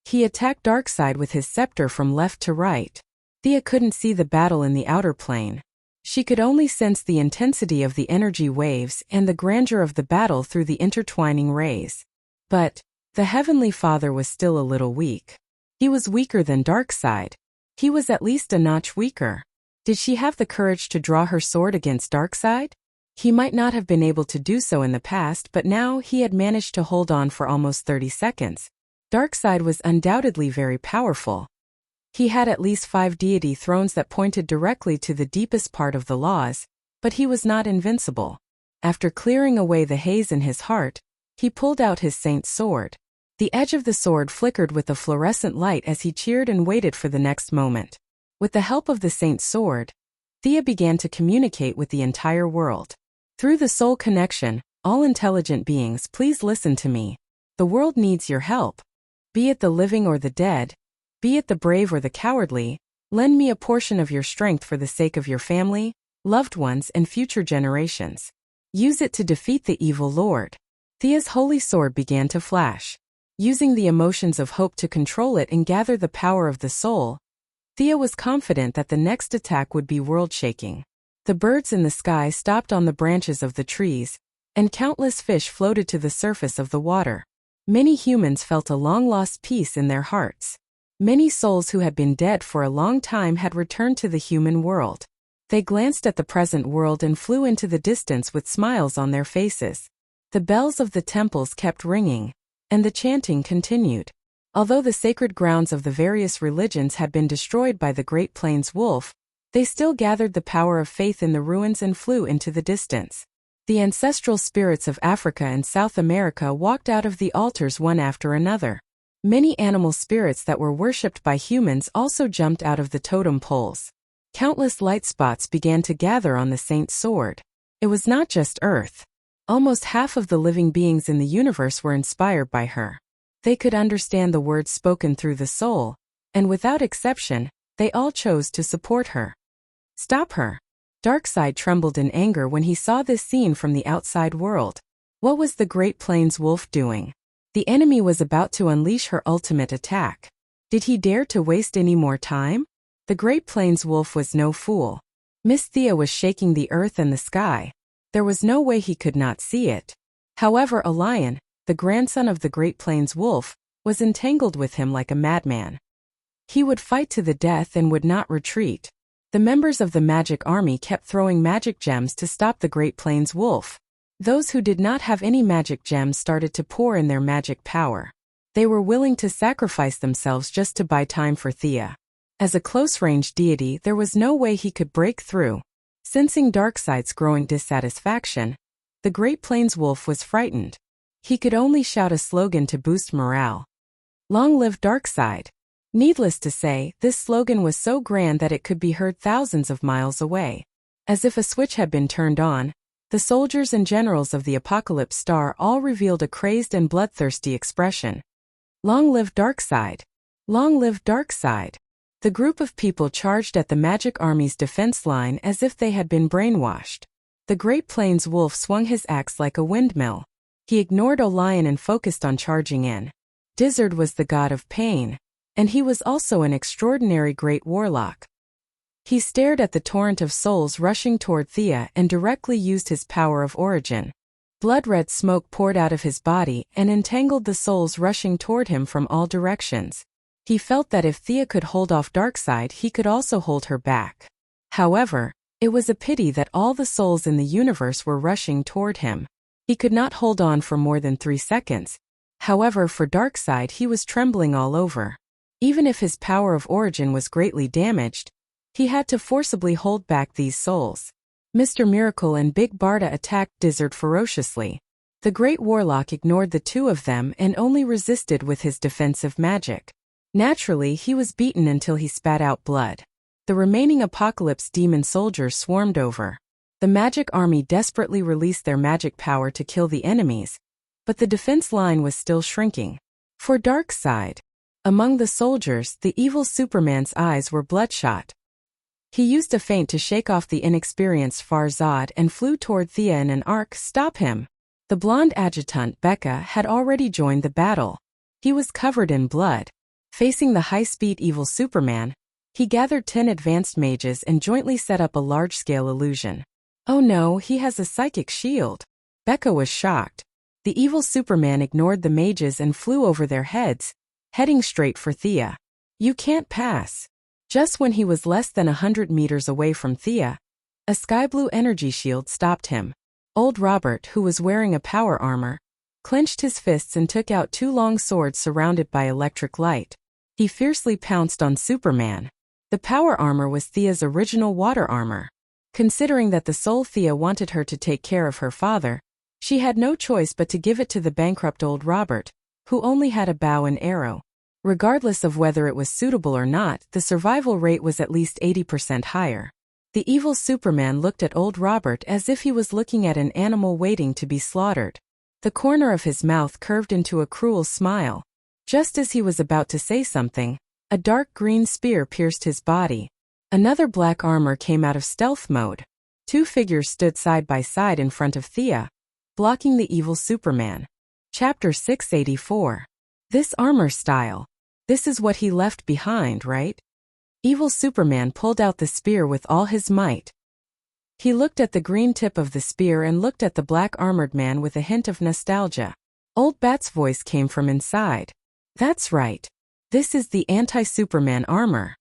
He attacked Darkseid with his scepter from left to right. Thea couldn't see the battle in the outer plane. She could only sense the intensity of the energy waves and the grandeur of the battle through the intertwining rays. But the Heavenly Father was still a little weak. He was weaker than Darkseid. He was at least a notch weaker. Did she have the courage to draw her sword against Darkseid? He might not have been able to do so in the past, but now he had managed to hold on for almost 30 seconds. Darkseid was undoubtedly very powerful. He had at least 5 deity thrones that pointed directly to the deepest part of the laws, but he was not invincible. After clearing away the haze in his heart, he pulled out his saint's sword. The edge of the sword flickered with a fluorescent light as he cheered and waited for the next moment. With the help of the saint's sword, Thea began to communicate with the entire world. Through the soul connection, all intelligent beings, please listen to me. The world needs your help. Be it the living or the dead, be it the brave or the cowardly, lend me a portion of your strength for the sake of your family, loved ones, and future generations. Use it to defeat the evil lord. Thea's holy sword began to flash. Using the emotions of hope to control it and gather the power of the soul, Thea was confident that the next attack would be world-shaking. The birds in the sky stopped on the branches of the trees, and countless fish floated to the surface of the water. Many humans felt a long-lost peace in their hearts. Many souls who had been dead for a long time had returned to the human world. They glanced at the present world and flew into the distance with smiles on their faces. The bells of the temples kept ringing, and the chanting continued. Although the sacred grounds of the various religions had been destroyed by the Great Plains wolf, they still gathered the power of faith in the ruins and flew into the distance. The ancestral spirits of Africa and South America walked out of the altars one after another. Many animal spirits that were worshipped by humans also jumped out of the totem poles. Countless light spots began to gather on the saint's sword. It was not just Earth. Almost half of the living beings in the universe were inspired by her. They could understand the words spoken through the soul, and without exception, they all chose to support her. Stop her. Darkseid trembled in anger when he saw this scene from the outside world. What was the Great Plains wolf doing? The enemy was about to unleash her ultimate attack. Did he dare to waste any more time? The Great Plains wolf was no fool. Miss Thea was shaking the earth and the sky. There was no way he could not see it. However, a lion, the grandson of the Great Plains wolf, was entangled with him like a madman. He would fight to the death and would not retreat. The members of the magic army kept throwing magic gems to stop the Great Plains wolf. Those who did not have any magic gems started to pour in their magic power. They were willing to sacrifice themselves just to buy time for Thea. As a close-range deity, there was no way he could break through. Sensing Darkseid's growing dissatisfaction, the Great Plains wolf was frightened. He could only shout a slogan to boost morale. Long live Darkseid! Needless to say, this slogan was so grand that it could be heard thousands of miles away. As if a switch had been turned on, the soldiers and generals of the Apocalypse Star all revealed a crazed and bloodthirsty expression. Long live Darkseid! Long live Darkseid! The group of people charged at the Magic Army's defense line as if they had been brainwashed. The Great Plains wolf swung his axe like a windmill. He ignored Olion and focused on charging in. Dizzard was the god of pain. And he was also an extraordinary great warlock. He stared at the torrent of souls rushing toward Thea and directly used his power of origin. Blood-red smoke poured out of his body and entangled the souls rushing toward him from all directions. He felt that if Thea could hold off Darkseid, he could also hold her back. However, it was a pity that all the souls in the universe were rushing toward him. He could not hold on for more than 3 seconds. However, for Darkseid, he was trembling all over. Even if his power of origin was greatly damaged, he had to forcibly hold back these souls. Mr. Miracle and Big Barda attacked Dizzard ferociously. The Great Warlock ignored the two of them and only resisted with his defensive magic. Naturally, he was beaten until he spat out blood. The remaining Apocalypse demon soldiers swarmed over. The magic army desperately released their magic power to kill the enemies, but the defense line was still shrinking. For Darkseid, among the soldiers, the evil Superman's eyes were bloodshot. He used a feint to shake off the inexperienced Farzad and flew toward Thea in an arc. Stop him! The blonde adjutant Becca had already joined the battle. He was covered in blood. Facing the high-speed evil Superman, he gathered 10 advanced mages and jointly set up a large-scale illusion. Oh no, he has a psychic shield. Becca was shocked. The evil Superman ignored the mages and flew over their heads, heading straight for Thea. You can't pass. Just when he was less than 100 meters away from Thea, a sky-blue energy shield stopped him. Old Robert, who was wearing a power armor, clenched his fists and took out 2 long swords surrounded by electric light. He fiercely pounced on Superman. The power armor was Thea's original water armor. Considering that the soul Thea wanted her to take care of her father, she had no choice but to give it to the bankrupt old Robert, who only had a bow and arrow. Regardless of whether it was suitable or not, the survival rate was at least 80% higher. The evil Superman looked at old Robert as if he was looking at an animal waiting to be slaughtered. The corner of his mouth curved into a cruel smile. Just as he was about to say something, a dark green spear pierced his body. Another black armor came out of stealth mode. 2 figures stood side by side in front of Thea, blocking the evil Superman. Chapter 684. This armor style. This is what he left behind, right? Evil Superman pulled out the spear with all his might. He looked at the green tip of the spear and looked at the black armored man with a hint of nostalgia. Old Bat's voice came from inside. That's right. This is the anti-Superman armor.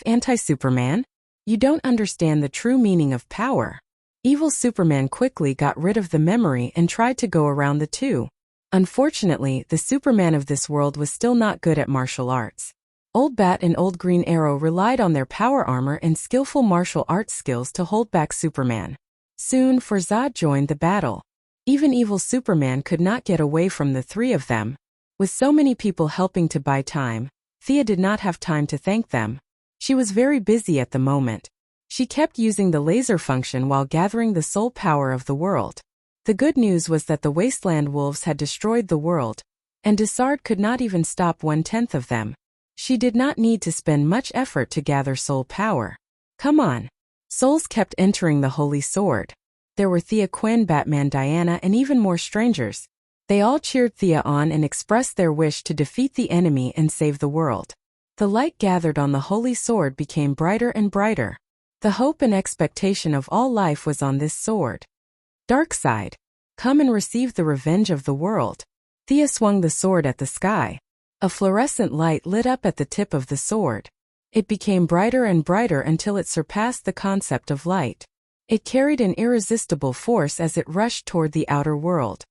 Anti-Superman? You don't understand the true meaning of power. Evil Superman quickly got rid of the memory and tried to go around the two. Unfortunately, the Superman of this world was still not good at martial arts. Old Bat and Old Green Arrow relied on their power armor and skillful martial arts skills to hold back Superman. Soon, Farzad joined the battle. Even evil Superman could not get away from the 3 of them. With so many people helping to buy time, Thea did not have time to thank them. She was very busy at the moment. She kept using the laser function while gathering the soul power of the world. The good news was that the Wasteland Wolves had destroyed the world, and Dessard could not even stop 1/10 of them. She did not need to spend much effort to gather soul power. Come on. Souls kept entering the Holy Sword. There were Thea Quinn, Batman, Diana, and even more strangers. They all cheered Thea on and expressed their wish to defeat the enemy and save the world. The light gathered on the Holy Sword became brighter and brighter. The hope and expectation of all life was on this sword. Darkseid, come and receive the revenge of the world. Thea swung the sword at the sky. A fluorescent light lit up at the tip of the sword. It became brighter and brighter until it surpassed the concept of light. It carried an irresistible force as it rushed toward the outer world.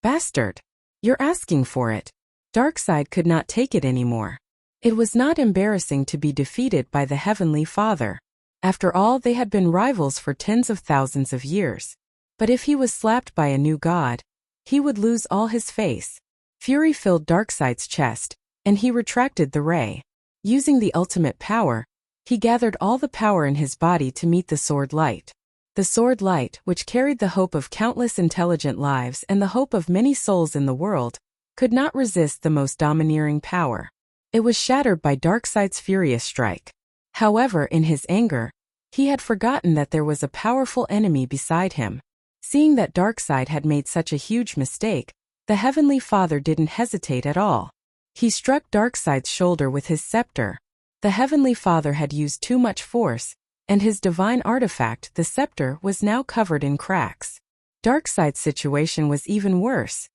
Bastard! You're asking for it. Darkseid could not take it anymore. It was not embarrassing to be defeated by the Heavenly Father. After all, they had been rivals for tens of thousands of years. But if he was slapped by a new god, he would lose all his face. Fury filled Darkseid's chest, and he retracted the ray. Using the ultimate power, he gathered all the power in his body to meet the sword light. The sword light, which carried the hope of countless intelligent lives and the hope of many souls in the world, could not resist the most domineering power. It was shattered by Darkseid's furious strike. However, in his anger, he had forgotten that there was a powerful enemy beside him. Seeing that Darkseid had made such a huge mistake, the Heavenly Father didn't hesitate at all. He struck Darkseid's shoulder with his scepter. The Heavenly Father had used too much force, and his divine artifact, the scepter, was now covered in cracks. Darkseid's situation was even worse.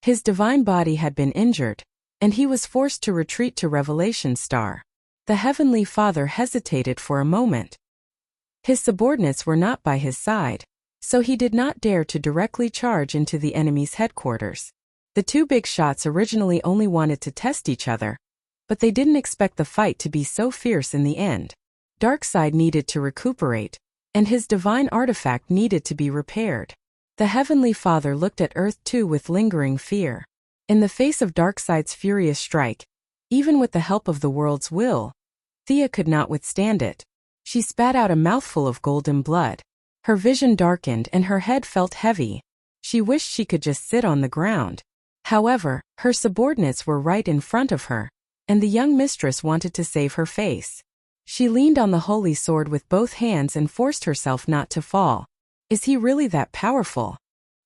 His divine body had been injured, and he was forced to retreat to Revelation Star. The Heavenly Father hesitated for a moment. His subordinates were not by his side, so he did not dare to directly charge into the enemy's headquarters. The two big shots originally only wanted to test each other, but they didn't expect the fight to be so fierce in the end. Darkseid needed to recuperate, and his divine artifact needed to be repaired. The Heavenly Father looked at Earth too with lingering fear. In the face of Darkseid's furious strike, even with the help of the world's will, Thea could not withstand it. She spat out a mouthful of golden blood. Her vision darkened and her head felt heavy. She wished she could just sit on the ground. However, her subordinates were right in front of her, and the young mistress wanted to save her face. She leaned on the holy sword with both hands and forced herself not to fall. Is he really that powerful?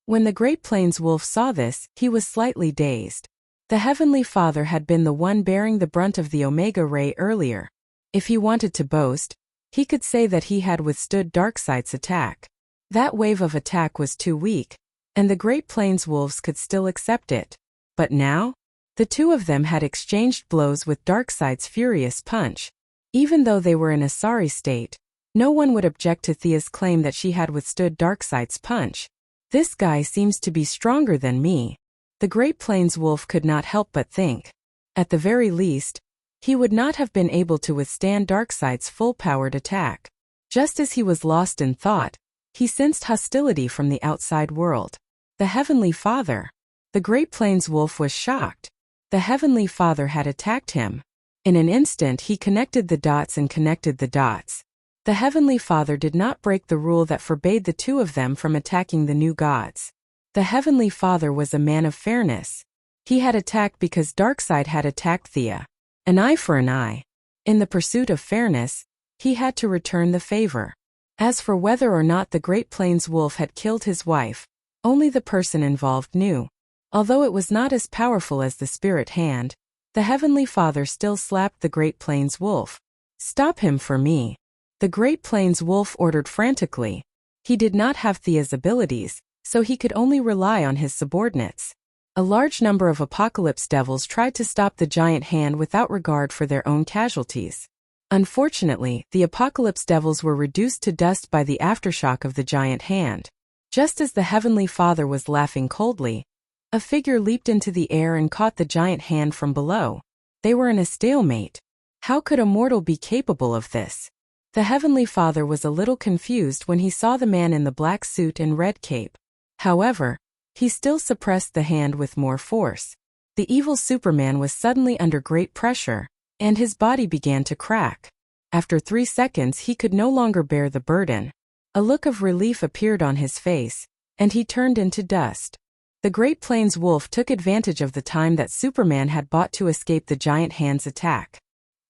When the Great Plains wolf saw this, he was slightly dazed. The Heavenly Father had been the one bearing the brunt of the Omega Ray earlier. If he wanted to boast, he could say that he had withstood Darkseid's attack. That wave of attack was too weak, and the Great Plains wolves could still accept it. But now? The two of them had exchanged blows with Darkseid's furious punch. Even though they were in a sorry state, no one would object to Thea's claim that she had withstood Darkseid's punch. This guy seems to be stronger than me. The Great Plains wolf could not help but think. At the very least, he would not have been able to withstand Darkseid's full-powered attack. Just as he was lost in thought, he sensed hostility from the outside world. The Heavenly Father. The Great Plains wolf was shocked. The Heavenly Father had attacked him. In an instant he connected the dots and connected the dots. The Heavenly Father did not break the rule that forbade the two of them from attacking the new gods. The Heavenly Father was a man of fairness. He had attacked because Darkseid had attacked Thea. An eye for an eye. In the pursuit of fairness, he had to return the favor. As for whether or not the Great Plains wolf had killed his wife, only the person involved knew. Although it was not as powerful as the spirit hand, the Heavenly Father still slapped the Great Plains wolf. Stop him for me. The Great Plains wolf ordered frantically. He did not have Thea's abilities, so he could only rely on his subordinates. A large number of Apocalypse devils tried to stop the giant hand without regard for their own casualties. Unfortunately, the Apocalypse devils were reduced to dust by the aftershock of the giant hand. Just as the Heavenly Father was laughing coldly, a figure leaped into the air and caught the giant hand from below. They were in a stalemate. How could a mortal be capable of this? The Heavenly Father was a little confused when he saw the man in the black suit and red cape. However, he still suppressed the hand with more force. The evil Superman was suddenly under great pressure, and his body began to crack. After 3 seconds he could no longer bear the burden. A look of relief appeared on his face, and he turned into dust. The Great Plains wolf took advantage of the time that Superman had bought to escape the giant hand's attack.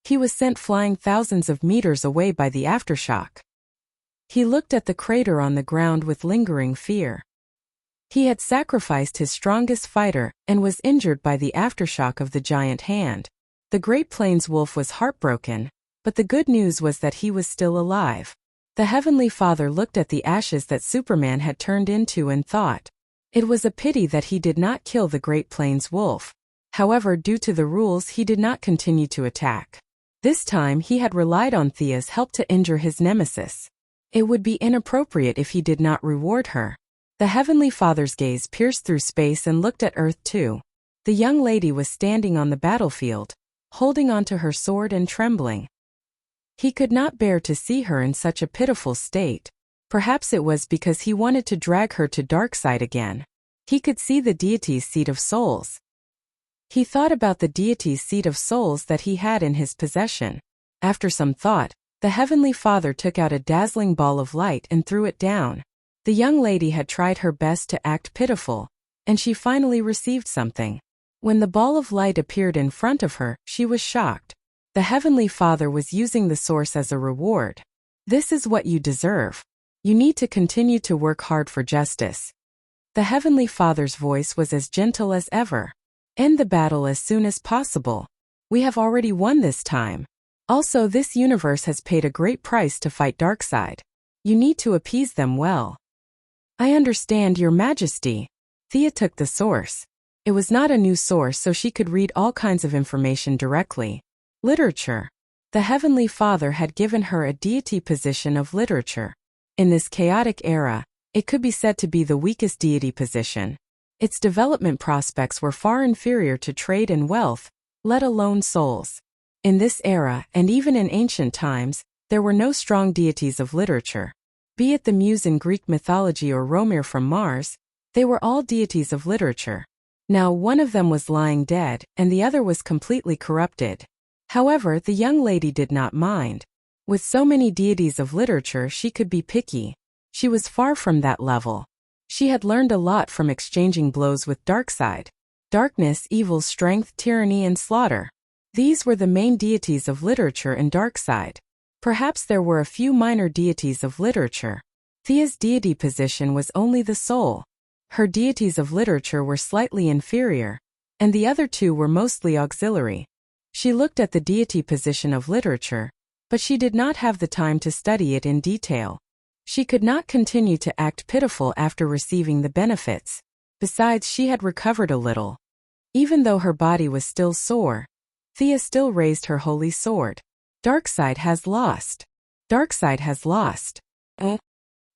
He was sent flying thousands of meters away by the aftershock. He looked at the crater on the ground with lingering fear. He had sacrificed his strongest fighter and was injured by the aftershock of the giant hand. The Great Plains wolf was heartbroken, but the good news was that he was still alive. The Heavenly Father looked at the ashes that Superman had turned into and thought, it was a pity that he did not kill the Great Plains wolf. However, due to the rules, he did not continue to attack. This time he had relied on Thea's help to injure his nemesis. It would be inappropriate if he did not reward her. The Heavenly Father's gaze pierced through space and looked at Earth too. The young lady was standing on the battlefield, holding onto her sword and trembling. He could not bear to see her in such a pitiful state. Perhaps it was because he wanted to drag her to Darkseid again. He could see the deity's seat of souls. He thought about the deity's seat of souls that he had in his possession. After some thought, the Heavenly Father took out a dazzling ball of light and threw it down. The young lady had tried her best to act pitiful, and she finally received something. When the ball of light appeared in front of her, she was shocked. The Heavenly Father was using the source as a reward. This is what you deserve. You need to continue to work hard for justice. The Heavenly Father's voice was as gentle as ever. End the battle as soon as possible. We have already won this time. Also, this universe has paid a great price to fight Darkseid. You need to appease them well. I understand, Your Majesty. Thea took the source. It was not a new source, so she could read all kinds of information directly. Literature. The Heavenly Father had given her a deity position of literature. In this chaotic era, it could be said to be the weakest deity position. Its development prospects were far inferior to trade and wealth, let alone souls. In this era, and even in ancient times, there were no strong deities of literature. Be it the Muse in Greek mythology or Romir from Mars, they were all deities of literature. Now one of them was lying dead, and the other was completely corrupted. However, the young lady did not mind. With so many deities of literature, she could be picky. She was far from that level. She had learned a lot from exchanging blows with Darkseid. Darkness, evil, strength, tyranny, and slaughter. These were the main deities of literature in Darkseid. Perhaps there were a few minor deities of literature. Thea's deity position was only the soul. Her deities of literature were slightly inferior, and the other two were mostly auxiliary. She looked at the deity position of literature, but she did not have the time to study it in detail. She could not continue to act pitiful after receiving the benefits. Besides, she had recovered a little. Even though her body was still sore, Thea still raised her holy sword. Darkseid has lost. Darkseid has lost.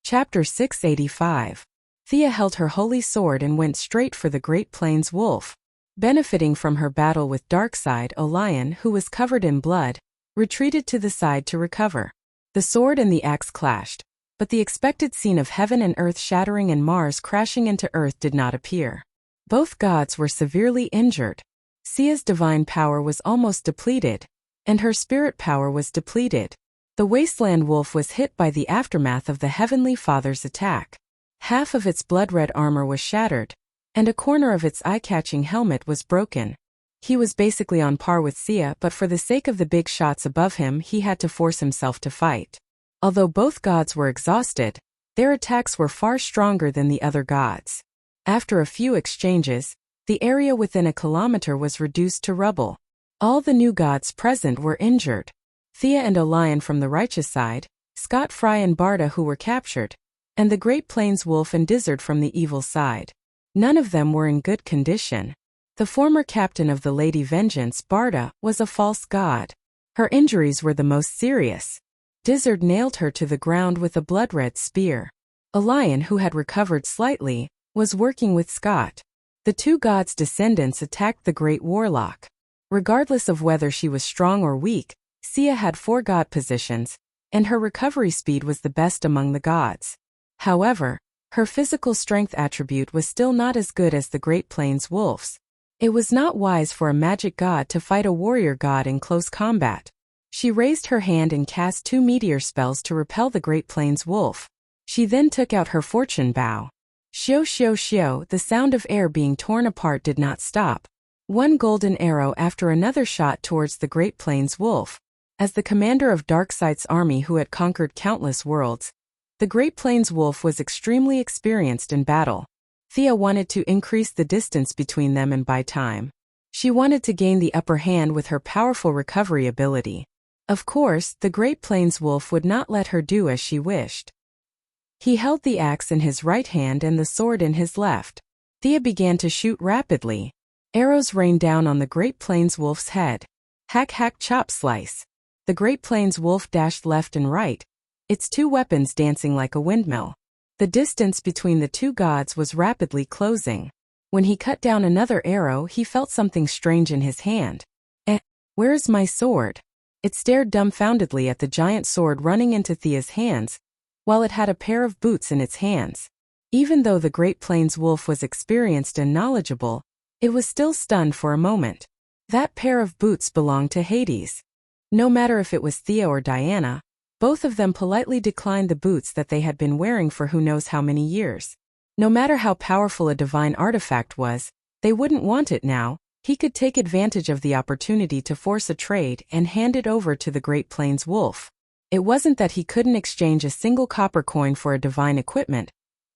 Chapter 685. Thea held her holy sword and went straight for the Great Plains wolf. Benefiting from her battle with Darkseid, a lion, who was covered in blood, retreated to the side to recover. The sword and the axe clashed, but the expected scene of heaven and earth shattering and Mars crashing into earth did not appear. Both gods were severely injured. Sia's divine power was almost depleted, and her spirit power was depleted. The wasteland wolf was hit by the aftermath of the Heavenly Father's attack. Half of its blood-red armor was shattered, and a corner of its eye-catching helmet was broken. He was basically on par with Sia, but for the sake of the big shots above him, he had to force himself to fight. Although both gods were exhausted, their attacks were far stronger than the other gods. After a few exchanges, the area within a kilometer was reduced to rubble. All the new gods present were injured. Thea and a lion from the righteous side, Scott Fry and Barda who were captured, and the Great Plains wolf and Dizzard from the evil side. None of them were in good condition. The former captain of the Lady Vengeance, Barda, was a false god. Her injuries were the most serious. Dizzard nailed her to the ground with a blood-red spear. A lion who had recovered slightly was working with Scott. The two gods' descendants attacked the great warlock. Regardless of whether she was strong or weak, Sia had 4 god positions, and her recovery speed was the best among the gods. However, her physical strength attribute was still not as good as the Great Plains wolves. It was not wise for a magic god to fight a warrior god in close combat. She raised her hand and cast 2 meteor spells to repel the Great Plains wolf. She then took out her fortune bow. Shio shio shio, the sound of air being torn apart did not stop. One golden arrow after another shot towards the Great Plains wolf. As the commander of Darkseid's army who had conquered countless worlds, the Great Plains wolf was extremely experienced in battle. Thea wanted to increase the distance between them and buy time. She wanted to gain the upper hand with her powerful recovery ability. Of course, the Great Plains wolf would not let her do as she wished. He held the axe in his right hand and the sword in his left. Thea began to shoot rapidly. Arrows rained down on the Great Plains wolf's head. Hack hack chop slice. The Great Plains wolf dashed left and right, its 2 weapons dancing like a windmill. The distance between the 2 gods was rapidly closing. When he cut down another arrow, he felt something strange in his hand. Where's my sword? It stared dumbfoundedly at the giant sword running into Thea's hands, while it had a pair of boots in its hands. Even though the Great Plains wolf was experienced and knowledgeable, it was still stunned for a moment. That pair of boots belonged to Hades. No matter if it was Thea or Diana, both of them politely declined the boots that they had been wearing for who knows how many years. No matter how powerful a divine artifact was, they wouldn't want it now. He could take advantage of the opportunity to force a trade and hand it over to the Great Plains wolf. It wasn't that he couldn't exchange a single copper coin for a divine equipment,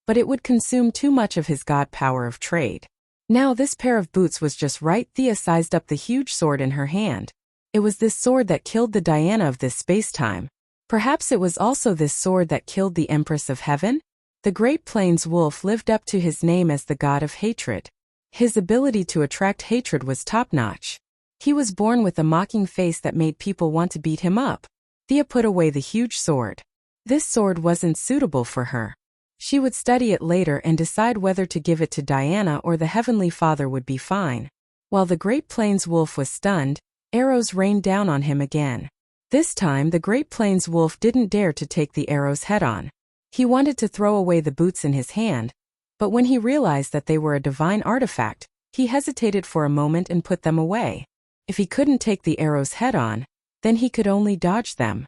but it would consume too much of his god power of trade. Now this pair of boots was just right. Thea sized up the huge sword in her hand. It was this sword that killed the Diana of this space-time. Perhaps it was also this sword that killed the Empress of Heaven? The Great Plains Wolf lived up to his name as the god of hatred. His ability to attract hatred was top-notch. He was born with a mocking face that made people want to beat him up. Thea put away the huge sword. This sword wasn't suitable for her. She would study it later and decide whether to give it to Diana or the Heavenly Father would be fine. While the Great Plains Wolf was stunned, arrows rained down on him again. This time the Great Plains Wolf didn't dare to take the arrows head-on. He wanted to throw away the boots in his hand, but when he realized that they were a divine artifact, he hesitated for a moment and put them away. If he couldn't take the arrows head-on, then he could only dodge them.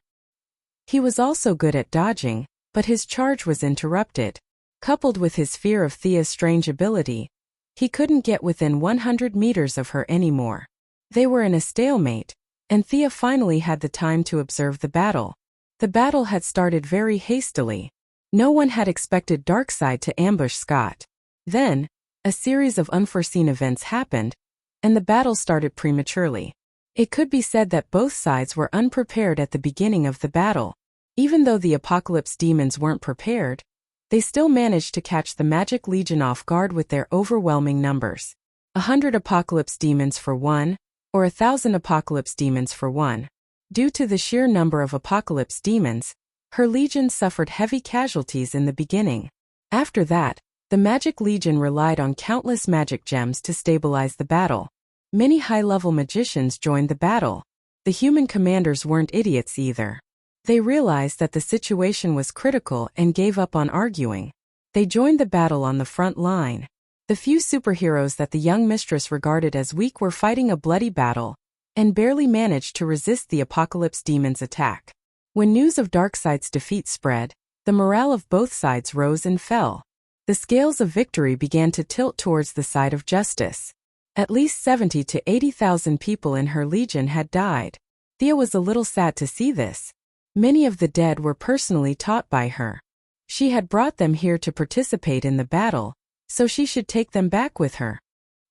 He was also good at dodging, but his charge was interrupted. Coupled with his fear of Thea's strange ability, he couldn't get within 100 meters of her anymore. They were in a stalemate, and Thea finally had the time to observe the battle. The battle had started very hastily. No one had expected Darkseid to ambush Scott. Then, a series of unforeseen events happened, and the battle started prematurely. It could be said that both sides were unprepared at the beginning of the battle. Even though the Apocalypse demons weren't prepared, they still managed to catch the Magic Legion off guard with their overwhelming numbers. 100 Apocalypse demons for one, or 1,000 Apocalypse demons for one. Due to the sheer number of Apocalypse demons, her legion suffered heavy casualties in the beginning. After that, the Magic Legion relied on countless magic gems to stabilize the battle. Many high-level magicians joined the battle. The human commanders weren't idiots either. They realized that the situation was critical and gave up on arguing. They joined the battle on the front line. The few superheroes that the young mistress regarded as weak were fighting a bloody battle, and barely managed to resist the Apocalypse demons' attack. When news of Darkseid's defeat spread, the morale of both sides rose and fell. The scales of victory began to tilt towards the side of justice. At least 70 to 80,000 people in her legion had died. Thea was a little sad to see this. Many of the dead were personally taught by her. She had brought them here to participate in the battle, so she should take them back with her.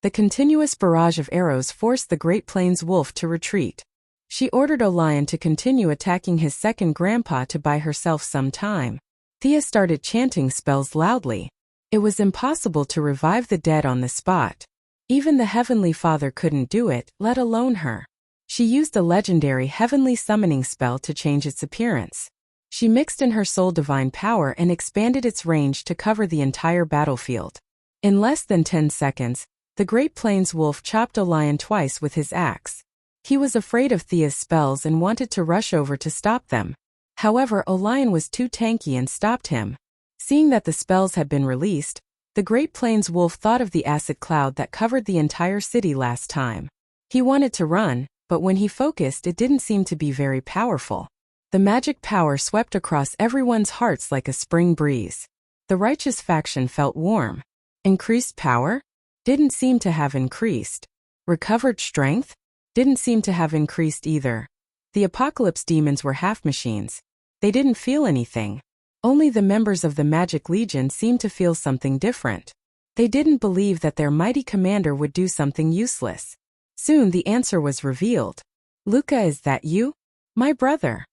The continuous barrage of arrows forced the Great Plains Wolf to retreat. She ordered Olion to continue attacking his second grandpa to buy herself some time. Thea started chanting spells loudly. It was impossible to revive the dead on the spot. Even the Heavenly Father couldn't do it, let alone her. She used a legendary heavenly summoning spell to change its appearance. She mixed in her soul divine power and expanded its range to cover the entire battlefield. In less than 10 seconds, the Great Plains Wolf chopped Olion twice with his axe. He was afraid of Thea's spells and wanted to rush over to stop them. However, Olion was too tanky and stopped him. Seeing that the spells had been released, the Great Plains Wolf thought of the acid cloud that covered the entire city last time. He wanted to run, but when he focused it didn't seem to be very powerful. The magic power swept across everyone's hearts like a spring breeze. The righteous faction felt warm. Increased power? Didn't seem to have increased. Recovered strength? Didn't seem to have increased either. The Apocalypse demons were half-machines. They didn't feel anything. Only the members of the Magic Legion seemed to feel something different. They didn't believe that their mighty commander would do something useless. Soon the answer was revealed. Luca, is that you? My brother.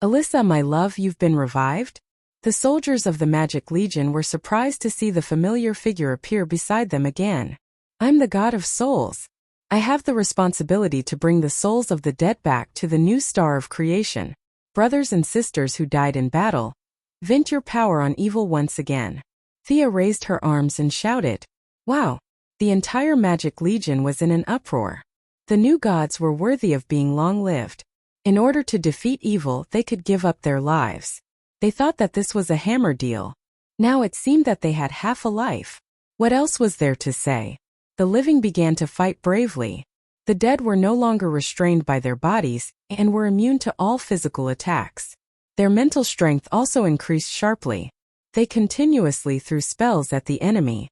Alyssa, my love, you've been revived? The soldiers of the Magic Legion were surprised to see the familiar figure appear beside them again. I'm the god of souls. I have the responsibility to bring the souls of the dead back to the new star of creation. Brothers and sisters who died in battle, vent your power on evil once again. Thea raised her arms and shouted. Wow! The entire Magic Legion was in an uproar. The new gods were worthy of being long-lived. In order to defeat evil, they could give up their lives. They thought that this was a hammer deal. Now it seemed that they had half a life. What else was there to say? The living began to fight bravely. The dead were no longer restrained by their bodies and were immune to all physical attacks. Their mental strength also increased sharply. They continuously threw spells at the enemy.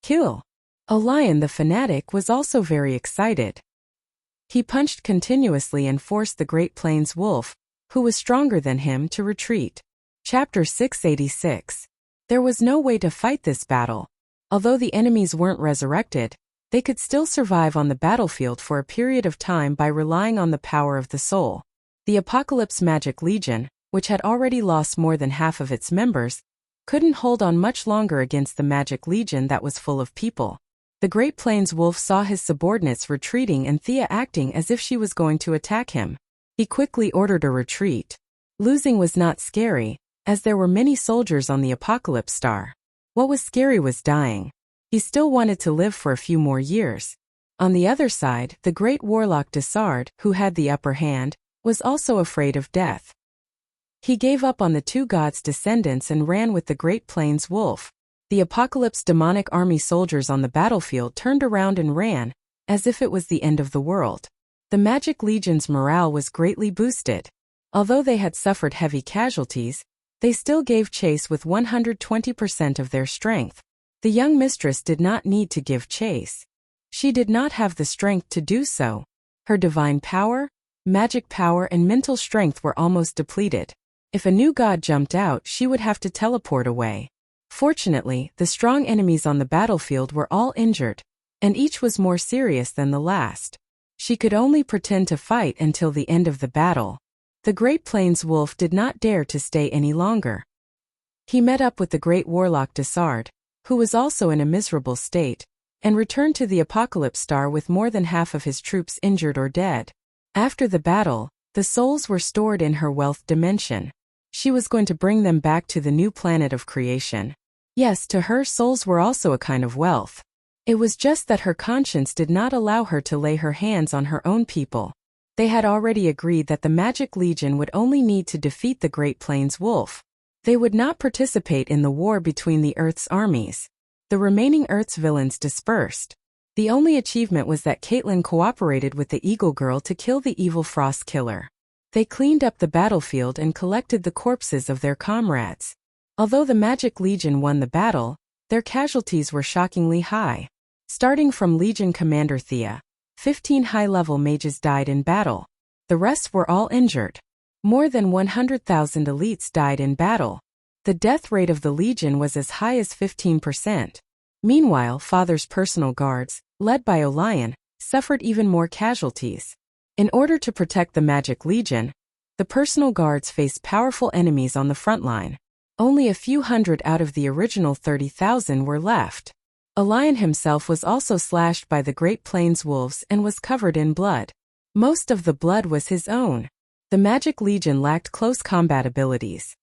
Kill! Olion the fanatic was also very excited. He punched continuously and forced the Great Plains Wolf, who was stronger than him, to retreat. Chapter 686. There was no way to fight this battle. Although the enemies weren't resurrected, they could still survive on the battlefield for a period of time by relying on the power of the soul. The Apocalypse Magic Legion, which had already lost more than half of its members, couldn't hold on much longer against the Magic Legion that was full of people. The Great Plains Wolf saw his subordinates retreating and Thea acting as if she was going to attack him. He quickly ordered a retreat. Losing was not scary, as there were many soldiers on the Apocalypse Star. What was scary was dying. He still wanted to live for a few more years. On the other side, the great warlock Desard, who had the upper hand, was also afraid of death. He gave up on the two gods' descendants and ran with the Great Plains Wolf. The Apocalypse demonic army soldiers on the battlefield turned around and ran, as if it was the end of the world. The Magic Legion's morale was greatly boosted. Although they had suffered heavy casualties, they still gave chase with 120% of their strength. The young mistress did not need to give chase. She did not have the strength to do so. Her divine power, magic power and mental strength were almost depleted. If a new god jumped out, she would have to teleport away. Fortunately, the strong enemies on the battlefield were all injured, and each was more serious than the last. She could only pretend to fight until the end of the battle. The Great Plains Wolf did not dare to stay any longer. He met up with the great warlock Desard, who was also in a miserable state, and returned to the Apocalypse Star with more than half of his troops injured or dead. After the battle, the souls were stored in her wealth dimension. She was going to bring them back to the new planet of creation. Yes, to her, souls were also a kind of wealth. It was just that her conscience did not allow her to lay her hands on her own people. They had already agreed that the Magic Legion would only need to defeat the Great Plains Wolf. They would not participate in the war between the Earth's armies. The remaining Earth's villains dispersed. The only achievement was that Caitlin cooperated with the Eagle Girl to kill the evil Frost Killer. They cleaned up the battlefield and collected the corpses of their comrades. Although the Magic Legion won the battle, their casualties were shockingly high. Starting from Legion Commander Thea, 15 high-level mages died in battle. The rest were all injured. More than 100,000 elites died in battle. The death rate of the Legion was as high as 15%. Meanwhile, Father's personal guards, led by Olion, suffered even more casualties. In order to protect the Magic Legion, the personal guards faced powerful enemies on the front line. Only a few hundred out of the original 30,000 were left. Olion himself was also slashed by the Great Plains Wolves and was covered in blood. Most of the blood was his own. The Magic Legion lacked close combat abilities.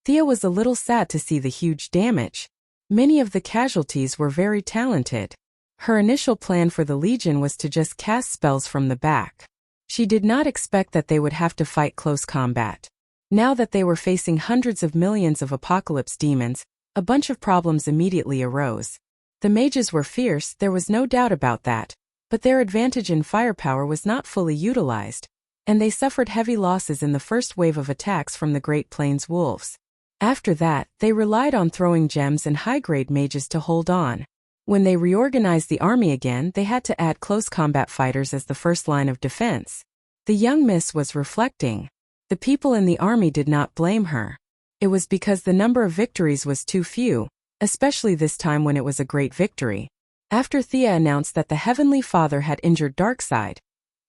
Thea was a little sad to see the huge damage. Many of the casualties were very talented. Her initial plan for the Legion was to just cast spells from the back. She did not expect that they would have to fight close combat. Now that they were facing hundreds of millions of apocalypse demons, a bunch of problems immediately arose. The mages were fierce, there was no doubt about that, but their advantage in firepower was not fully utilized, and they suffered heavy losses in the first wave of attacks from the Great Plains Wolves. After that, they relied on throwing gems and high-grade mages to hold on. When they reorganized the army again, they had to add close combat fighters as the first line of defense. The young miss was reflecting. The people in the army did not blame her. It was because the number of victories was too few, especially this time when it was a great victory. After Thea announced that the Heavenly Father had injured Darkseid,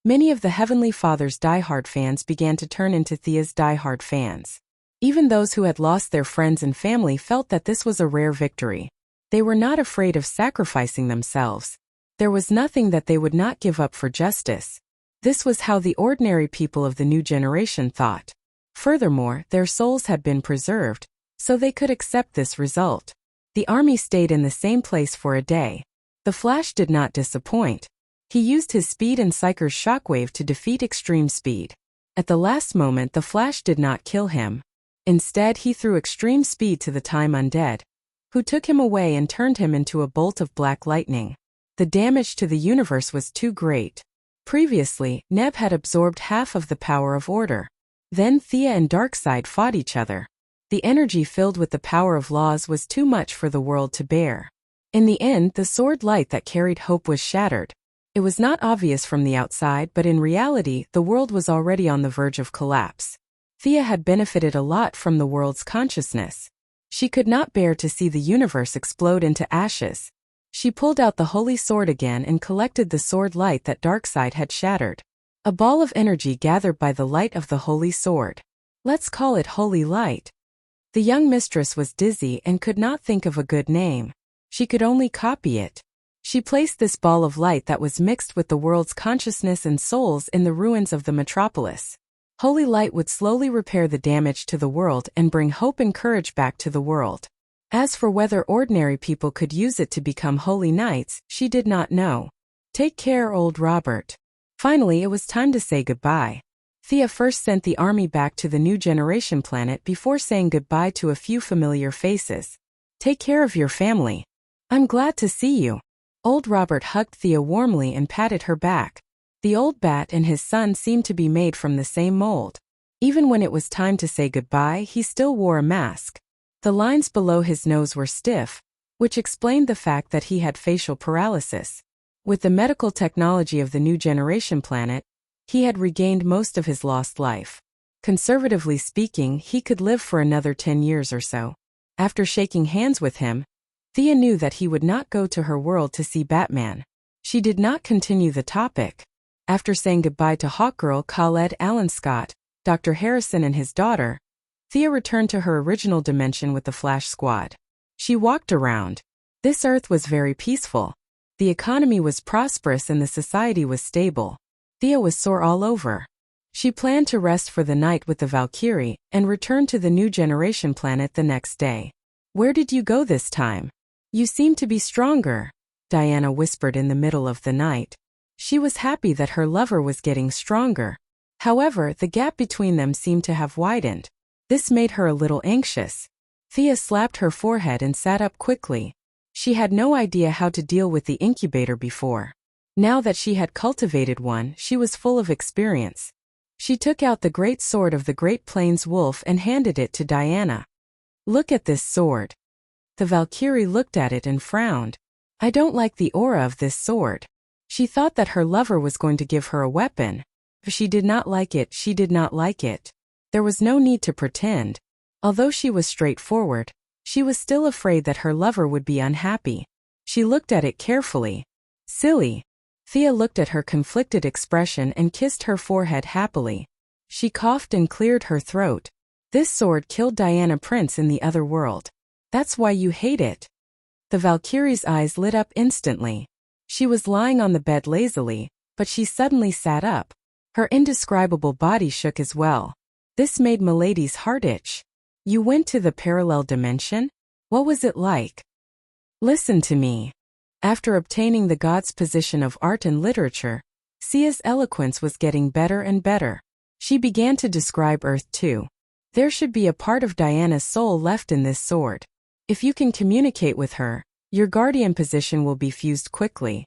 many of the Heavenly Father's diehard fans began to turn into Thea's diehard fans. Even those who had lost their friends and family felt that this was a rare victory. They were not afraid of sacrificing themselves. There was nothing that they would not give up for justice. This was how the ordinary people of the new generation thought. Furthermore, their souls had been preserved, so they could accept this result. The army stayed in the same place for a day. The Flash did not disappoint. He used his speed and Psyker's shockwave to defeat Extreme Speed. At the last moment, the Flash did not kill him. Instead, he threw Extreme Speed to the Time Undead, who took him away and turned him into a bolt of black lightning. The damage to the universe was too great. Previously, Neb had absorbed half of the power of order. Then Thea and Darkseid fought each other. The energy filled with the power of laws was too much for the world to bear. In the end, the sword light that carried hope was shattered. It was not obvious from the outside, but in reality, the world was already on the verge of collapse. Thea had benefited a lot from the world's consciousness. She could not bear to see the universe explode into ashes. She pulled out the holy sword again and collected the sword light that Darkseid had shattered. A ball of energy gathered by the light of the holy sword. Let's call it Holy Light. The young mistress was dizzy and could not think of a good name. She could only copy it. She placed this ball of light that was mixed with the world's consciousness and souls in the ruins of the metropolis. Holy light would slowly repair the damage to the world and bring hope and courage back to the world. As for whether ordinary people could use it to become holy knights, she did not know. Take care, old Robert. Finally, it was time to say goodbye. Thea first sent the army back to the new generation planet before saying goodbye to a few familiar faces. Take care of your family. I'm glad to see you. Old Robert hugged Thea warmly and patted her back. The old bat and his son seemed to be made from the same mold. Even when it was time to say goodbye, he still wore a mask. The lines below his nose were stiff, which explained the fact that he had facial paralysis. With the medical technology of the new generation planet, he had regained most of his lost life. Conservatively speaking, he could live for another 10 years or so. After shaking hands with him, Thea knew that he would not go to her world to see Batman. She did not continue the topic. After saying goodbye to Hawkgirl Khaled Alan Scott, Dr. Harrison and his daughter, Thea returned to her original dimension with the Flash Squad. She walked around. This Earth was very peaceful. The economy was prosperous and the society was stable. Thea was sore all over. She planned to rest for the night with the Valkyrie and return to the new generation planet the next day. Where did you go this time? You seem to be stronger, Diana whispered in the middle of the night. She was happy that her lover was getting stronger. However, the gap between them seemed to have widened. This made her a little anxious. Thea slapped her forehead and sat up quickly. She had no idea how to deal with the incubator before. Now that she had cultivated one, she was full of experience. She took out the great sword of the Great Plains Wolf and handed it to Diana. Look at this sword. The Valkyrie looked at it and frowned. I don't like the aura of this sword. She thought that her lover was going to give her a weapon. If she did not like it, she did not like it. There was no need to pretend. Although she was straightforward, she was still afraid that her lover would be unhappy. She looked at it carefully. Silly. Thea looked at her conflicted expression and kissed her forehead happily. She coughed and cleared her throat. This sword killed Diana Prince in the other world. That's why you hate it. The Valkyrie's eyes lit up instantly. She was lying on the bed lazily, but she suddenly sat up. Her indescribable body shook as well. This made Milady's heart itch. You went to the parallel dimension? What was it like? Listen to me. After obtaining the god's position of art and literature, Sia's eloquence was getting better and better. She began to describe Earth too. There should be a part of Diana's soul left in this sword. If you can communicate with her, your guardian position will be fused quickly.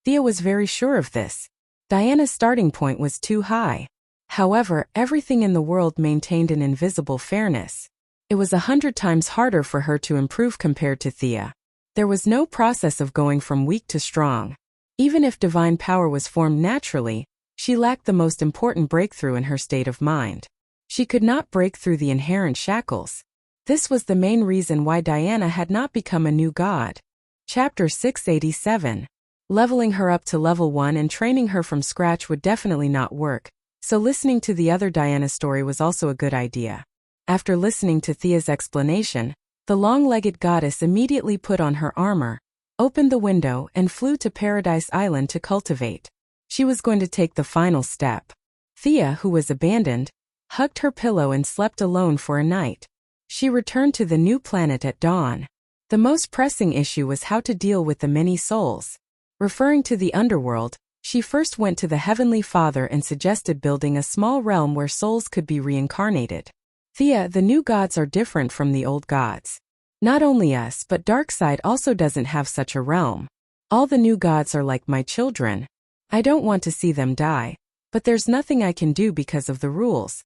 Thea was very sure of this. Diana's starting point was too high. However, everything in the world maintained an invisible fairness. It was 100 times harder for her to improve compared to Thea. There was no process of going from weak to strong. Even if divine power was formed naturally, she lacked the most important breakthrough in her state of mind. She could not break through the inherent shackles. This was the main reason why Diana had not become a new god. Chapter 687. Leveling her up to level 1 and training her from scratch would definitely not work, so listening to the other Diana story was also a good idea. After listening to Thea's explanation, the long-legged goddess immediately put on her armor, opened the window and flew to Paradise Island to cultivate. She was going to take the final step. Thea, who was abandoned, hugged her pillow and slept alone for a night. She returned to the new planet at dawn. The most pressing issue was how to deal with the many souls. Referring to the underworld, she first went to the Heavenly Father and suggested building a small realm where souls could be reincarnated. Thea, the new gods are different from the old gods. Not only us, but Darkseid also doesn't have such a realm. All the new gods are like my children. I don't want to see them die, but there's nothing I can do because of the rules.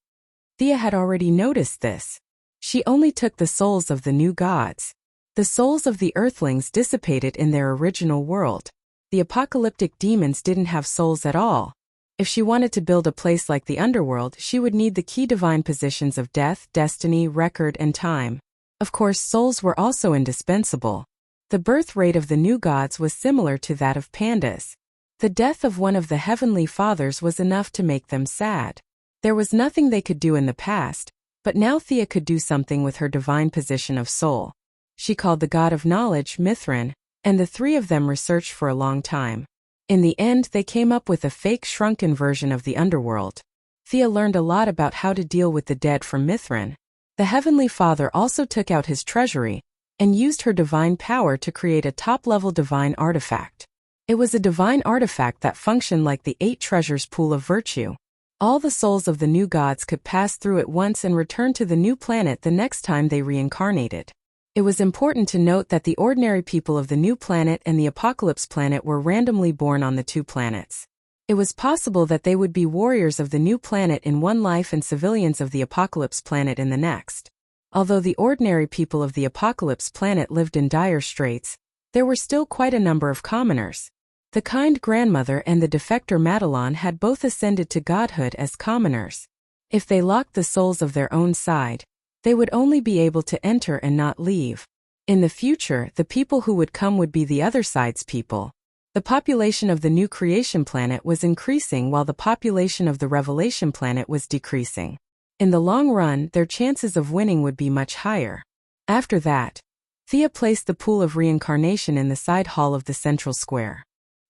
Thea had already noticed this. She only took the souls of the new gods. The souls of the earthlings dissipated in their original world. The apocalyptic demons didn't have souls at all. If she wanted to build a place like the underworld, she would need the key divine positions of death, destiny, record, and time. Of course, souls were also indispensable. The birth rate of the new gods was similar to that of pandas. The death of one of the heavenly fathers was enough to make them sad. There was nothing they could do in the past, but now Thea could do something with her divine position of soul. She called the god of knowledge Mithrin, and the three of them researched for a long time. In the end, they came up with a fake shrunken version of the underworld. Thea learned a lot about how to deal with the dead from Mithrin. The Heavenly Father also took out his treasury and used her divine power to create a top-level divine artifact. It was a divine artifact that functioned like the 8 treasures pool of virtue. All the souls of the new gods could pass through it once and return to the new planet the next time they reincarnated. It was important to note that the ordinary people of the new planet and the apocalypse planet were randomly born on the 2 planets. It was possible that they would be warriors of the new planet in one life and civilians of the apocalypse planet in the next. Although the ordinary people of the apocalypse planet lived in dire straits, there were still quite a number of commoners. The kind grandmother and the defector Madelon had both ascended to godhood as commoners. If they locked the souls of their own side, they would only be able to enter and not leave. In the future, the people who would come would be the other side's people. The population of the new creation planet was increasing while the population of the revelation planet was decreasing. In the long run, their chances of winning would be much higher. After that, Thea placed the pool of reincarnation in the side hall of the central square.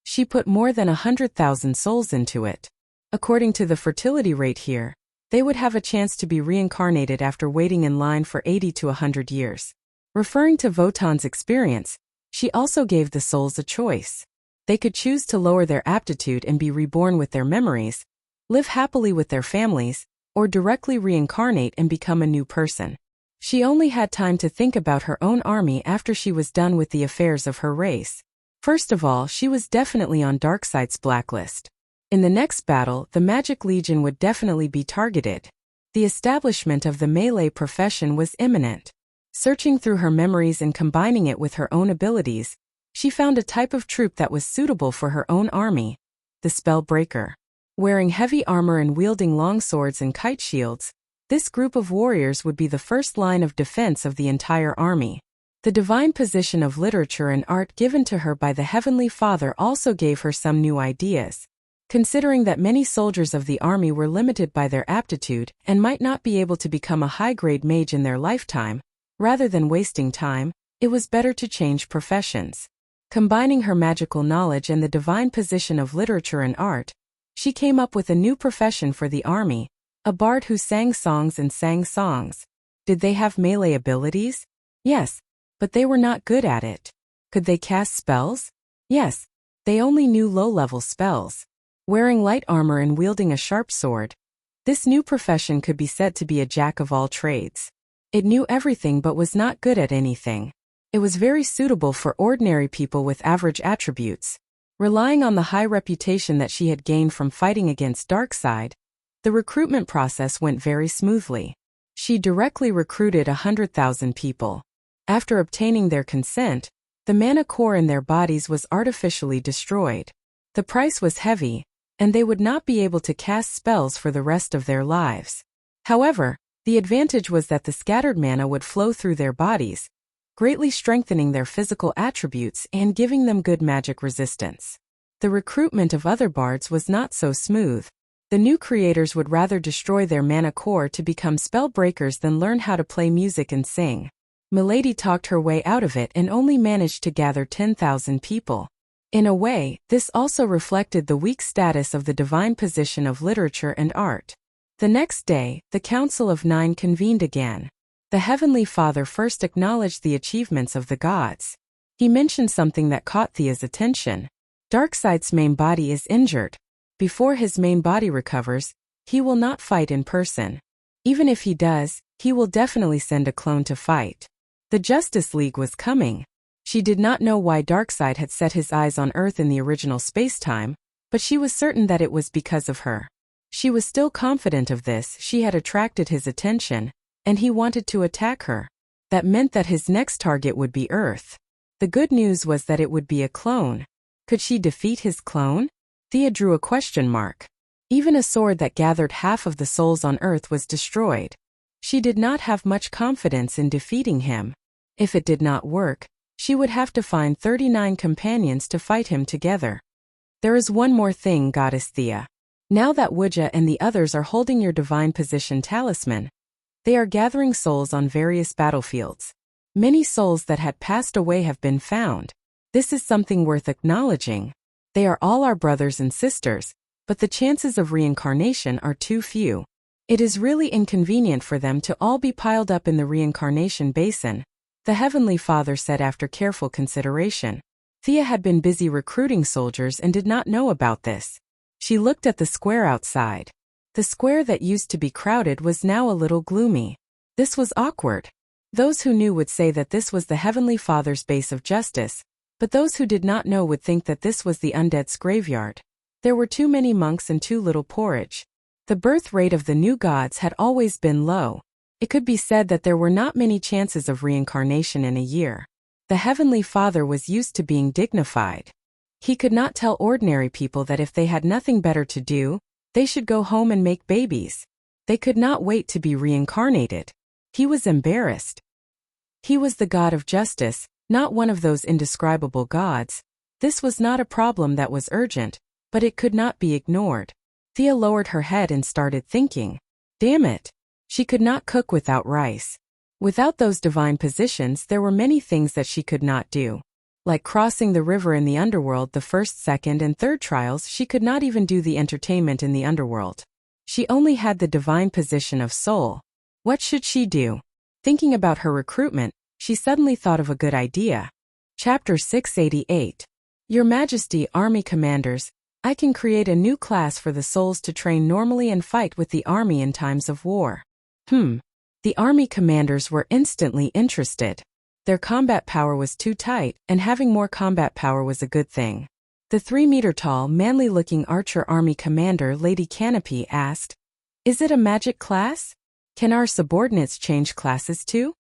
She put more than 100,000 souls into it. According to the fertility rate here, they would have a chance to be reincarnated after waiting in line for 80 to 100 years. Referring to Wotan's experience, she also gave the souls a choice. They could choose to lower their aptitude and be reborn with their memories, live happily with their families, or directly reincarnate and become a new person. She only had time to think about her own army after she was done with the affairs of her race. First of all, she was definitely on Darkseid's blacklist. In the next battle, the Magic Legion would definitely be targeted. The establishment of the melee profession was imminent. Searching through her memories and combining it with her own abilities, she found a type of troop that was suitable for her own army, the Spellbreaker. Wearing heavy armor and wielding long swords and kite shields, this group of warriors would be the first line of defense of the entire army. The divine position of literature and art given to her by the Heavenly Father also gave her some new ideas. Considering that many soldiers of the army were limited by their aptitude and might not be able to become a high-grade mage in their lifetime, rather than wasting time, it was better to change professions. Combining her magical knowledge and the divine position of literature and art, she came up with a new profession for the army, a bard who sang songs and sang songs. Did they have melee abilities? Yes, but they were not good at it. Could they cast spells? Yes, they only knew low-level spells. Wearing light armor and wielding a sharp sword, this new profession could be said to be a jack of all trades. It knew everything but was not good at anything. It was very suitable for ordinary people with average attributes. Relying on the high reputation that she had gained from fighting against Darkseid, the recruitment process went very smoothly. She directly recruited 100,000 people. After obtaining their consent, the mana core in their bodies was artificially destroyed. The price was heavy, and they would not be able to cast spells for the rest of their lives. However, the advantage was that the scattered mana would flow through their bodies, greatly strengthening their physical attributes and giving them good magic resistance. The recruitment of other bards was not so smooth. The new creators would rather destroy their mana core to become spell breakers than learn how to play music and sing. Milady talked her way out of it and only managed to gather 10,000 people. In a way, this also reflected the weak status of the divine position of literature and art. The next day, the Council of Nine convened again. The Heavenly Father first acknowledged the achievements of the gods. He mentioned something that caught Thea's attention. Darkseid's main body is injured. Before his main body recovers, he will not fight in person. Even if he does, he will definitely send a clone to fight. The Justice League was coming. She did not know why Darkseid had set his eyes on Earth in the original spacetime, but she was certain that it was because of her. She was still confident of this. She had attracted his attention, and he wanted to attack her. That meant that his next target would be Earth. The good news was that it would be a clone. Could she defeat his clone? Thea drew a question mark. Even a sword that gathered half of the souls on Earth was destroyed. She did not have much confidence in defeating him. If it did not work, She would have to find 39 companions to fight him together. There is one more thing, Goddess Thea. Now that Wuja and the others are holding your divine position talisman, they are gathering souls on various battlefields. Many souls that had passed away have been found. This is something worth acknowledging. They are all our brothers and sisters, but the chances of reincarnation are too few. It is really inconvenient for them to all be piled up in the reincarnation basin, the Heavenly Father said after careful consideration. Thea had been busy recruiting soldiers and did not know about this. She looked at the square outside. The square that used to be crowded was now a little gloomy. This was awkward. Those who knew would say that this was the Heavenly Father's base of justice, but those who did not know would think that this was the undead's graveyard. There were too many monks and too little porridge. The birth rate of the new gods had always been low. It could be said that there were not many chances of reincarnation in a year. The Heavenly Father was used to being dignified. He could not tell ordinary people that if they had nothing better to do, they should go home and make babies. They could not wait to be reincarnated. He was embarrassed. He was the God of justice, not one of those indescribable gods. This was not a problem that was urgent, but it could not be ignored. Thea lowered her head and started thinking. Damn it! She could not cook without rice. Without those divine positions, there were many things that she could not do. Like crossing the river in the underworld, the first, second, and third trials, she could not even do the entertainment in the underworld. She only had the divine position of soul. What should she do? Thinking about her recruitment, she suddenly thought of a good idea. Chapter 688. Your Majesty, Army Commanders, I can create a new class for the souls to train normally and fight with the army in times of war. The army commanders were instantly interested. Their combat power was too tight, and having more combat power was a good thing. The 3-meter-tall, manly-looking archer army commander Lady Canopy asked, Is it a magic class? Can our subordinates change classes too?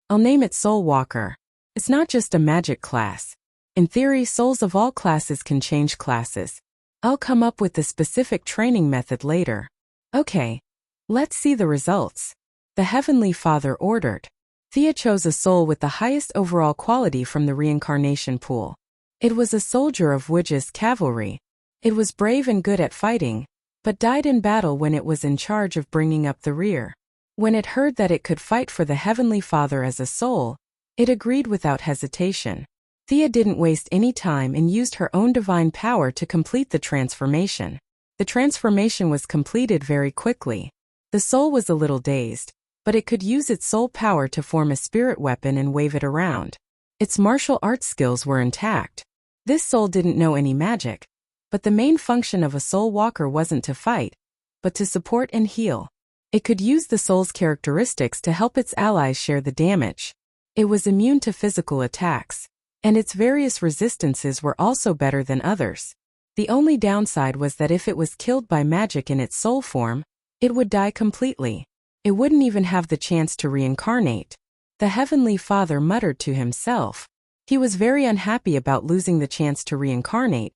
I'll name it Soul Walker. It's not just a magic class. In theory, souls of all classes can change classes. I'll come up with the specific training method later. Okay. Let's see the results. The Heavenly Father ordered. Thea chose a soul with the highest overall quality from the reincarnation pool. It was a soldier of Wuja's cavalry. It was brave and good at fighting, but died in battle when it was in charge of bringing up the rear. When it heard that it could fight for the Heavenly Father as a soul, it agreed without hesitation. Thea didn't waste any time and used her own divine power to complete the transformation. The transformation was completed very quickly. The soul was a little dazed, but it could use its soul power to form a spirit weapon and wave it around. Its martial arts skills were intact. This soul didn't know any magic, but the main function of a soul walker wasn't to fight, but to support and heal. It could use the soul's characteristics to help its allies share the damage. It was immune to physical attacks, and its various resistances were also better than others. The only downside was that if it was killed by magic in its soul form, it would die completely. It wouldn't even have the chance to reincarnate. The Heavenly Father muttered to himself. He was very unhappy about losing the chance to reincarnate,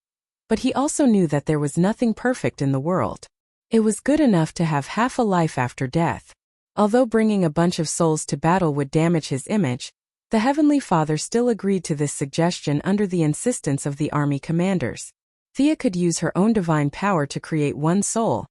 but he also knew that there was nothing perfect in the world. It was good enough to have half a life after death. Although bringing a bunch of souls to battle would damage his image, the Heavenly Father still agreed to this suggestion under the insistence of the army commanders. Thea could use her own divine power to create one soul,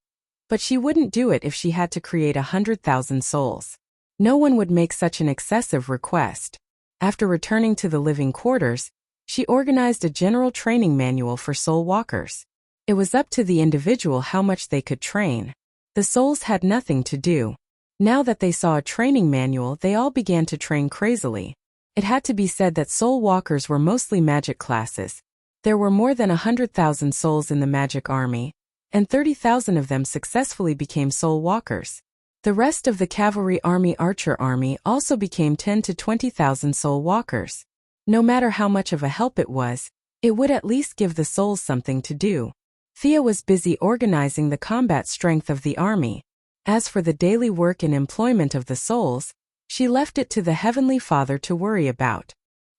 but she wouldn't do it if she had to create 100,000 souls. No one would make such an excessive request. After returning to the living quarters, she organized a general training manual for soul walkers. It was up to the individual how much they could train. The souls had nothing to do. Now that they saw a training manual, they all began to train crazily. It had to be said that soul walkers were mostly magic classes. There were more than 100,000 souls in the magic army, and 30,000 of them successfully became soul walkers. The rest of the cavalry archer army also became 10 to 20,000 soul walkers. No matter how much of a help it was, it would at least give the souls something to do. Thea was busy organizing the combat strength of the army. As for the daily work and employment of the souls, she left it to the Heavenly Father to worry about.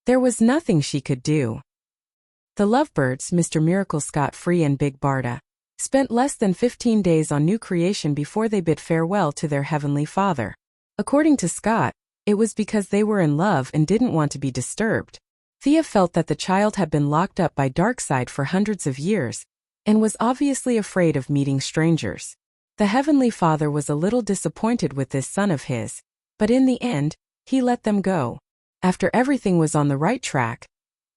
There was nothing she could do. The lovebirds, Mr. Miracle Scott-Free and Big Barda, spent less than 15 days on new creation before they bid farewell to their Heavenly Father. According to Scott, it was because they were in love and didn't want to be disturbed. Thea felt that the child had been locked up by Darkseid for hundreds of years, and was obviously afraid of meeting strangers. The Heavenly Father was a little disappointed with this son of his, but in the end, he let them go. After everything was on the right track,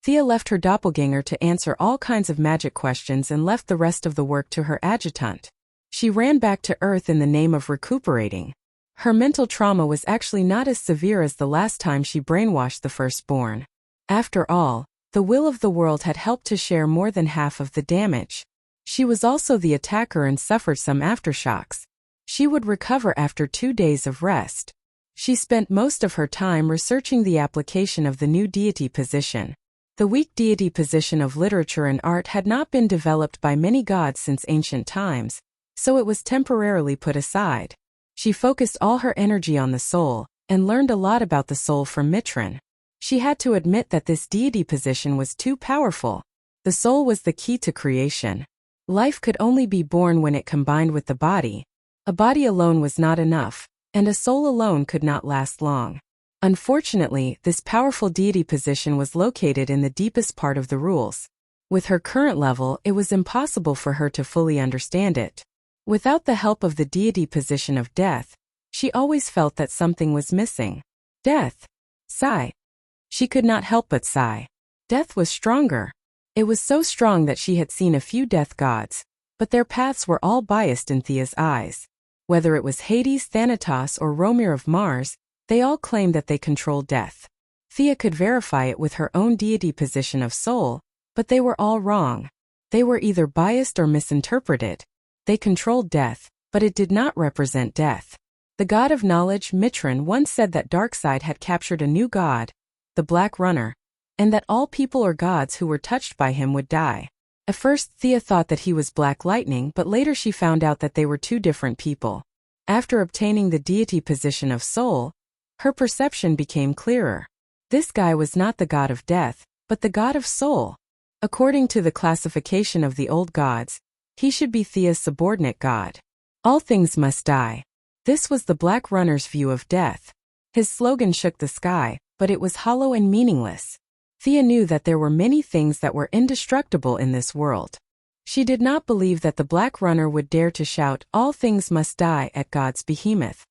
Thea left her doppelganger to answer all kinds of magic questions and left the rest of the work to her adjutant. She ran back to Earth in the name of recuperating. Her mental trauma was actually not as severe as the last time she brainwashed the firstborn. After all, the will of the world had helped to share more than half of the damage. She was also the attacker and suffered some aftershocks. She would recover after 2 days of rest. She spent most of her time researching the application of the new deity position. The weak deity position of literature and art had not been developed by many gods since ancient times, so it was temporarily put aside. She focused all her energy on the soul, and learned a lot about the soul from Mitron. She had to admit that this deity position was too powerful. The soul was the key to creation. Life could only be born when it combined with the body. A body alone was not enough, and a soul alone could not last long. Unfortunately, this powerful deity position was located in the deepest part of the rules. With her current level, it was impossible for her to fully understand it. Without the help of the deity position of death, she always felt that something was missing. Death. Sigh. She could not help but sigh. Death was stronger. It was so strong that she had seen a few death gods, but their paths were all biased in Thea's eyes. Whether it was Hades, Thanatos, or Romir of Mars, they all claimed that they controlled death. Thea could verify it with her own deity position of soul, but they were all wrong. They were either biased or misinterpreted. They controlled death, but it did not represent death. The god of knowledge, Mitron, once said that Darkseid had captured a new god, the Black Runner, and that all people or gods who were touched by him would die. At first, Thea thought that he was Black Lightning, but later she found out that they were two different people. After obtaining the deity position of soul, her perception became clearer. This guy was not the god of death, but the god of soul. According to the classification of the old gods, he should be Thea's subordinate god. All things must die. This was the Black Runner's view of death. His slogan shook the sky, but it was hollow and meaningless. Thea knew that there were many things that were indestructible in this world. She did not believe that the Black Runner would dare to shout, "All things must die," at God's behemoth.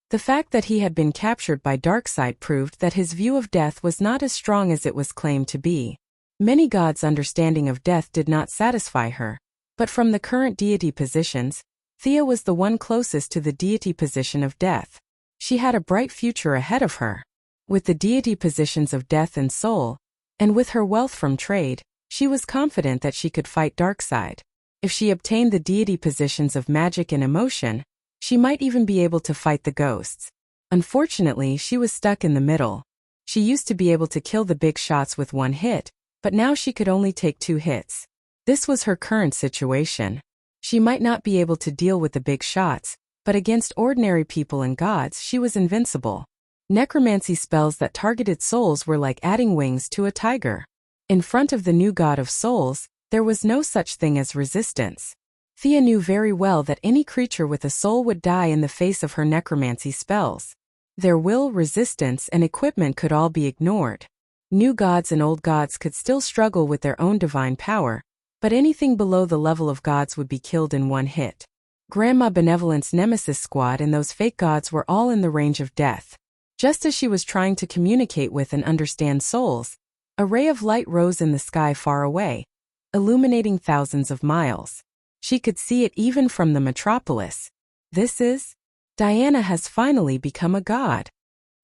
The fact that he had been captured by Darkseid proved that his view of death was not as strong as it was claimed to be. Many gods' understanding of death did not satisfy her, but from the current deity positions, Thea was the one closest to the deity position of death. She had a bright future ahead of her. With the deity positions of death and soul, and with her wealth from trade, she was confident that she could fight Darkseid. If she obtained the deity positions of magic and emotion, she might even be able to fight the ghosts. Unfortunately, she was stuck in the middle. She used to be able to kill the big shots with one hit, but now she could only take 2 hits. This was her current situation. She might not be able to deal with the big shots, but against ordinary people and gods she was invincible. Necromancy spells that targeted souls were like adding wings to a tiger. In front of the new god of souls, there was no such thing as resistance. Thea knew very well that any creature with a soul would die in the face of her necromancy spells. Their will, resistance, and equipment could all be ignored. New gods and old gods could still struggle with their own divine power, but anything below the level of gods would be killed in one hit. Grandma Benevolent's Nemesis Squad and those fake gods were all in the range of death. Just as she was trying to communicate with and understand souls, a ray of light rose in the sky far away, illuminating thousands of miles. She could see it even from the metropolis. This is? Diana has finally become a god.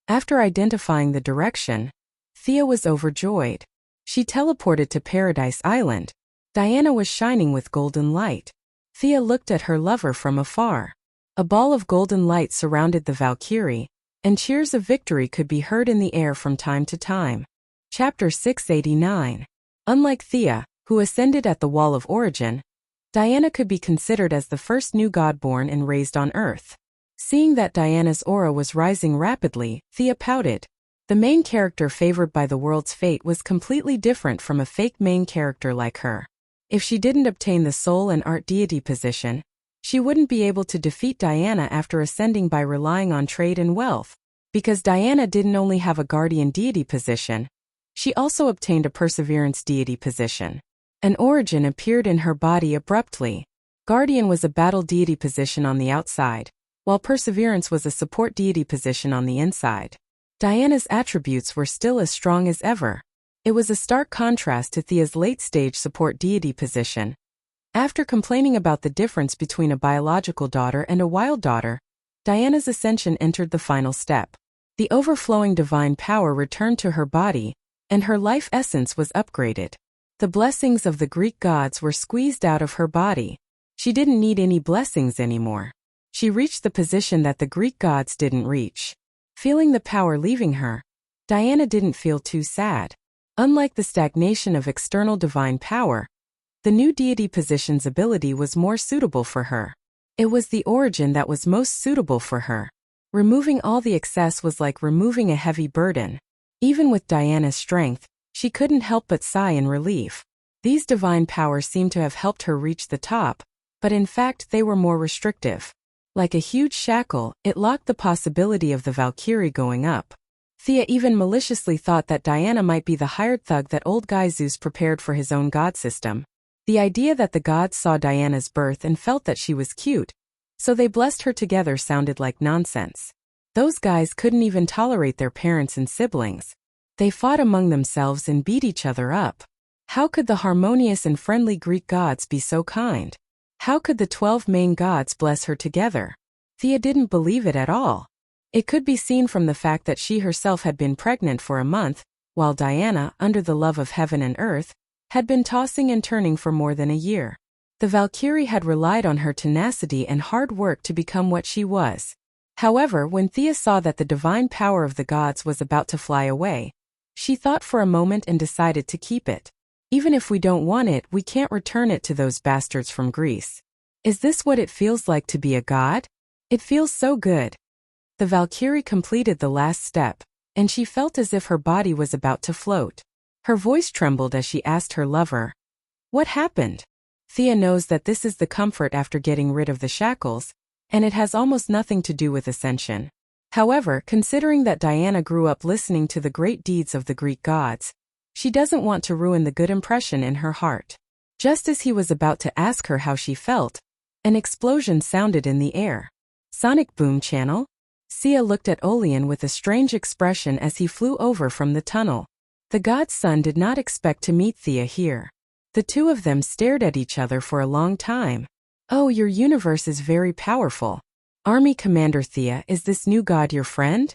After identifying the direction, Thea was overjoyed. She teleported to Paradise Island. Diana was shining with golden light. Thea looked at her lover from afar. A ball of golden light surrounded the Valkyrie, and cheers of victory could be heard in the air from time to time. Chapter 689. Unlike Thea, who ascended at the Wall of Origin, Diana could be considered as the first new god born and raised on Earth. Seeing that Diana's aura was rising rapidly, Thea pouted. The main character favored by the world's fate was completely different from a fake main character like her. If she didn't obtain the soul and art deity position, she wouldn't be able to defeat Diana after ascending by relying on trade and wealth. Because Diana didn't only have a guardian deity position, She also obtained a perseverance deity position. An origin appeared in her body abruptly. Guardian was a battle deity position on the outside, while perseverance was a support deity position on the inside. Diana's attributes were still as strong as ever. It was a stark contrast to Thea's late-stage support deity position. After complaining about the difference between a biological daughter and a wild daughter, Diana's ascension entered the final step. The overflowing divine power returned to her body, and her life essence was upgraded. The blessings of the Greek gods were squeezed out of her body. She didn't need any blessings anymore. She reached the position that the Greek gods didn't reach. Feeling the power leaving her, Diana didn't feel too sad. Unlike the stagnation of external divine power, the new deity position's ability was more suitable for her. It was the origin that was most suitable for her. Removing all the excess was like removing a heavy burden. Even with Diana's strength, she couldn't help but sigh in relief. These divine powers seemed to have helped her reach the top, but in fact they were more restrictive. Like a huge shackle, it locked the possibility of the Valkyrie going up. Thea even maliciously thought that Diana might be the hired thug that old guy Zeus prepared for his own god system. The idea that the gods saw Diana's birth and felt that she was cute, so they blessed her together sounded like nonsense. Those guys couldn't even tolerate their parents and siblings. They fought among themselves and beat each other up. How could the harmonious and friendly Greek gods be so kind? How could the 12 main gods bless her together? Thea didn't believe it at all. It could be seen from the fact that she herself had been pregnant for a month, while Diana, under the love of heaven and earth, had been tossing and turning for more than a year. The Valkyrie had relied on her tenacity and hard work to become what she was. However, when Thea saw that the divine power of the gods was about to fly away, she thought for a moment and decided to keep it. Even if we don't want it, we can't return it to those bastards from Greece. Is this what it feels like to be a god? It feels so good. The Valkyrie completed the last step, and she felt as if her body was about to float. Her voice trembled as she asked her lover, "What happened?" Thea knows that this is the comfort after getting rid of the shackles, and it has almost nothing to do with ascension. However, considering that Diana grew up listening to the great deeds of the Greek gods, she doesn't want to ruin the good impression in her heart. Just as he was about to ask her how she felt, an explosion sounded in the air. Sonic boom channel? Sia looked at Olean with a strange expression as he flew over from the tunnel. The god's son did not expect to meet Thea here. The two of them stared at each other for a long time. "Oh, your universe is very powerful. Army Commander Thea, is this new god your friend?"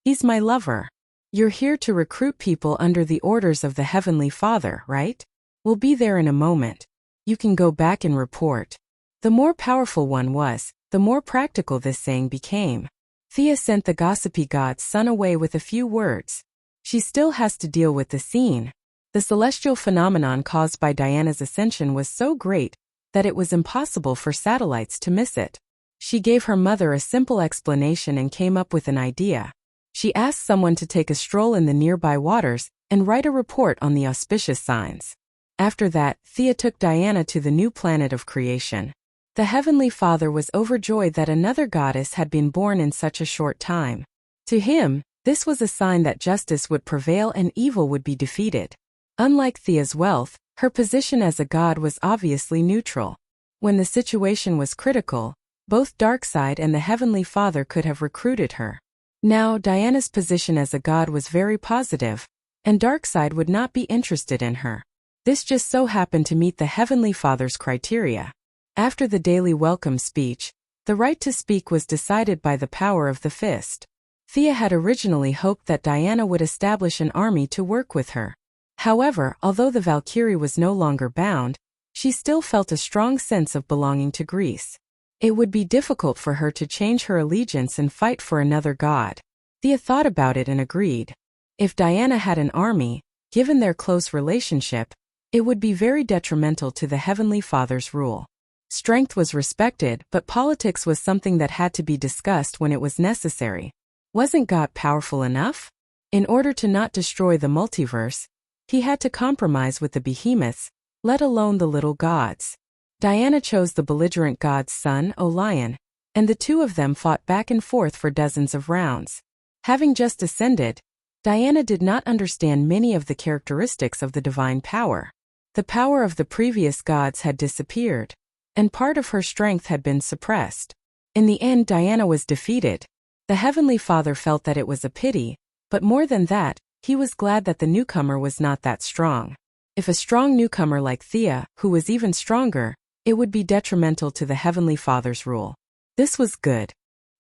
"He's my lover. You're here to recruit people under the orders of the Heavenly Father, right? We'll be there in a moment. You can go back and report." The more powerful one was, the more practical this saying became. Thea sent the gossipy god's son away with a few words. She still has to deal with the scene. The celestial phenomenon caused by Diana's ascension was so great that it was impossible for satellites to miss it. She gave her mother a simple explanation and came up with an idea. She asked someone to take a stroll in the nearby waters and write a report on the auspicious signs. After that, Thea took Diana to the new planet of creation. The Heavenly Father was overjoyed that another goddess had been born in such a short time. To him, this was a sign that justice would prevail and evil would be defeated. Unlike Thea's wealth, her position as a god was obviously neutral. When the situation was critical, both Darkseid and the Heavenly Father could have recruited her. Now, Diana's position as a god was very positive, and Darkseid would not be interested in her. This just so happened to meet the Heavenly Father's criteria. After the daily welcome speech, the right to speak was decided by the power of the fist. Thea had originally hoped that Diana would establish an army to work with her. However, although the Valkyrie was no longer bound, she still felt a strong sense of belonging to Greece. It would be difficult for her to change her allegiance and fight for another god. Thea thought about it and agreed. If Diana had an army, given their close relationship, it would be very detrimental to the Heavenly Father's rule. Strength was respected, but politics was something that had to be discussed when it was necessary. Wasn't God powerful enough? In order to not destroy the multiverse, he had to compromise with the behemoths, let alone the little gods. Diana chose the belligerent god's son, Olion, and the two of them fought back and forth for dozens of rounds. Having just ascended, Diana did not understand many of the characteristics of the divine power. The power of the previous gods had disappeared, and part of her strength had been suppressed. In the end, Diana was defeated. The Heavenly Father felt that it was a pity, but more than that, he was glad that the newcomer was not that strong. If a strong newcomer like Thea, who was even stronger, it would be detrimental to the Heavenly Father's rule. This was good.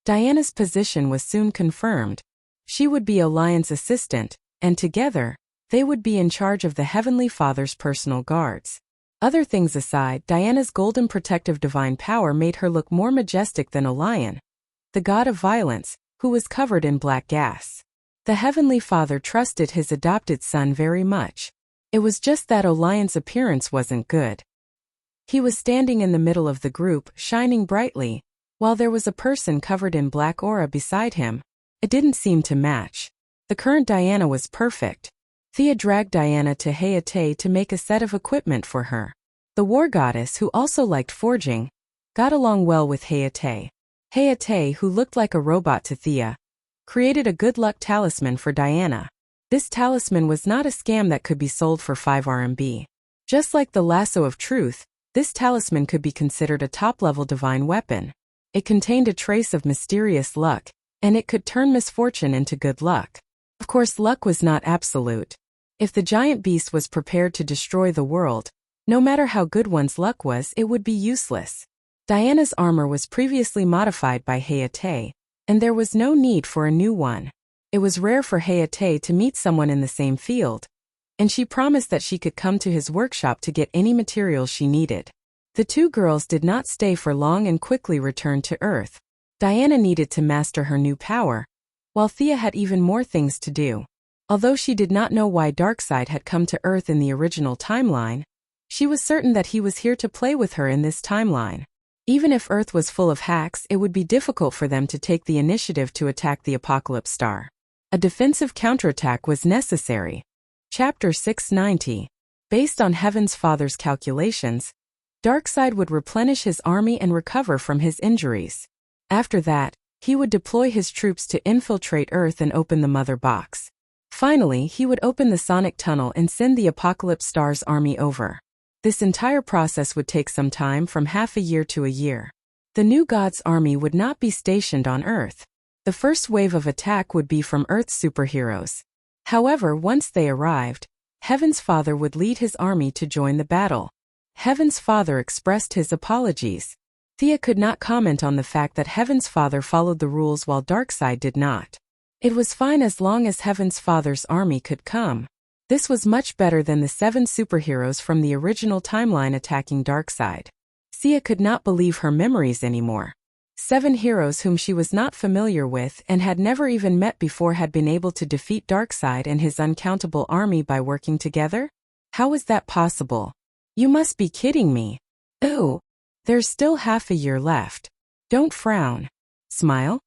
Diana's position was soon confirmed. She would be Orion's assistant, and together, they would be in charge of the Heavenly Father's personal guards. Other things aside, Diana's golden protective divine power made her look more majestic than Orion, the god of violence, who was covered in black gas. The Heavenly Father trusted his adopted son very much. It was just that Orion's appearance wasn't good. He was standing in the middle of the group, shining brightly, while there was a person covered in black aura beside him. It didn't seem to match. The current Diana was perfect. Thea dragged Diana to Hayate to make a set of equipment for her. The war goddess, who also liked forging, got along well with Hayate. Hayate, who looked like a robot to Thea, created a good luck talisman for Diana. This talisman was not a scam that could be sold for 5 RMB. Just like the lasso of truth, this talisman could be considered a top-level divine weapon. It contained a trace of mysterious luck, and it could turn misfortune into good luck. Of course, luck was not absolute. If the giant beast was prepared to destroy the world, no matter how good one's luck was, it would be useless. Diana's armor was previously modified by Hayate, and there was no need for a new one. It was rare for Hayate to meet someone in the same field, and she promised that she could come to his workshop to get any materials she needed. The two girls did not stay for long and quickly returned to Earth. Diana needed to master her new power, while Thea had even more things to do. Although she did not know why Darkseid had come to Earth in the original timeline, she was certain that he was here to play with her in this timeline. Even if Earth was full of hacks, it would be difficult for them to take the initiative to attack the Apocalypse Star. A defensive counterattack was necessary. Chapter 690. Based on Heaven's Father's calculations, Darkseid would replenish his army and recover from his injuries. After that, he would deploy his troops to infiltrate Earth and open the Mother Box. Finally, he would open the Sonic Tunnel and send the Apocalypse Star's army over. This entire process would take some time, from half a year to a year. The new god's army would not be stationed on Earth. The first wave of attack would be from Earth's superheroes. However, once they arrived, Heaven's Father would lead his army to join the battle. Heaven's Father expressed his apologies. Thea could not comment on the fact that Heaven's Father followed the rules while Darkseid did not. It was fine as long as Heaven's Father's army could come. This was much better than the 7 superheroes from the original timeline attacking Darkseid. Thea could not believe her memories anymore. 7 heroes whom she was not familiar with and had never even met before had been able to defeat Darkseid and his uncountable army by working together? How was that possible? You must be kidding me. Ooh. There's still half a year left. Don't frown. Smile.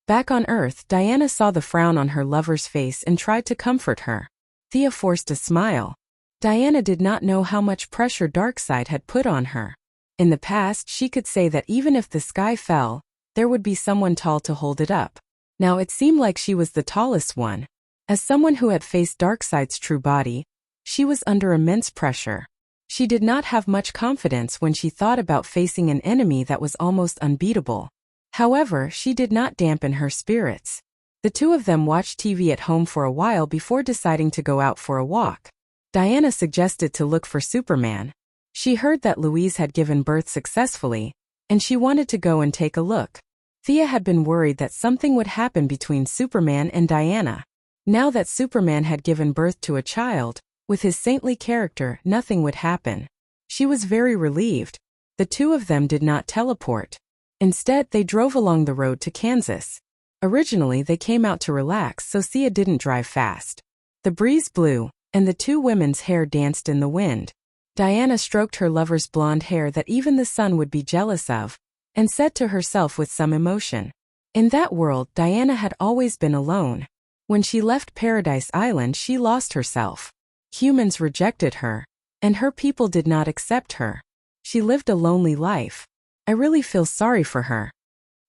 Back on Earth, Diana saw the frown on her lover's face and tried to comfort her. Thea forced a smile. Diana did not know how much pressure Darkseid had put on her. In the past, she could say that even if the sky fell, there would be someone tall to hold it up. Now it seemed like she was the tallest one. As someone who had faced Darkseid's true body, she was under immense pressure. She did not have much confidence when she thought about facing an enemy that was almost unbeatable. However, she did not dampen her spirits. The two of them watched TV at home for a while before deciding to go out for a walk. Diana suggested to look for Superman. She heard that Louise had given birth successfully, and she wanted to go and take a look. Thea had been worried that something would happen between Superman and Diana. Now that Superman had given birth to a child, with his saintly character, nothing would happen. She was very relieved. The two of them did not teleport. Instead, they drove along the road to Kansas. Originally, they came out to relax, so Thea didn't drive fast. The breeze blew, and the two women's hair danced in the wind. Diana stroked her lover's blonde hair that even the sun would be jealous of, and said to herself with some emotion. In that world, Diana had always been alone. When she left Paradise Island, she lost herself. Humans rejected her, and her people did not accept her. She lived a lonely life. I really feel sorry for her.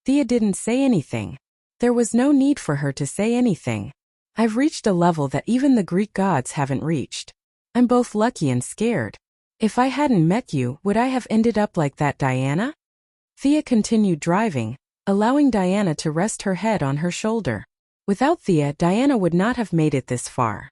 Thea didn't say anything. There was no need for her to say anything. I've reached a level that even the Greek gods haven't reached. I'm both lucky and scared. If I hadn't met you, would I have ended up like that, Diana? Thea continued driving, allowing Diana to rest her head on her shoulder. Without Thea, Diana would not have made it this far.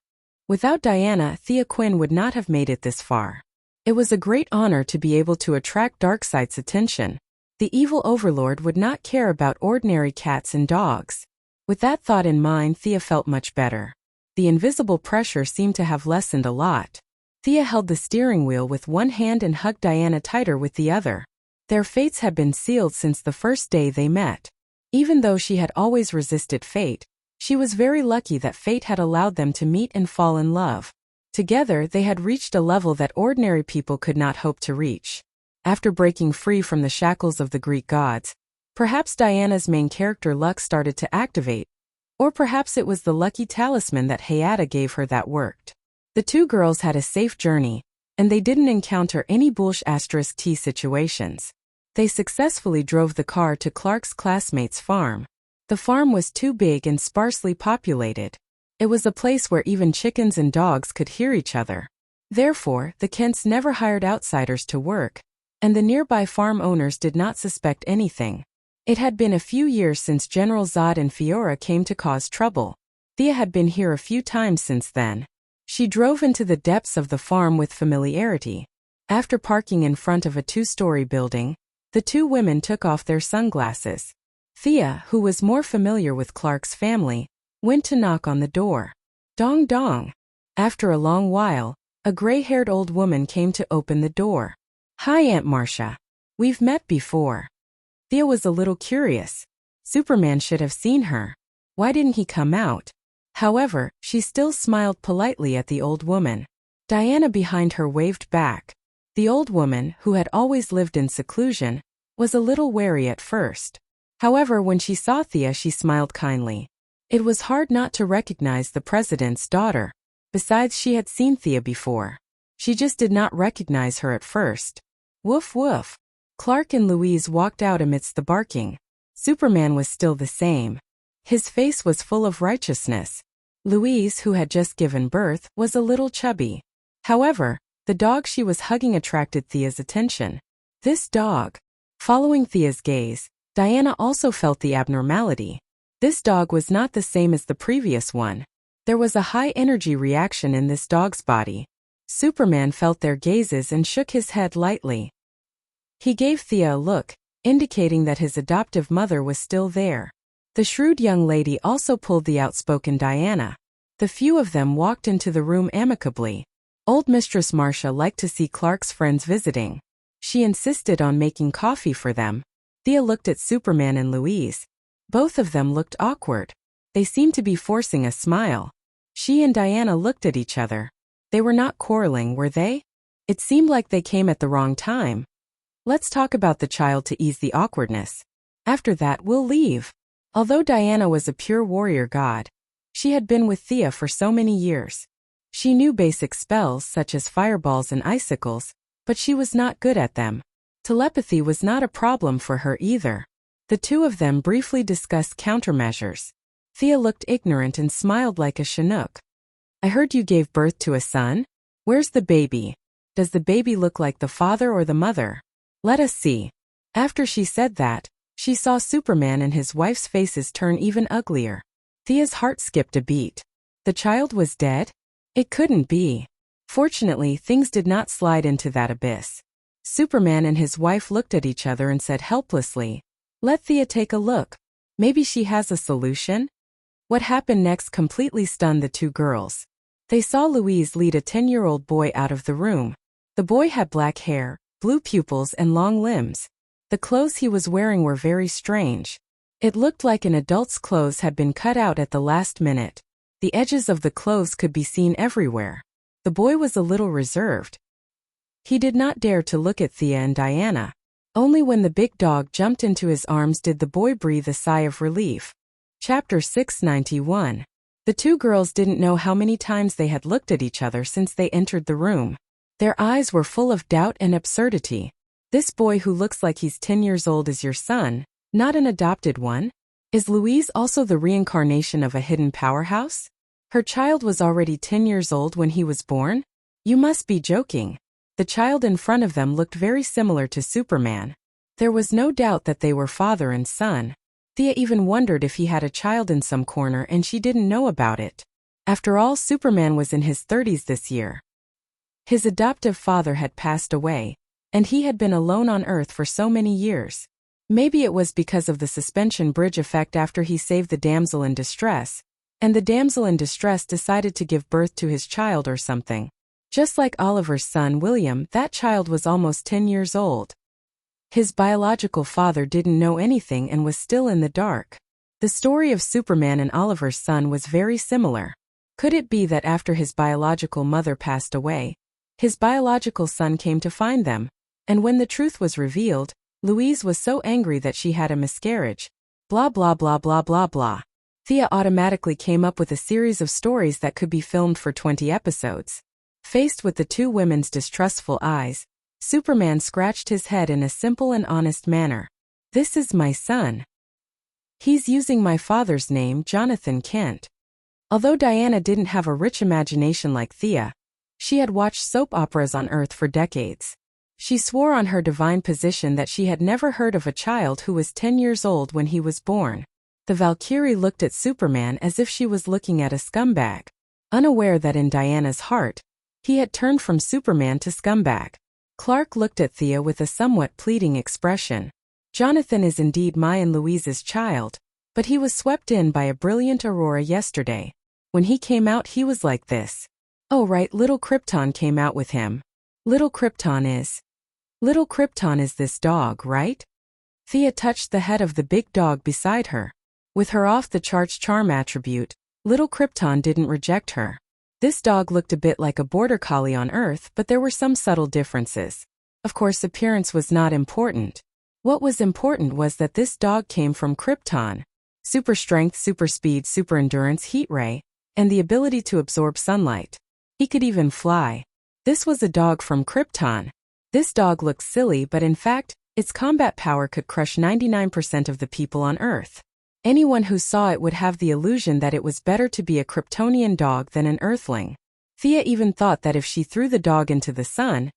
Without Diana, Thea Quinn would not have made it this far. It was a great honor to be able to attract Darkseid's attention. The evil overlord would not care about ordinary cats and dogs. With that thought in mind, Thea felt much better. The invisible pressure seemed to have lessened a lot. Thea held the steering wheel with one hand and hugged Diana tighter with the other. Their fates had been sealed since the first day they met. Even though she had always resisted fate, she was very lucky that fate had allowed them to meet and fall in love. Together, they had reached a level that ordinary people could not hope to reach. After breaking free from the shackles of the Greek gods, perhaps Diana's main character luck started to activate. Or perhaps it was the lucky talisman that Hayata gave her that worked. The two girls had a safe journey, and they didn't encounter any *T situations. They successfully drove the car to Clark's classmate's farm. The farm was too big and sparsely populated. It was a place where even chickens and dogs could hear each other. Therefore, the Kents never hired outsiders to work, and the nearby farm owners did not suspect anything. It had been a few years since General Zod and Fiora came to cause trouble. Thea had been here a few times since then. She drove into the depths of the farm with familiarity. After parking in front of a 2-story building, the two women took off their sunglasses. Thea, who was more familiar with Clark's family, went to knock on the door. Dong dong. After a long while, a gray-haired old woman came to open the door. Hi, Aunt Marcia. We've met before. Thea was a little curious. Superman should have seen her. Why didn't he come out? However, she still smiled politely at the old woman. Diana behind her waved back. The old woman, who had always lived in seclusion, was a little wary at first. However, when she saw Thea, she smiled kindly. It was hard not to recognize the president's daughter. Besides, she had seen Thea before. She just did not recognize her at first. Woof woof. Clark and Louise walked out amidst the barking. Superman was still the same. His face was full of righteousness. Louise, who had just given birth, was a little chubby. However, the dog she was hugging attracted Thea's attention. This dog. Following Thea's gaze, Diana also felt the abnormality. This dog was not the same as the previous one. There was a high-energy reaction in this dog's body. Superman felt their gazes and shook his head lightly. He gave Thea a look, indicating that his adoptive mother was still there. The shrewd young lady also pulled the outspoken Diana. The few of them walked into the room amicably. Old Mistress Marcia liked to see Clark's friends visiting. She insisted on making coffee for them. Thea looked at Superman and Louise. Both of them looked awkward. They seemed to be forcing a smile. She and Diana looked at each other. They were not quarreling, were they? It seemed like they came at the wrong time. Let's talk about the child to ease the awkwardness. After that, we'll leave. Although Diana was a pure warrior god, she had been with Thea for so many years. She knew basic spells such as fireballs and icicles, but she was not good at them. Telepathy was not a problem for her either. The two of them briefly discussed countermeasures. Thea looked ignorant and smiled like a Chinook. I heard you gave birth to a son? Where's the baby? Does the baby look like the father or the mother? Let us see. After she said that, she saw Superman and his wife's faces turn even uglier. Thea's heart skipped a beat. The child was dead? It couldn't be. Fortunately, things did not slide into that abyss. Superman and his wife looked at each other and said helplessly, "Let Thea take a look. Maybe she has a solution?" What happened next completely stunned the two girls. They saw Louise lead a 10-year-old boy out of the room. The boy had black hair, blue pupils and long limbs. The clothes he was wearing were very strange. It looked like an adult's clothes had been cut out at the last minute. The edges of the clothes could be seen everywhere. The boy was a little reserved. He did not dare to look at Thea and Diana. Only when the big dog jumped into his arms did the boy breathe a sigh of relief. Chapter 691. The two girls didn't know how many times they had looked at each other since they entered the room. Their eyes were full of doubt and absurdity. This boy who looks like he's 10 years old is your son, not an adopted one? Is Louise also the reincarnation of a hidden powerhouse? Her child was already 10 years old when he was born? You must be joking. The child in front of them looked very similar to Superman. There was no doubt that they were father and son. Thea even wondered if he had a child in some corner and she didn't know about it. After all, Superman was in his 30s this year. His adoptive father had passed away, and he had been alone on Earth for so many years. Maybe it was because of the suspension bridge effect after he saved the damsel in distress, and the damsel in distress decided to give birth to his child or something. Just like Oliver's son William, that child was almost 10 years old. His biological father didn't know anything and was still in the dark. The story of Superman and Oliver's son was very similar. Could it be that after his biological mother passed away, his biological son came to find them, and when the truth was revealed, Louise was so angry that she had a miscarriage. Blah blah blah blah blah blah. Thea automatically came up with a series of stories that could be filmed for 20 episodes. Faced with the two women's distrustful eyes, Superman scratched his head in a simple and honest manner. This is my son. He's using my father's name, Jonathan Kent. Although Diana didn't have a rich imagination like Thea, she had watched soap operas on Earth for decades. She swore on her divine position that she had never heard of a child who was 10 years old when he was born. The Valkyrie looked at Superman as if she was looking at a scumbag, unaware that in Diana's heart, he had turned from Superman to scumbag. Clark looked at Thea with a somewhat pleading expression. Jonathan is indeed my and Louise's child, but he was swept in by a brilliant aurora yesterday. When he came out he was like this. Oh right, little Krypton came out with him. Little Krypton is this dog, right? Thea touched the head of the big dog beside her. With her off-the-charts charm attribute, little Krypton didn't reject her. This dog looked a bit like a border collie on Earth, but there were some subtle differences. Of course, appearance was not important. What was important was that this dog came from Krypton. Super strength, super speed, super endurance, heat ray, and the ability to absorb sunlight. He could even fly. This was a dog from Krypton. This dog looked silly, but in fact, its combat power could crush 99% of the people on Earth. Anyone who saw it would have the illusion that it was better to be a Kryptonian dog than an Earthling. Thea even thought that if she threw the dog into the sun,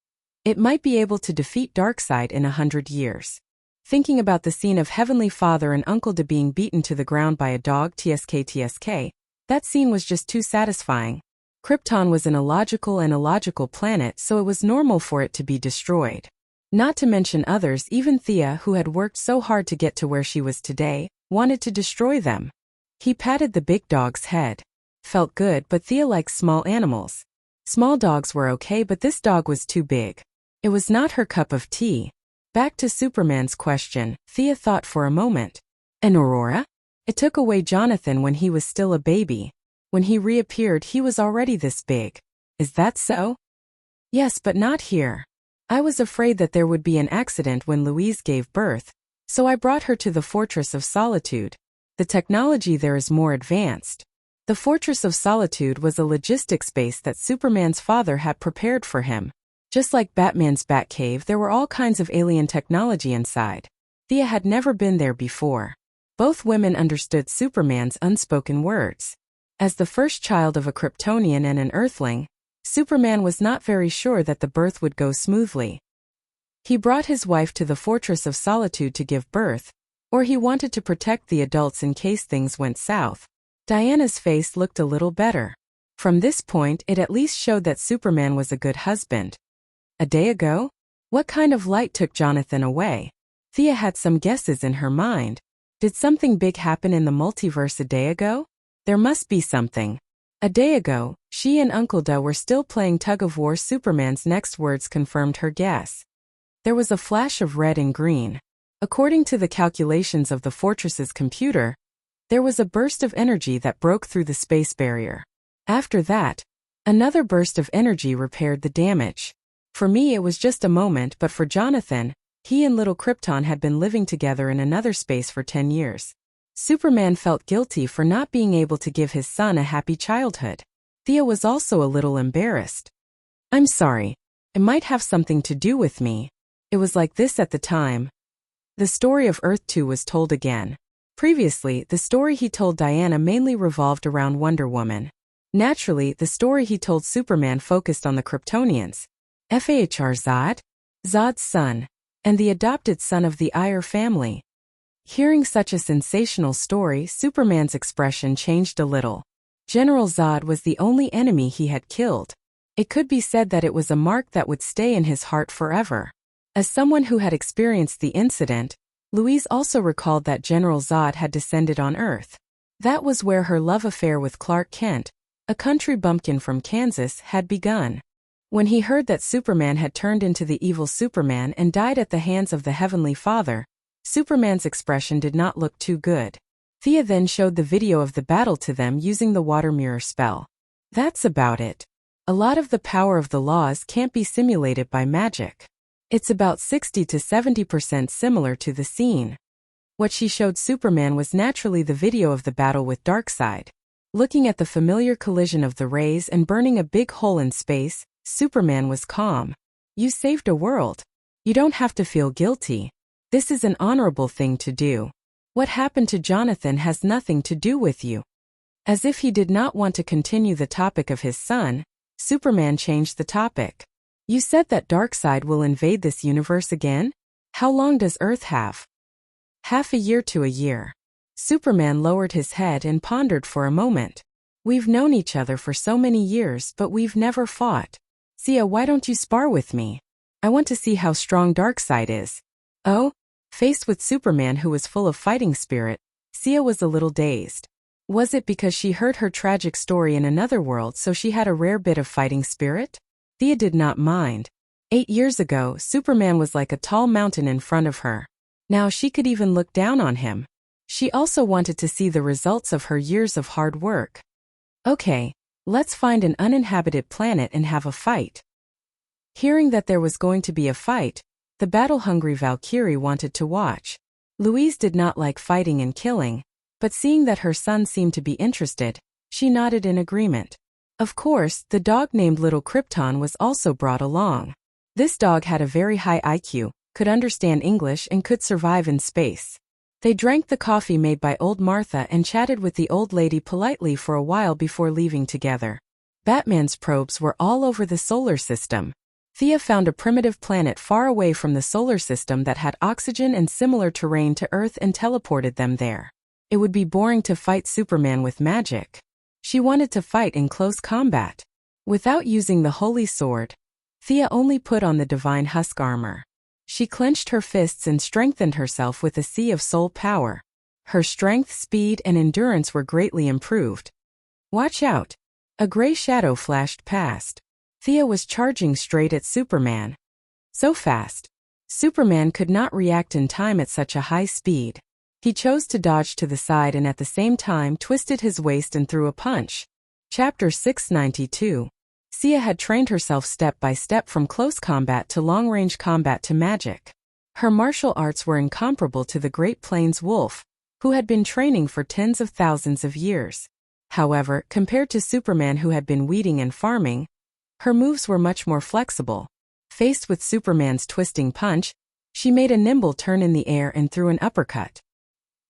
it might be able to defeat Darkseid in 100 years. Thinking about the scene of Heavenly Father and Uncle De being beaten to the ground by a dog, TSK, that scene was just too satisfying. Krypton was an illogical planet, so it was normal for it to be destroyed. Not to mention others, even Thea, who had worked so hard to get to where she was today, wanted to destroy them. He patted the big dog's head. Felt good, but Thea likes small animals. Small dogs were okay, but this dog was too big. It was not her cup of tea. Back to Superman's question, Thea thought for a moment. An aurora? It took away Jonathan when he was still a baby. When he reappeared, he was already this big. Is that so? Yes, but not here. I was afraid that there would be an accident when Louise gave birth, so I brought her to the Fortress of Solitude. The technology there is more advanced. The Fortress of Solitude was a logistics base that Superman's father had prepared for him. Just like Batman's Batcave, there were all kinds of alien technology inside. Thea had never been there before. Both women understood Superman's unspoken words. As the first child of a Kryptonian and an Earthling, Superman was not very sure that the birth would go smoothly. He brought his wife to the Fortress of Solitude to give birth, or he wanted to protect the adults in case things went south. Diana's face looked a little better. From this point, it at least showed that Superman was a good husband. A day ago? What kind of light took Jonathan away? Thea had some guesses in her mind. Did something big happen in the multiverse a day ago? There must be something. A day ago, she and Uncle Da were still playing tug-of-war. Superman's next words confirmed her guess. There was a flash of red and green. According to the calculations of the fortress's computer, there was a burst of energy that broke through the space barrier. After that, another burst of energy repaired the damage. For me it was just a moment, but for Jonathan, he and little Krypton had been living together in another space for 10 years. Superman felt guilty for not being able to give his son a happy childhood. Thea was also a little embarrassed. I'm sorry. It might have something to do with me. It was like this at the time. The story of Earth 2 was told again. Previously, the story he told Diana mainly revolved around Wonder Woman. Naturally, the story he told Superman focused on the Kryptonians. Fahr Zod? Zod's son, and the adopted son of the Iyer family. Hearing such a sensational story, Superman's expression changed a little. General Zod was the only enemy he had killed. It could be said that it was a mark that would stay in his heart forever. As someone who had experienced the incident, Louise also recalled that General Zod had descended on Earth. That was where her love affair with Clark Kent, a country bumpkin from Kansas, had begun. When he heard that Superman had turned into the evil Superman and died at the hands of the Heavenly Father, Superman's expression did not look too good. Thea then showed the video of the battle to them using the water mirror spell. That's about it. A lot of the power of the laws can't be simulated by magic. It's about 60 to 70% similar to the scene. What she showed Superman was naturally the video of the battle with Darkseid. Looking at the familiar collision of the rays and burning a big hole in space, Superman was calm. You saved a world. You don't have to feel guilty. This is an honorable thing to do. What happened to Jonathan has nothing to do with you. As if he did not want to continue the topic of his son, Superman changed the topic. You said that Darkseid will invade this universe again? How long does Earth have? Half a year to a year. Superman lowered his head and pondered for a moment. We've known each other for so many years, but we've never fought. Sia, why don't you spar with me? I want to see how strong Darkseid is. Oh? Faced with Superman, who was full of fighting spirit, Sia was a little dazed. Was it because she heard her tragic story in another world, so she had a rare bit of fighting spirit? Thea did not mind. 8 years ago, Superman was like a tall mountain in front of her. Now she could even look down on him. She also wanted to see the results of her years of hard work. Okay, let's find an uninhabited planet and have a fight. Hearing that there was going to be a fight, the battle-hungry Valkyrie wanted to watch. Louise did not like fighting and killing, but seeing that her son seemed to be interested, she nodded in agreement. Of course, the dog named Little Krypton was also brought along. This dog had a very high IQ, could understand English, and could survive in space. They drank the coffee made by old Martha and chatted with the old lady politely for a while before leaving together. Batman's probes were all over the solar system. Thea found a primitive planet far away from the solar system that had oxygen and similar terrain to Earth and teleported them there. It would be boring to fight Superman with magic. She wanted to fight in close combat. Without using the holy sword, Thea only put on the divine husk armor. She clenched her fists and strengthened herself with a sea of soul power. Her strength, speed, and endurance were greatly improved. Watch out! A gray shadow flashed past. Thea was charging straight at Superman. So fast. Superman could not react in time at such a high speed. He chose to dodge to the side and at the same time twisted his waist and threw a punch. Chapter 692. Sia had trained herself step by step from close combat to long-range combat to magic. Her martial arts were incomparable to the Great Plains wolf, who had been training for tens of thousands of years. However, compared to Superman, who had been weeding and farming, her moves were much more flexible. Faced with Superman's twisting punch, she made a nimble turn in the air and threw an uppercut.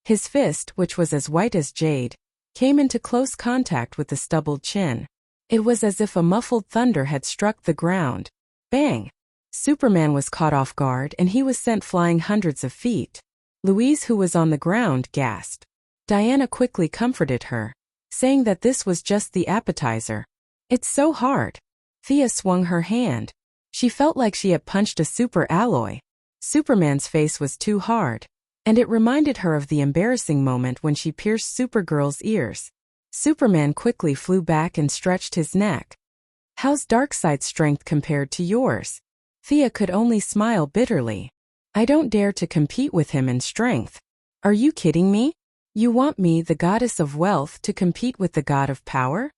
His fist, which was as white as jade, came into close contact with the stubbled chin. It was as if a muffled thunder had struck the ground. Bang! Superman was caught off guard and he was sent flying hundreds of feet. Louise, who was on the ground, gasped. Diana quickly comforted her, saying that this was just the appetizer. It's so hard. Thea swung her hand. She felt like she had punched a super alloy. Superman's face was too hard, and it reminded her of the embarrassing moment when she pierced Supergirl's ears. Superman quickly flew back and stretched his neck. How's Darkseid's strength compared to yours? Thea could only smile bitterly. I don't dare to compete with him in strength. Are you kidding me? You want me, the goddess of wealth, to compete with the god of power?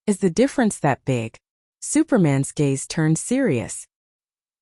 Is the difference that big? Superman's gaze turned serious.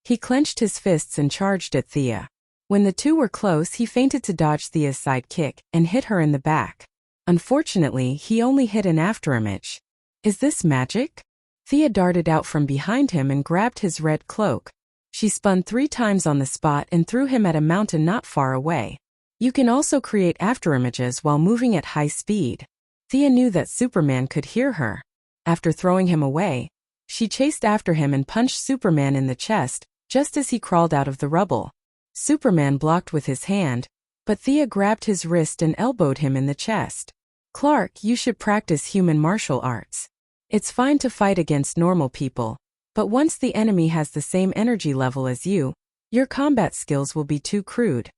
He clenched his fists and charged at Thea. When the two were close, he feinted to dodge Thea's side kick and hit her in the back. Unfortunately, he only hit an afterimage. Is this magic? Thea darted out from behind him and grabbed his red cloak. She spun 3 times on the spot and threw him at a mountain not far away. You can also create afterimages while moving at high speed. Thea knew that Superman could hear her. After throwing him away, she chased after him and punched Superman in the chest, just as he crawled out of the rubble. Superman blocked with his hand, but Thea grabbed his wrist and elbowed him in the chest. "Clark, you should practice human martial arts. It's fine to fight against normal people, but once the enemy has the same energy level as you, your combat skills will be too crude."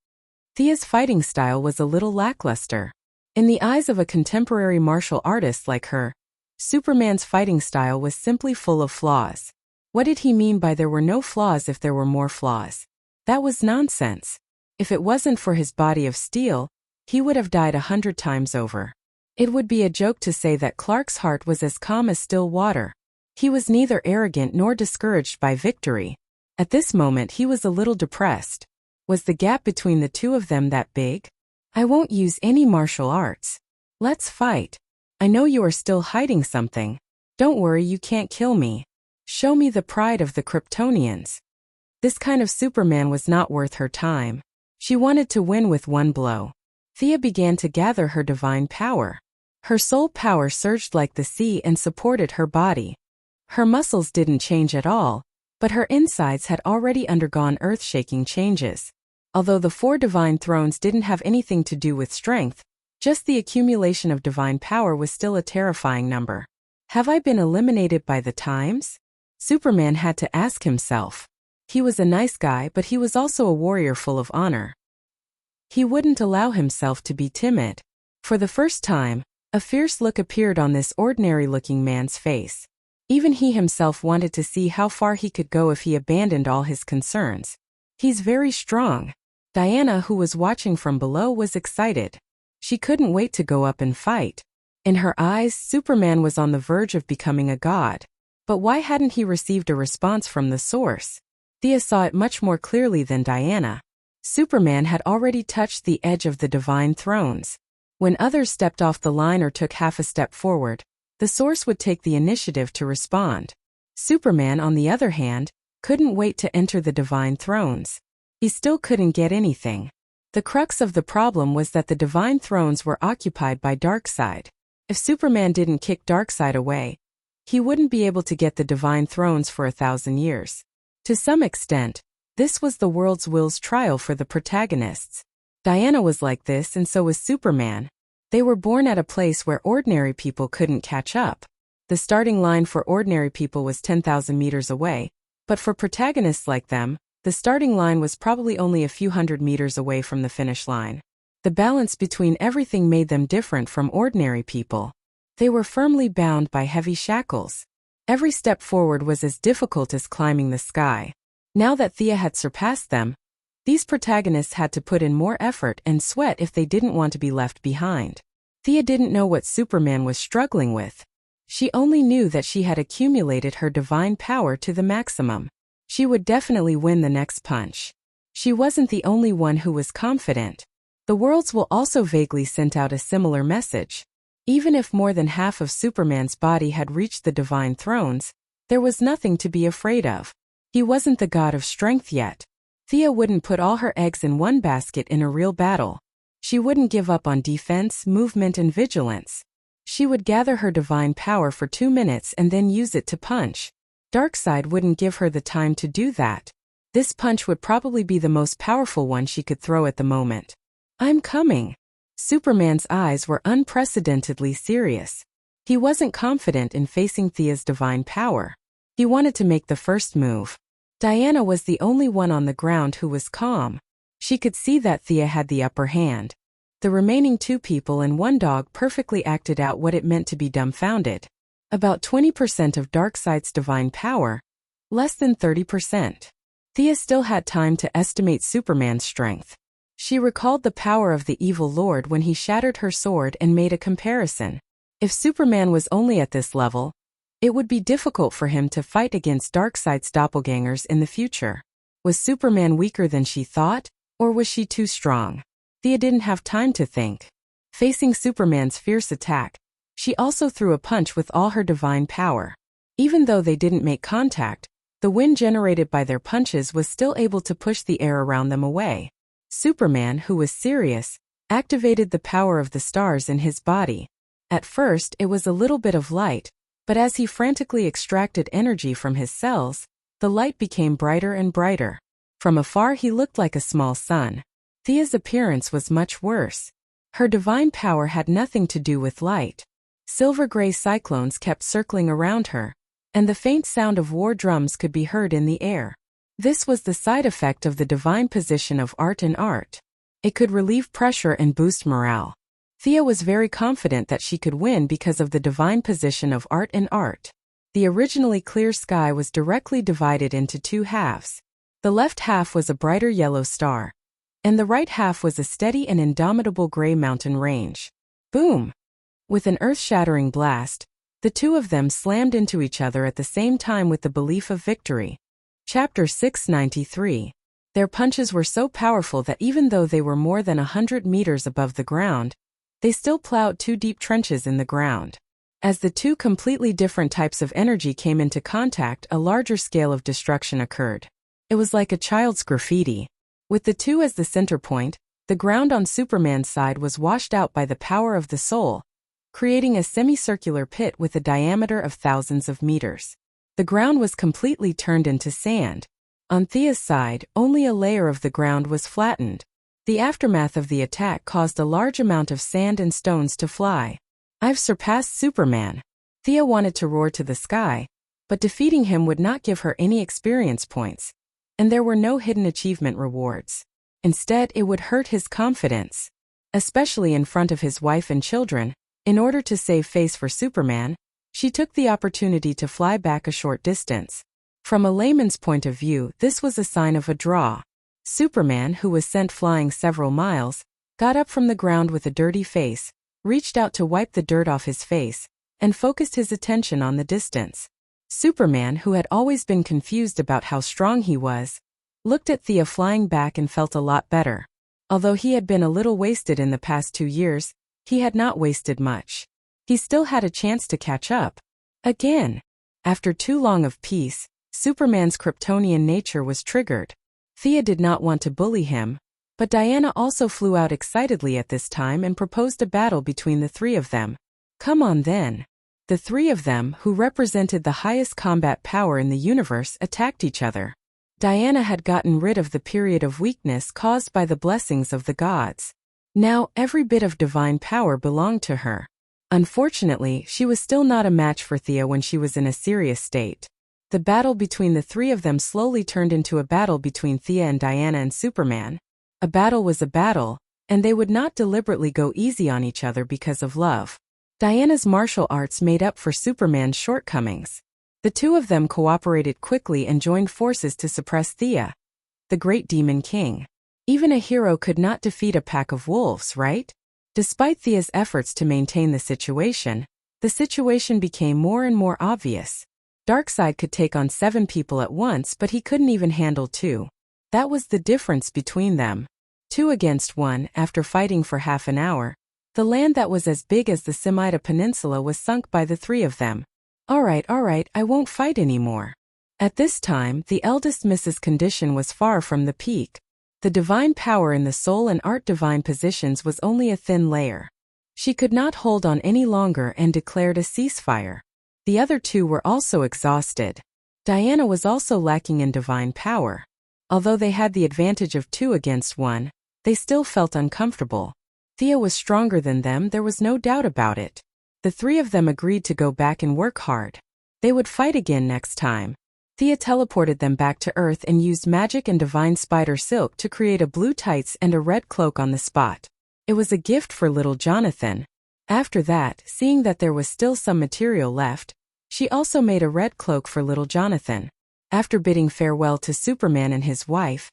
Thea's fighting style was a little lackluster. In the eyes of a contemporary martial artist like her, Superman's fighting style was simply full of flaws. What did he mean by there were no flaws if there were more flaws? That was nonsense. If it wasn't for his body of steel, he would have died 100 times over. It would be a joke to say that Clark's heart was as calm as still water. He was neither arrogant nor discouraged by victory. At this moment he was a little depressed. Was the gap between the two of them that big? "I won't use any martial arts. Let's fight. I know you are still hiding something. Don't worry, you can't kill me. Show me the pride of the Kryptonians." This kind of Superman was not worth her time. She wanted to win with one blow. Thea began to gather her divine power. Her soul power surged like the sea and supported her body. Her muscles didn't change at all, but her insides had already undergone earth-shaking changes. Although the 4 divine thrones didn't have anything to do with strength, just the accumulation of divine power was still a terrifying number. Have I been eliminated by the times? Superman had to ask himself. He was a nice guy, but he was also a warrior full of honor. He wouldn't allow himself to be timid. For the first time, a fierce look appeared on this ordinary-looking man's face. Even he himself wanted to see how far he could go if he abandoned all his concerns. "He's very strong." Diana, who was watching from below, was excited. She couldn't wait to go up and fight. In her eyes, Superman was on the verge of becoming a god. But why hadn't he received a response from the source? Thea saw it much more clearly than Diana. Superman had already touched the edge of the divine thrones. When others stepped off the line or took half a step forward, the source would take the initiative to respond. Superman, on the other hand, couldn't wait to enter the divine thrones. He still couldn't get anything. The crux of the problem was that the divine thrones were occupied by Darkseid. If Superman didn't kick Darkseid away, he wouldn't be able to get the divine thrones for 1,000 years. To some extent, this was the world's will's trial for the protagonists. Diana was like this, and so was Superman. They were born at a place where ordinary people couldn't catch up. The starting line for ordinary people was 10,000 meters away, but for protagonists like them, the starting line was probably only a few hundred meters away from the finish line. The balance between everything made them different from ordinary people. They were firmly bound by heavy shackles. Every step forward was as difficult as climbing the sky. Now that Thea had surpassed them, these protagonists had to put in more effort and sweat if they didn't want to be left behind. Thea didn't know what Superman was struggling with. She only knew that she had accumulated her divine power to the maximum. She would definitely win the next punch. She wasn't the only one who was confident. The worlds will also vaguely sent out a similar message. Even if more than half of Superman's body had reached the divine thrones, there was nothing to be afraid of. He wasn't the god of strength yet. Thea wouldn't put all her eggs in one basket in a real battle. She wouldn't give up on defense, movement, and vigilance. She would gather her divine power for 2 minutes and then use it to punch. Darkseid wouldn't give her the time to do that. This punch would probably be the most powerful one she could throw at the moment. "I'm coming." Superman's eyes were unprecedentedly serious. He wasn't confident in facing Thea's divine power. He wanted to make the first move. Diana was the only one on the ground who was calm. She could see that Thea had the upper hand. The remaining 2 people and 1 dog perfectly acted out what it meant to be dumbfounded. About 20% of Darkseid's divine power, less than 30%. Thea still had time to estimate Superman's strength. She recalled the power of the evil lord when he shattered her sword and made a comparison. If Superman was only at this level, it would be difficult for him to fight against Darkseid's doppelgangers in the future. Was Superman weaker than she thought, or was she too strong? Thea didn't have time to think. Facing Superman's fierce attack, she also threw a punch with all her divine power. Even though they didn't make contact, the wind generated by their punches was still able to push the air around them away. Superman, who was serious, activated the power of the stars in his body. At first, it was a little bit of light, But as he frantically extracted energy from his cells, the light became brighter and brighter. From afar he looked like a small sun. Thea's appearance was much worse. Her divine power had nothing to do with light. Silver-gray cyclones kept circling around her, and the faint sound of war drums could be heard in the air. This was the side effect of the divine position of art in art. It could relieve pressure and boost morale. Thea was very confident that she could win because of the divine position of art in art. The originally clear sky was directly divided into two halves. The left half was a brighter yellow star, and the right half was a steady and indomitable gray mountain range. Boom! With an earth-shattering blast, the two of them slammed into each other at the same time with the belief of victory. Chapter 693. Their punches were so powerful that even though they were more than 100 meters above the ground, they still plowed 2 deep trenches in the ground. As the two completely different types of energy came into contact, a larger scale of destruction occurred. It was like a child's graffiti. With the two as the center point, the ground on Superman's side was washed out by the power of the soul, creating a semicircular pit with a diameter of thousands of meters. The ground was completely turned into sand. On Thea's side, only a layer of the ground was flattened. The aftermath of the attack caused a large amount of sand and stones to fly. "I've surpassed Superman." Thea wanted to roar to the sky, but defeating him would not give her any experience points, and there were no hidden achievement rewards. Instead, it would hurt his confidence, especially in front of his wife and children. In order to save face for Superman, she took the opportunity to fly back a short distance. From a layman's point of view, this was a sign of a draw. Superman, who was sent flying several miles, got up from the ground with a dirty face, reached out to wipe the dirt off his face, and focused his attention on the distance. Superman, who had always been confused about how strong he was, looked at Thea flying back and felt a lot better. Although he had been a little wasted in the past 2 years, he had not wasted much. He still had a chance to catch up. Again. After too long of peace, Superman's Kryptonian nature was triggered. Thea did not want to bully him, but Diana also flew out excitedly at this time and proposed a battle between the three of them. Come on then. The three of them, who represented the highest combat power in the universe, attacked each other. Diana had gotten rid of the period of weakness caused by the blessings of the gods. Now, every bit of divine power belonged to her. Unfortunately, she was still not a match for Thea when she was in a serious state. The battle between the three of them slowly turned into a battle between Thea and Diana and Superman. A battle was a battle, and they would not deliberately go easy on each other because of love. Diana's martial arts made up for Superman's shortcomings. The two of them cooperated quickly and joined forces to suppress Thea, the great demon king. Even a hero could not defeat a pack of wolves, right? Despite Thea's efforts to maintain the situation became more and more obvious. Darkseid could take on 7 people at once, but he couldn't even handle 2. That was the difference between them. 2 against 1. After fighting for half an hour, the land that was as big as the Semida Peninsula was sunk by the 3 of them. All right, I won't fight anymore. At this time, the eldest Mrs. Condition was far from the peak. The divine power in the soul and art divine positions was only a thin layer. She could not hold on any longer and declared a ceasefire. The other 2 were also exhausted. Diana was also lacking in divine power. Although they had the advantage of 2 against 1, they still felt uncomfortable. Thea was stronger than them, there was no doubt about it. The 3 of them agreed to go back and work hard. They would fight again next time. Thea teleported them back to Earth and used magic and divine spider silk to create a blue tights and a red cloak on the spot. It was a gift for little Jonathan. After that, seeing that there was still some material left, she also made a red cloak for little Jonathan. After bidding farewell to Superman and his wife,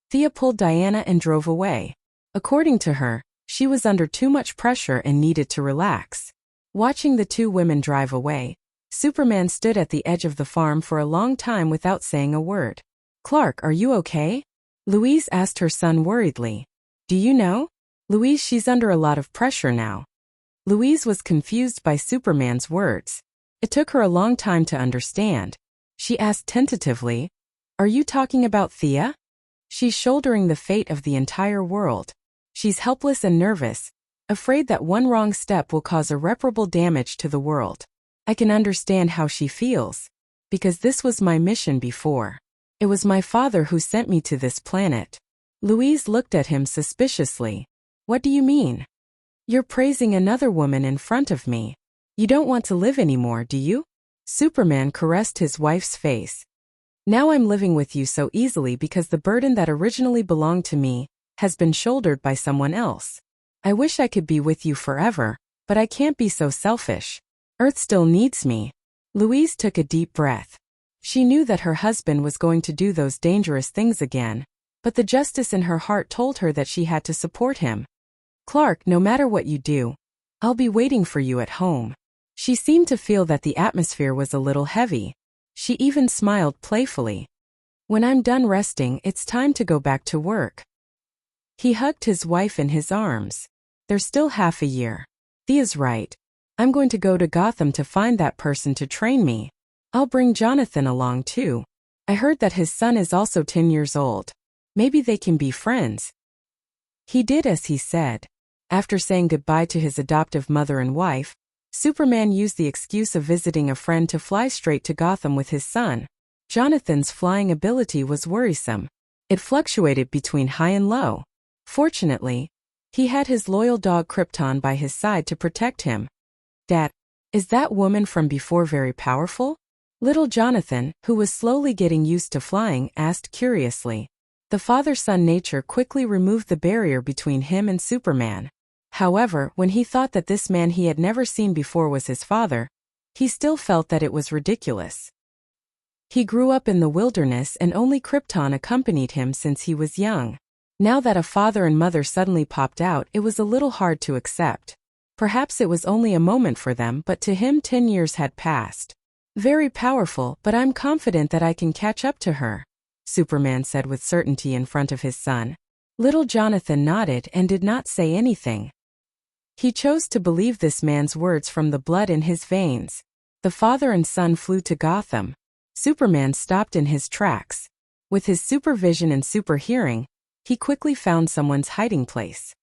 Thea pulled Diana and drove away. According to her, she was under too much pressure and needed to relax. Watching the 2 women drive away, Superman stood at the edge of the farm for a long time without saying a word. "Clark, are you okay?" Louise asked her son worriedly. "Do you know? Louise, she's under a lot of pressure now." Louise was confused by Superman's words. It took her a long time to understand. She asked tentatively, "Are you talking about Thea? She's shouldering the fate of the entire world. She's helpless and nervous, afraid that one wrong step will cause irreparable damage to the world." I can understand how she feels. Because this was my mission before. It was my father who sent me to this planet. Louise looked at him suspiciously. What do you mean? You're praising another woman in front of me. You don't want to live anymore, do you? Superman caressed his wife's face. Now I'm living with you so easily because the burden that originally belonged to me has been shouldered by someone else. I wish I could be with you forever, but I can't be so selfish. Earth still needs me. Louise took a deep breath. She knew that her husband was going to do those dangerous things again, but the justice in her heart told her that she had to support him. Clark, no matter what you do, I'll be waiting for you at home. She seemed to feel that the atmosphere was a little heavy. She even smiled playfully. When I'm done resting, it's time to go back to work. He hugged his wife in his arms. There's still half a year. Thea's right. I'm going to go to Gotham to find that person to train me. I'll bring Jonathan along too. I heard that his son is also 10 years old. Maybe they can be friends. He did as he said. After saying goodbye to his adoptive mother and wife, Superman used the excuse of visiting a friend to fly straight to Gotham with his son. Jonathan's flying ability was worrisome. It fluctuated between high and low. Fortunately, he had his loyal dog Krypton by his side to protect him. Dad, is that woman from before very powerful? Little Jonathan, who was slowly getting used to flying, asked curiously. The father-son nature quickly removed the barrier between him and Superman. However, when he thought that this man he had never seen before was his father, he still felt that it was ridiculous. He grew up in the wilderness and only Krypton accompanied him since he was young. Now that a father and mother suddenly popped out, it was a little hard to accept. Perhaps it was only a moment for them, but to him 10 years had passed. Very powerful, but I'm confident that I can catch up to her, Superman said with certainty in front of his son. Little Jonathan nodded and did not say anything. He chose to believe this man's words from the blood in his veins. The father and son flew to Gotham. Superman stopped in his tracks. With his supervision and super hearing, he quickly found someone's hiding place.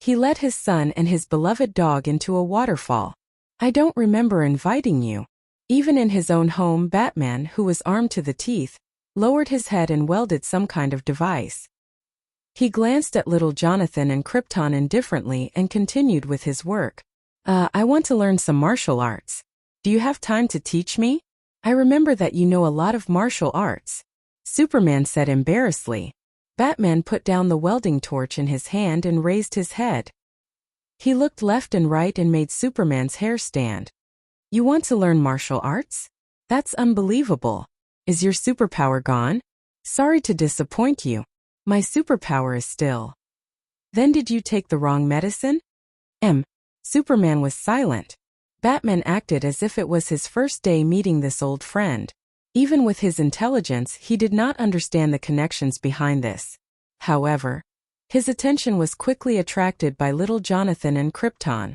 He led his son and his beloved dog into a waterfall. I don't remember inviting you. Even in his own home, Batman, who was armed to the teeth, lowered his head and welded some kind of device. He glanced at little Jonathan and Krypton indifferently and continued with his work. I want to learn some martial arts. Do you have time to teach me? I remember that you know a lot of martial arts, Superman said embarrassedly. Batman put down the welding torch in his hand and raised his head. He looked left and right and made Superman's hair stand. You want to learn martial arts? That's unbelievable. Is your superpower gone? Sorry to disappoint you. My superpower is still. Then did you take the wrong medicine? Superman was silent. Batman acted as if it was his first day meeting this old friend. Even with his intelligence, he did not understand the connections behind this. However, his attention was quickly attracted by little Jonathan and Krypton.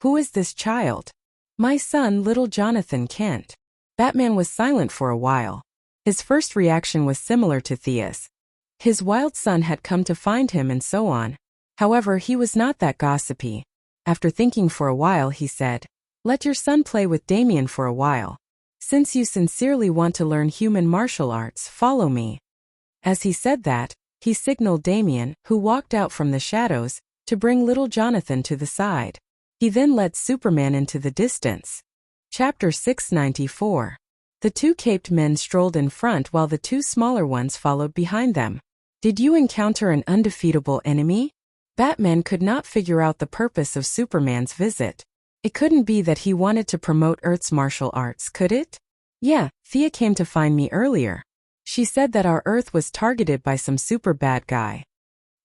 Who is this child? My son, little Jonathan Kent. Batman was silent for a while. His first reaction was similar to Thea's. His wild son had come to find him and so on. However, he was not that gossipy. After thinking for a while, he said, "Let your son play with Damien for a while. Since you sincerely want to learn human martial arts, follow me." As he said that, he signaled Damien, who walked out from the shadows, to bring little Jonathan to the side. He then led Superman into the distance. Chapter 694. The two caped men strolled in front while the two smaller ones followed behind them. Did you encounter an undefeatable enemy? Batman could not figure out the purpose of Superman's visit. It couldn't be that he wanted to promote Earth's martial arts, could it? Yeah, Thea came to find me earlier. She said that our Earth was targeted by some super bad guy.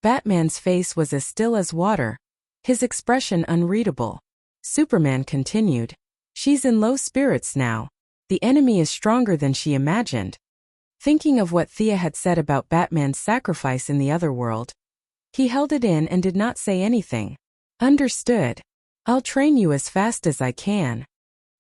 Batman's face was as still as water, his expression unreadable. Superman continued, "She's in low spirits now. The enemy is stronger than she imagined." Thinking of what Thea had said about Batman's sacrifice in the other world, he held it in and did not say anything. Understood. I'll train you as fast as I can.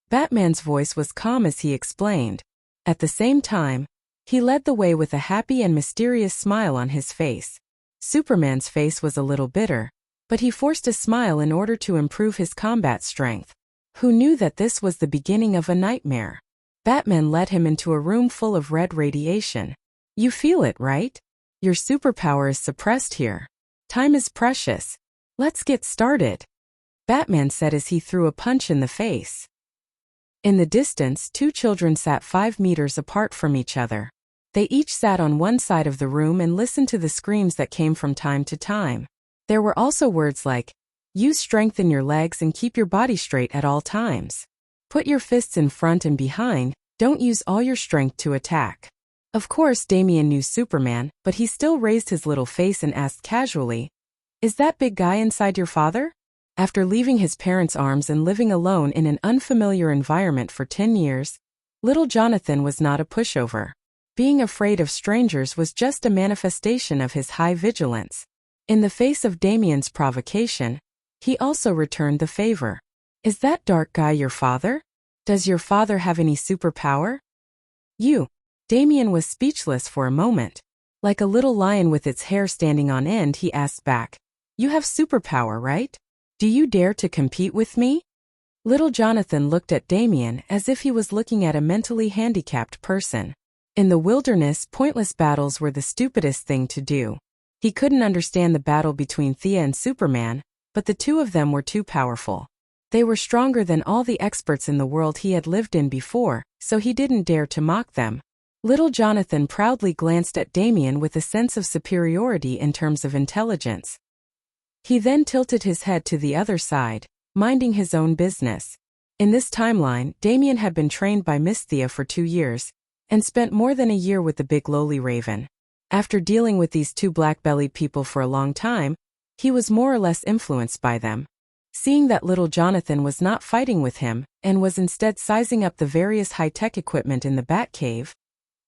Batman's voice was calm as he explained. At the same time, he led the way with a happy and mysterious smile on his face. Superman's face was a little bitter, but he forced a smile in order to improve his combat strength. Who knew that this was the beginning of a nightmare? Batman led him into a room full of red radiation. You feel it, right? Your superpower is suppressed here. Time is precious. Let's get started, Batman said as he threw a punch in the face. In the distance, two children sat 5 meters apart from each other. They each sat on one side of the room and listened to the screams that came from time to time. There were also words like, use strength in your legs and keep your body straight at all times. Put your fists in front and behind, don't use all your strength to attack. Of course, Damian knew Superman, but he still raised his little face and asked casually, is that big guy inside your father? After leaving his parents' arms and living alone in an unfamiliar environment for 10 years, little Jonathan was not a pushover. Being afraid of strangers was just a manifestation of his high vigilance. In the face of Damian's provocation, he also returned the favor. Is that dark guy your father? Does your father have any superpower? Damian was speechless for a moment. Like a little lion with its hair standing on end, he asked back, you have superpower, right? Do you dare to compete with me? Little Jonathan looked at Damian as if he was looking at a mentally handicapped person. In the wilderness, pointless battles were the stupidest thing to do. He couldn't understand the battle between Thea and Superman, but the two of them were too powerful. They were stronger than all the experts in the world he had lived in before, so he didn't dare to mock them. Little Jonathan proudly glanced at Damian with a sense of superiority in terms of intelligence. He then tilted his head to the other side, minding his own business. In this timeline, Damian had been trained by Miss Thea for 2 years, and spent more than a year with the big lowly raven. After dealing with these two black-bellied people for a long time, he was more or less influenced by them. Seeing that little Jonathan was not fighting with him, and was instead sizing up the various high-tech equipment in the Batcave,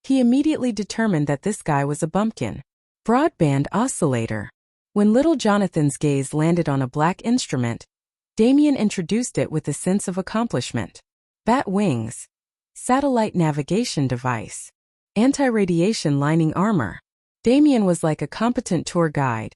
he immediately determined that this guy was a bumpkin. Broadband oscillator. When little Jonathan's gaze landed on a black instrument, Damian introduced it with a sense of accomplishment. Bat wings. Satellite navigation device. Anti-radiation lining armor. Damian was like a competent tour guide,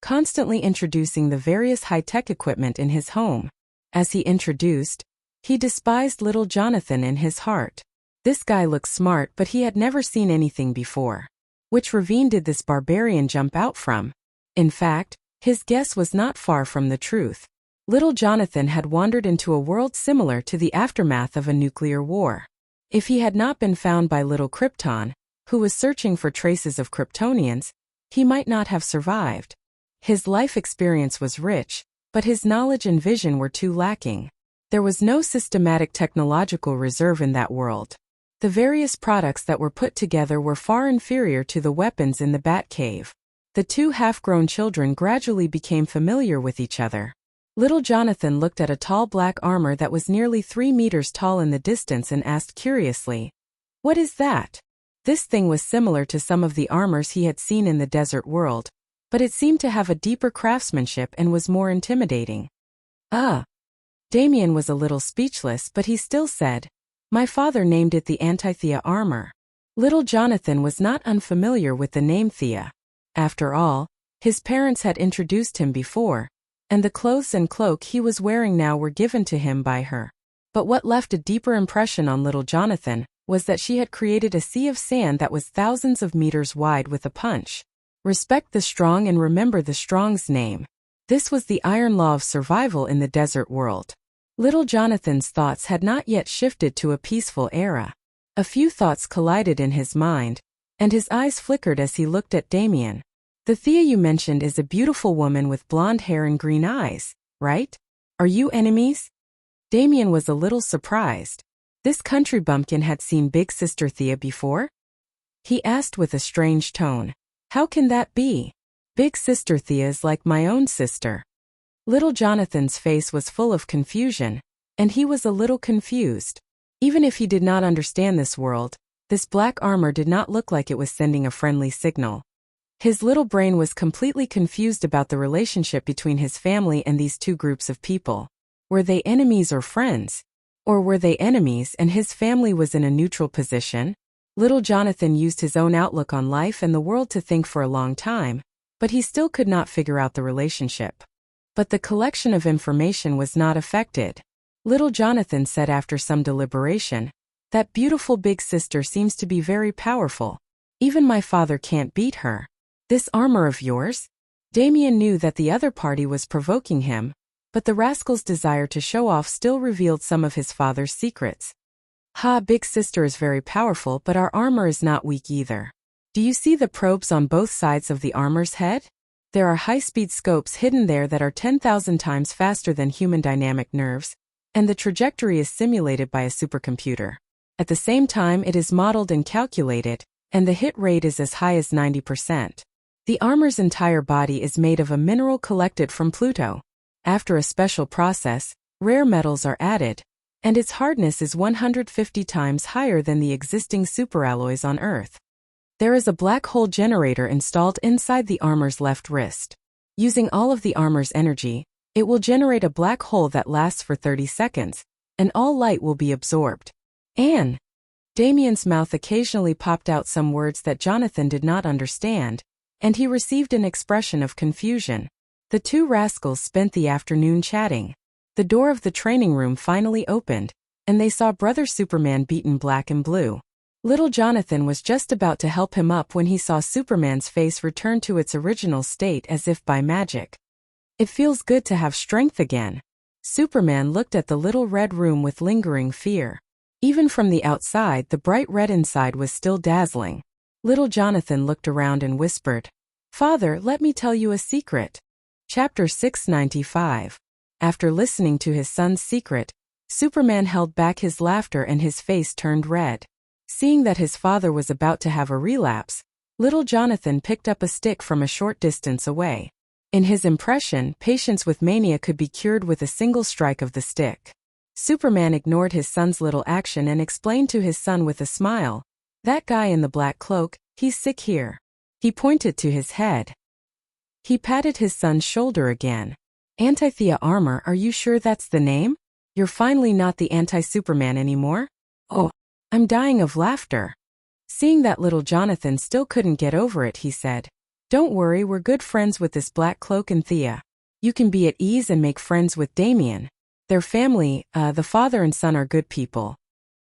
constantly introducing the various high-tech equipment in his home. As he introduced, he despised little Jonathan in his heart. This guy looked smart, but he had never seen anything before. Which ravine did this barbarian jump out from? In fact, his guess was not far from the truth. Little Jonathan had wandered into a world similar to the aftermath of a nuclear war. If he had not been found by little Krypton, who was searching for traces of Kryptonians, he might not have survived. His life experience was rich, but his knowledge and vision were too lacking. There was no systematic technological reserve in that world. The various products that were put together were far inferior to the weapons in the Batcave. The two half-grown children gradually became familiar with each other. Little Jonathan looked at a tall black armor that was nearly 3 meters tall in the distance and asked curiously, "What is that?" This thing was similar to some of the armors he had seen in the desert world, but it seemed to have a deeper craftsmanship and was more intimidating. Damian was a little speechless, but he still said, "My father named it the Anti-Thea armor." Little Jonathan was not unfamiliar with the name Thea. After all, his parents had introduced him before, and the clothes and cloak he was wearing now were given to him by her. But what left a deeper impression on little Jonathan was that she had created a sea of sand that was thousands of meters wide with a punch. Respect the strong and remember the strong's name. This was the iron law of survival in the desert world. Little Jonathan's thoughts had not yet shifted to a peaceful era. A few thoughts collided in his mind, and his eyes flickered as he looked at Damian. "The Thea you mentioned is a beautiful woman with blonde hair and green eyes, right? Are you enemies?" Damian was a little surprised. This country bumpkin had seen Big Sister Thea before? He asked with a strange tone. "How can that be? Big Sister Thea is like my own sister." Little Jonathan's face was full of confusion, and he was a little confused. Even if he did not understand this world, this black armor did not look like it was sending a friendly signal. His little brain was completely confused about the relationship between his family and these two groups of people. Were they enemies or friends? Or were they enemies and his family was in a neutral position? Little Jonathan used his own outlook on life and the world to think for a long time, but he still could not figure out the relationship. But the collection of information was not affected. Little Jonathan said after some deliberation. That beautiful big sister seems to be very powerful. Even my father can't beat her. This armor of yours? Damien knew that the other party was provoking him, but the rascal's desire to show off still revealed some of his father's secrets. Ha, big sister is very powerful, but our armor is not weak either. Do you see the probes on both sides of the armor's head? There are high-speed scopes hidden there that are 10,000 times faster than human dynamic nerves, and the trajectory is simulated by a supercomputer. At the same time, it is modeled and calculated, and the hit rate is as high as 90%. The armor's entire body is made of a mineral collected from Pluto. After a special process, rare metals are added, and its hardness is 150 times higher than the existing superalloys on Earth. There is a black hole generator installed inside the armor's left wrist. Using all of the armor's energy, it will generate a black hole that lasts for 30 seconds, and all light will be absorbed. Anne! Damien's mouth occasionally popped out some words that Jonathan did not understand, and he received an expression of confusion. The two rascals spent the afternoon chatting. The door of the training room finally opened, and they saw Brother Superman beaten black and blue. Little Jonathan was just about to help him up when he saw Superman's face return to its original state as if by magic. It feels good to have strength again. Superman looked at the little red room with lingering fear. Even from the outside, the bright red inside was still dazzling. Little Jonathan looked around and whispered, "Father, let me tell you a secret." Chapter 695. After listening to his son's secret, Superman held back his laughter and his face turned red. Seeing that his father was about to have a relapse, little Jonathan picked up a stick from a short distance away. In his impression, patients with mania could be cured with a single strike of the stick. Superman ignored his son's little action and explained to his son with a smile, "That guy in the black cloak, he's sick here." He pointed to his head. He patted his son's shoulder again. "Anti-Thea armor, are you sure that's the name? You're finally not the anti-Superman anymore?" "Oh, I'm dying of laughter." Seeing that little Jonathan still couldn't get over it, he said, "Don't worry, we're good friends with this black cloak and Thea. You can be at ease and make friends with Damien. Their family, the father and son are good people."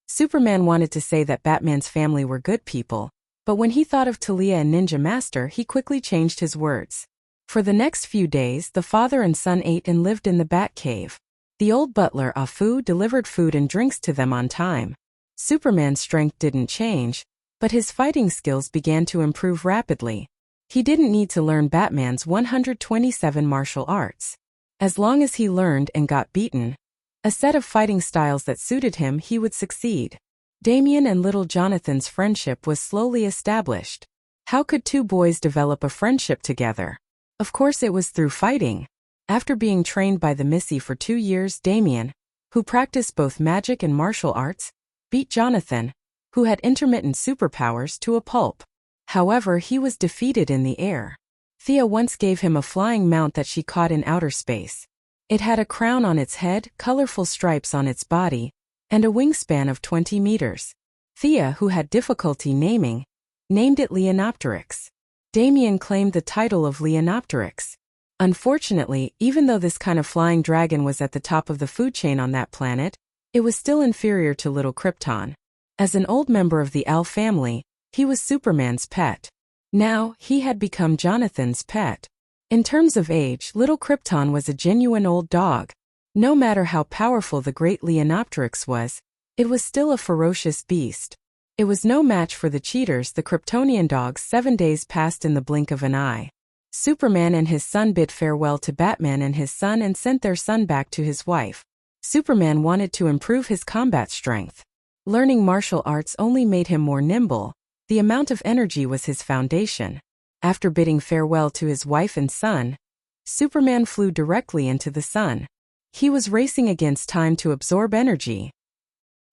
Superman wanted to say that Batman's family were good people, but when he thought of Talia and Ninja Master, he quickly changed his words. For the next few days, the father and son ate and lived in the Batcave. The old butler, Afu, delivered food and drinks to them on time. Superman's strength didn't change, but his fighting skills began to improve rapidly. He didn't need to learn Batman's 127 martial arts. As long as he learned and got beaten, a set of fighting styles that suited him, he would succeed. Damien and little Jonathan's friendship was slowly established. How could two boys develop a friendship together? Of course it was through fighting. After being trained by the Missy for 2 years, Damien, who practiced both magic and martial arts, beat Jonathan, who had intermittent superpowers, to a pulp. However, he was defeated in the air. Thea once gave him a flying mount that she caught in outer space. It had a crown on its head, colorful stripes on its body, and a wingspan of 20 meters. Thea, who had difficulty naming, named it Leonopteryx. Damien claimed the title of Leonopteryx. Unfortunately, even though this kind of flying dragon was at the top of the food chain on that planet, it was still inferior to little Krypton. As an old member of the Owl family, he was Superman's pet. Now, he had become Jonathan's pet. In terms of age, little Krypton was a genuine old dog. No matter how powerful the great Leonopteryx was, it was still a ferocious beast. It was no match for the cheaters, the Kryptonian dogs. 7 days passed in the blink of an eye. Superman and his son bid farewell to Batman and his son and sent their son back to his wife. Superman wanted to improve his combat strength. Learning martial arts only made him more nimble. The amount of energy was his foundation. After bidding farewell to his wife and son, Superman flew directly into the sun. He was racing against time to absorb energy.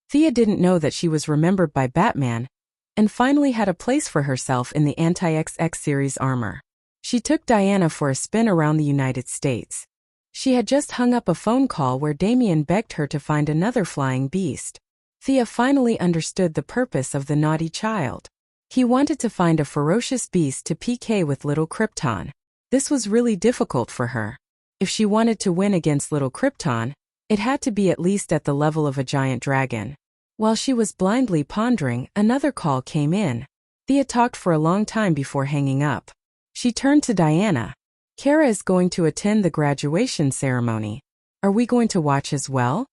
Thea didn't know that she was remembered by Batman, and finally had a place for herself in the Anti-XX series armor. She took Diana for a spin around the United States. She had just hung up a phone call where Damien begged her to find another flying beast. Thea finally understood the purpose of the naughty child. He wanted to find a ferocious beast to PK with little Krypton. This was really difficult for her. If she wanted to win against little Krypton, It had to be at least at the level of a giant dragon. While she was blindly pondering, another call came in. Thea talked for a long time before hanging up. She turned to Diana. Kara is going to attend the graduation ceremony. Are we going to watch as well?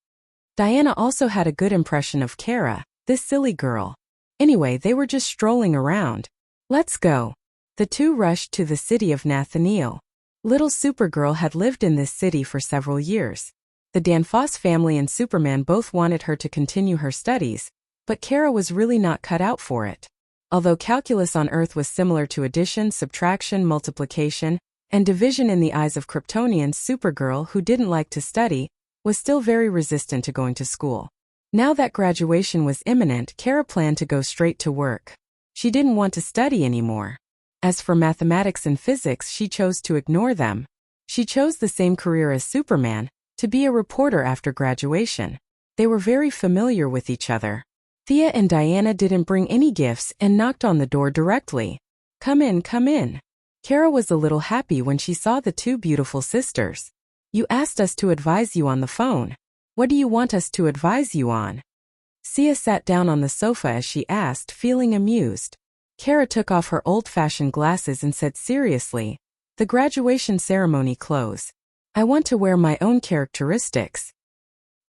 Diana also had a good impression of Kara, this silly girl. Anyway, they were just strolling around. Let's go. The two rushed to the city of Nathaniel. Little Supergirl had lived in this city for several years. The Danfoss family and Superman both wanted her to continue her studies, but Kara was really not cut out for it. Although calculus on Earth was similar to addition, subtraction, multiplication, and division in the eyes of Kryptonians, Supergirl, who didn't like to study, was still very resistant to going to school. Now that graduation was imminent, Kara planned to go straight to work. She didn't want to study anymore. As for mathematics and physics, she chose to ignore them. She chose the same career as Superman, to be a reporter after graduation. They were very familiar with each other. Thea and Diana didn't bring any gifts and knocked on the door directly. Come in, come in. Kara was a little happy when she saw the two beautiful sisters. You asked us to advise you on the phone. What do you want us to advise you on? Sia sat down on the sofa as she asked, feeling amused. Kara took off her old-fashioned glasses and said seriously, the graduation ceremony clothes. I want to wear my own characteristics.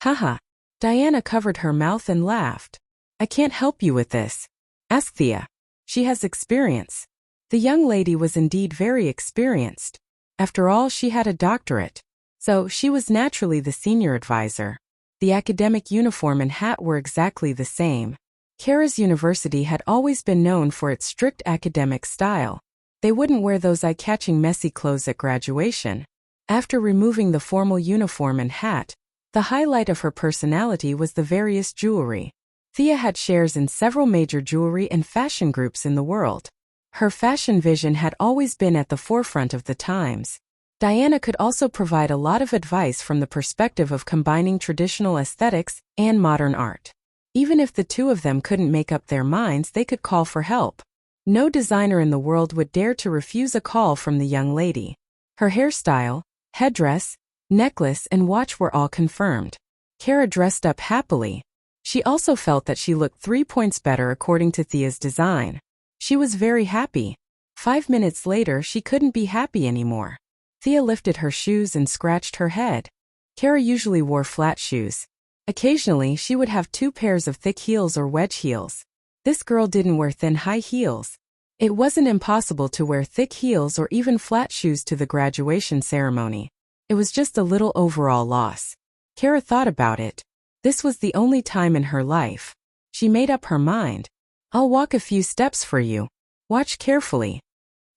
Haha. Diana covered her mouth and laughed. I can't help you with this. Ask Thea. She has experience. The young lady was indeed very experienced. After all, she had a doctorate. So, she was naturally the senior advisor. The academic uniform and hat were exactly the same. Kara's university had always been known for its strict academic style. They wouldn't wear those eye-catching messy clothes at graduation. After removing the formal uniform and hat, the highlight of her personality was the various jewelry. Thea had shares in several major jewelry and fashion groups in the world. Her fashion vision had always been at the forefront of the times. Diana could also provide a lot of advice from the perspective of combining traditional aesthetics and modern art. Even if the two of them couldn't make up their minds, they could call for help. No designer in the world would dare to refuse a call from the young lady. Her hairstyle, headdress, necklace, and watch were all confirmed. Kara dressed up happily. She also felt that she looked 3 points better according to Thea's design. She was very happy. 5 minutes later, she couldn't be happy anymore. Thea lifted her shoes and scratched her head. Kara usually wore flat shoes. Occasionally, she would have 2 pairs of thick heels or wedge heels. This girl didn't wear thin high heels. It wasn't impossible to wear thick heels or even flat shoes to the graduation ceremony. It was just a little overall loss. Kara thought about it. This was the only time in her life. She made up her mind. I'll walk a few steps for you. Watch carefully.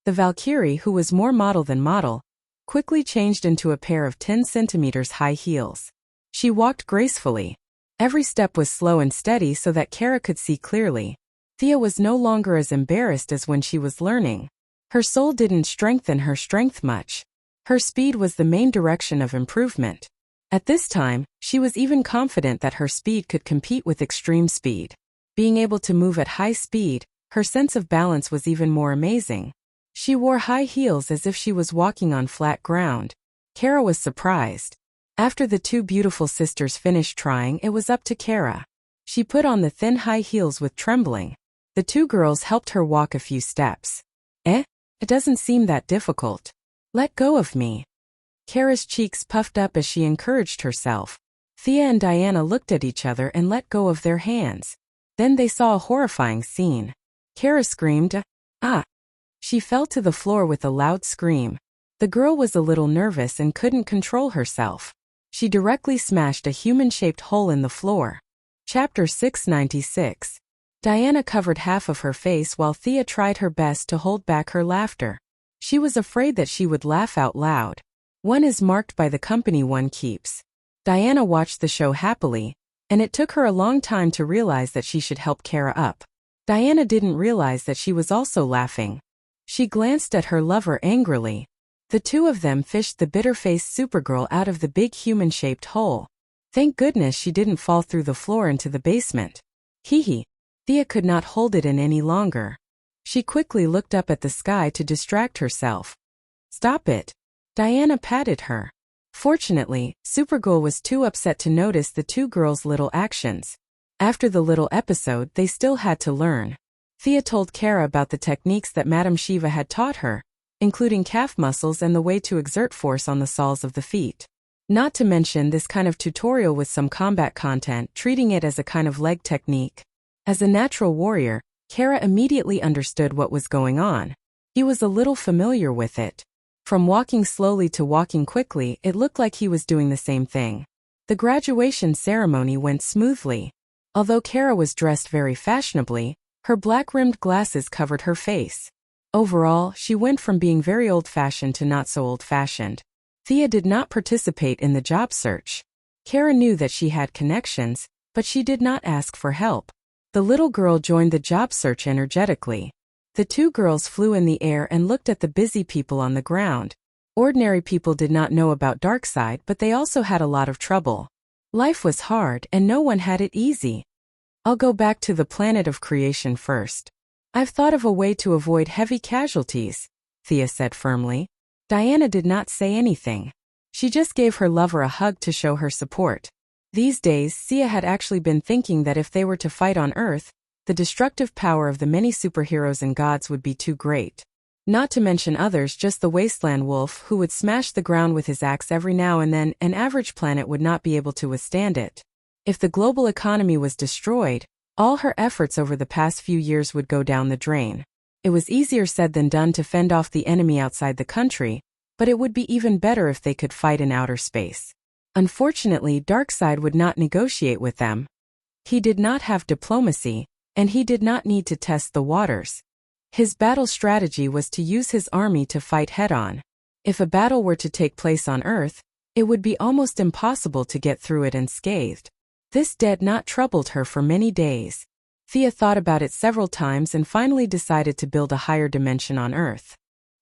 The Valkyrie, who was more model than model, quickly changed into a pair of 10 centimeters high heels. She walked gracefully. Every step was slow and steady so that Kara could see clearly. Thea was no longer as embarrassed as when she was learning. Her soul didn't strengthen her strength much. Her speed was the main direction of improvement. At this time, she was even confident that her speed could compete with extreme speed. Being able to move at high speed, her sense of balance was even more amazing. She wore high heels as if she was walking on flat ground. Kara was surprised. After the two beautiful sisters finished trying, it was up to Kara. She put on the thin high heels with trembling. The two girls helped her walk a few steps. It doesn't seem that difficult. Let go of me. Kara's cheeks puffed up as she encouraged herself. Thea and Diana looked at each other and let go of their hands. Then they saw a horrifying scene. Kara screamed, "Ah!" She fell to the floor with a loud scream. The girl was a little nervous and couldn't control herself. She directly smashed a human-shaped hole in the floor. Chapter 696. Diana covered half of her face while Thea tried her best to hold back her laughter. She was afraid that she would laugh out loud. One is marked by the company one keeps. Diana watched the show happily, and it took her a long time to realize that she should help Kara up. Diana didn't realize that she was also laughing. She glanced at her lover angrily. The two of them fished the bitter-faced Supergirl out of the big human-shaped hole. Thank goodness she didn't fall through the floor into the basement. Hee. Thea could not hold it in any longer. She quickly looked up at the sky to distract herself. Stop it. Diana patted her. Fortunately, Supergirl was too upset to notice the two girls' little actions. After the little episode, they still had to learn. Thea told Kara about the techniques that Madame Shiva had taught her, including calf muscles and the way to exert force on the soles of the feet. Not to mention this kind of tutorial with some combat content, treating it as a kind of leg technique. As a natural warrior, Kara immediately understood what was going on. He was a little familiar with it. From walking slowly to walking quickly, it looked like he was doing the same thing. The graduation ceremony went smoothly. Although Kara was dressed very fashionably, her black-rimmed glasses covered her face. Overall, she went from being very old-fashioned to not so old-fashioned. Thea did not participate in the job search. Kara knew that she had connections, but she did not ask for help. The little girl joined the job search energetically. The two girls flew in the air and looked at the busy people on the ground. Ordinary people did not know about Darkseid, but they also had a lot of trouble. Life was hard and no one had it easy. I'll go back to the planet of creation first. I've thought of a way to avoid heavy casualties, Thea said firmly. Diana did not say anything. She just gave her lover a hug to show her support. These days, Sia had actually been thinking that if they were to fight on Earth, the destructive power of the many superheroes and gods would be too great. Not to mention others, just the wasteland wolf who would smash the ground with his axe every now and then. An average planet would not be able to withstand it. If the global economy was destroyed, all her efforts over the past few years would go down the drain. It was easier said than done to fend off the enemy outside the country, but it would be even better if they could fight in outer space. Unfortunately, Darkseid would not negotiate with them. He did not have diplomacy, and he did not need to test the waters. His battle strategy was to use his army to fight head-on. If a battle were to take place on Earth, it would be almost impossible to get through it unscathed. This did not troubled her for many days. Thea thought about it several times and finally decided to build a higher dimension on Earth.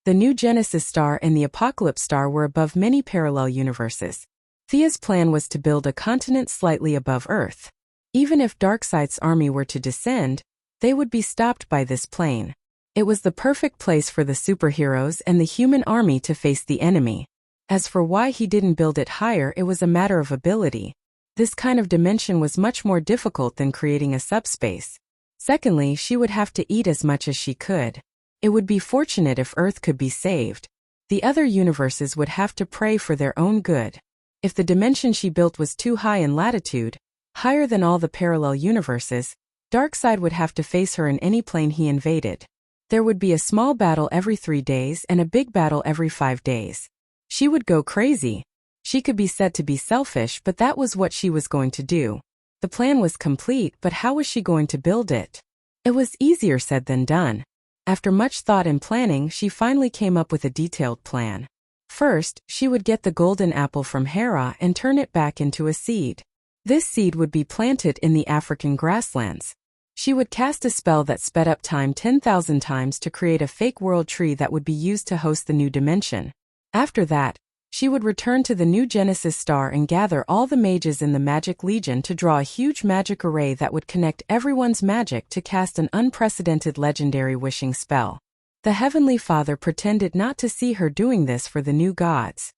The new Genesis star and the Apocalypse star were above many parallel universes. Thea's plan was to build a continent slightly above Earth. Even if Darkseid's army were to descend, they would be stopped by this plane. It was the perfect place for the superheroes and the human army to face the enemy. As for why he didn't build it higher, it was a matter of ability. This kind of dimension was much more difficult than creating a subspace. Secondly, she would have to eat as much as she could. It would be fortunate if Earth could be saved. The other universes would have to pray for their own good. If the dimension she built was too high in latitude, higher than all the parallel universes, Darkseid would have to face her in any plane he invaded. There would be a small battle every 3 days and a big battle every 5 days. She would go crazy. She could be said to be selfish, but that was what she was going to do. The plan was complete, but how was she going to build it? It was easier said than done. After much thought and planning, she finally came up with a detailed plan. First, she would get the golden apple from Hera and turn it back into a seed. This seed would be planted in the African grasslands. She would cast a spell that sped up time 10,000 times to create a fake world tree that would be used to host the new dimension. After that, she would return to the new Genesis star and gather all the mages in the Magic Legion to draw a huge magic array that would connect everyone's magic to cast an unprecedented legendary wishing spell. The Heavenly Father pretended not to see her doing this for the new gods.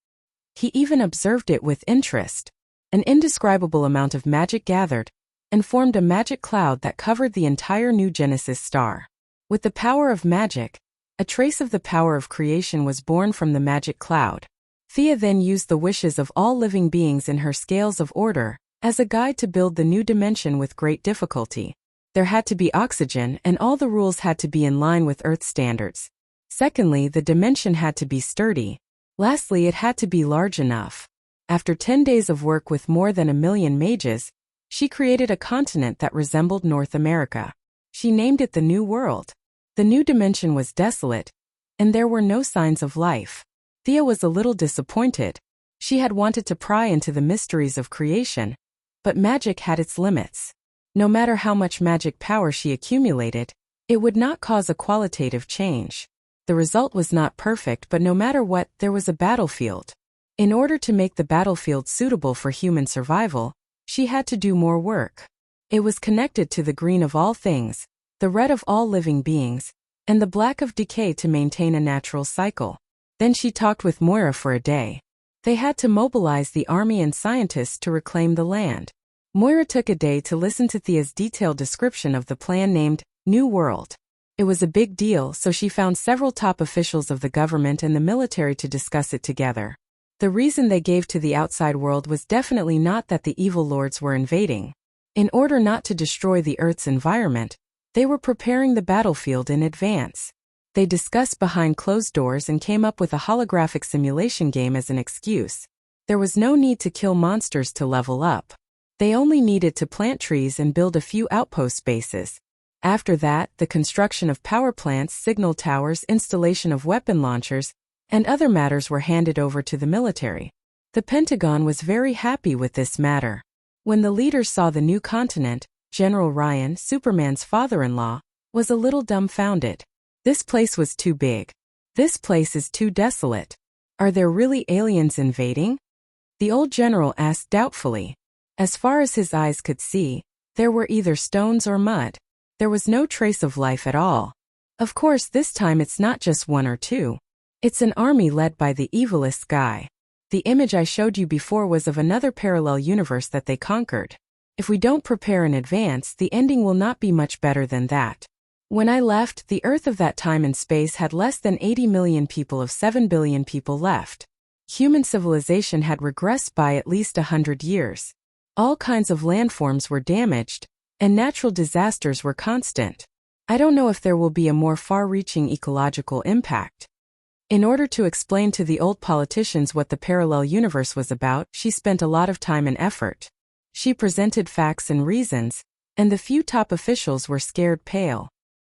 He even observed it with interest. An indescribable amount of magic gathered and formed a magic cloud that covered the entire new Genesis star. With the power of magic, a trace of the power of creation was born from the magic cloud. Thea then used the wishes of all living beings in her scales of order as a guide to build the new dimension with great difficulty. There had to be oxygen, and all the rules had to be in line with Earth standards. Secondly, the dimension had to be sturdy. Lastly, it had to be large enough. After 10 days of work with more than 1 million mages, she created a continent that resembled North America. She named it the New World. The new dimension was desolate, and there were no signs of life. Thea was a little disappointed. She had wanted to pry into the mysteries of creation, but magic had its limits. No matter how much magic power she accumulated, it would not cause a qualitative change. The result was not perfect, but no matter what, there was a battlefield. In order to make the battlefield suitable for human survival, she had to do more work. It was connected to the green of all things, the red of all living beings, and the black of decay to maintain a natural cycle. Then she talked with Moira for a day. They had to mobilize the army and scientists to reclaim the land. Moira took a day to listen to Thea's detailed description of the plan named New World. It was a big deal, so she found several top officials of the government and the military to discuss it together. The reason they gave to the outside world was definitely not that the evil lords were invading. In order not to destroy the Earth's environment, they were preparing the battlefield in advance. They discussed behind closed doors and came up with a holographic simulation game as an excuse. There was no need to kill monsters to level up. They only needed to plant trees and build a few outpost bases. After that, the construction of power plants, signal towers, installation of weapon launchers, and other matters were handed over to the military. The Pentagon was very happy with this matter. When the leaders saw the new continent, General Ryan, Superman's father-in-law, was a little dumbfounded. This place was too big. This place is too desolate. Are there really aliens invading? The old general asked doubtfully. As far as his eyes could see, there were either stones or mud. There was no trace of life at all. Of course, this time it's not just one or two. It's an army led by the evilest guy. The image I showed you before was of another parallel universe that they conquered. If we don't prepare in advance, the ending will not be much better than that. When I left, the Earth of that time and space had less than 80 million people of 7 billion people left. Human civilization had regressed by at least 100 years. All kinds of landforms were damaged, and natural disasters were constant. I don't know if there will be a more far-reaching ecological impact. In order to explain to the old politicians what the parallel universe was about, she spent a lot of time and effort. She presented facts and reasons, and the few top officials were scared pale.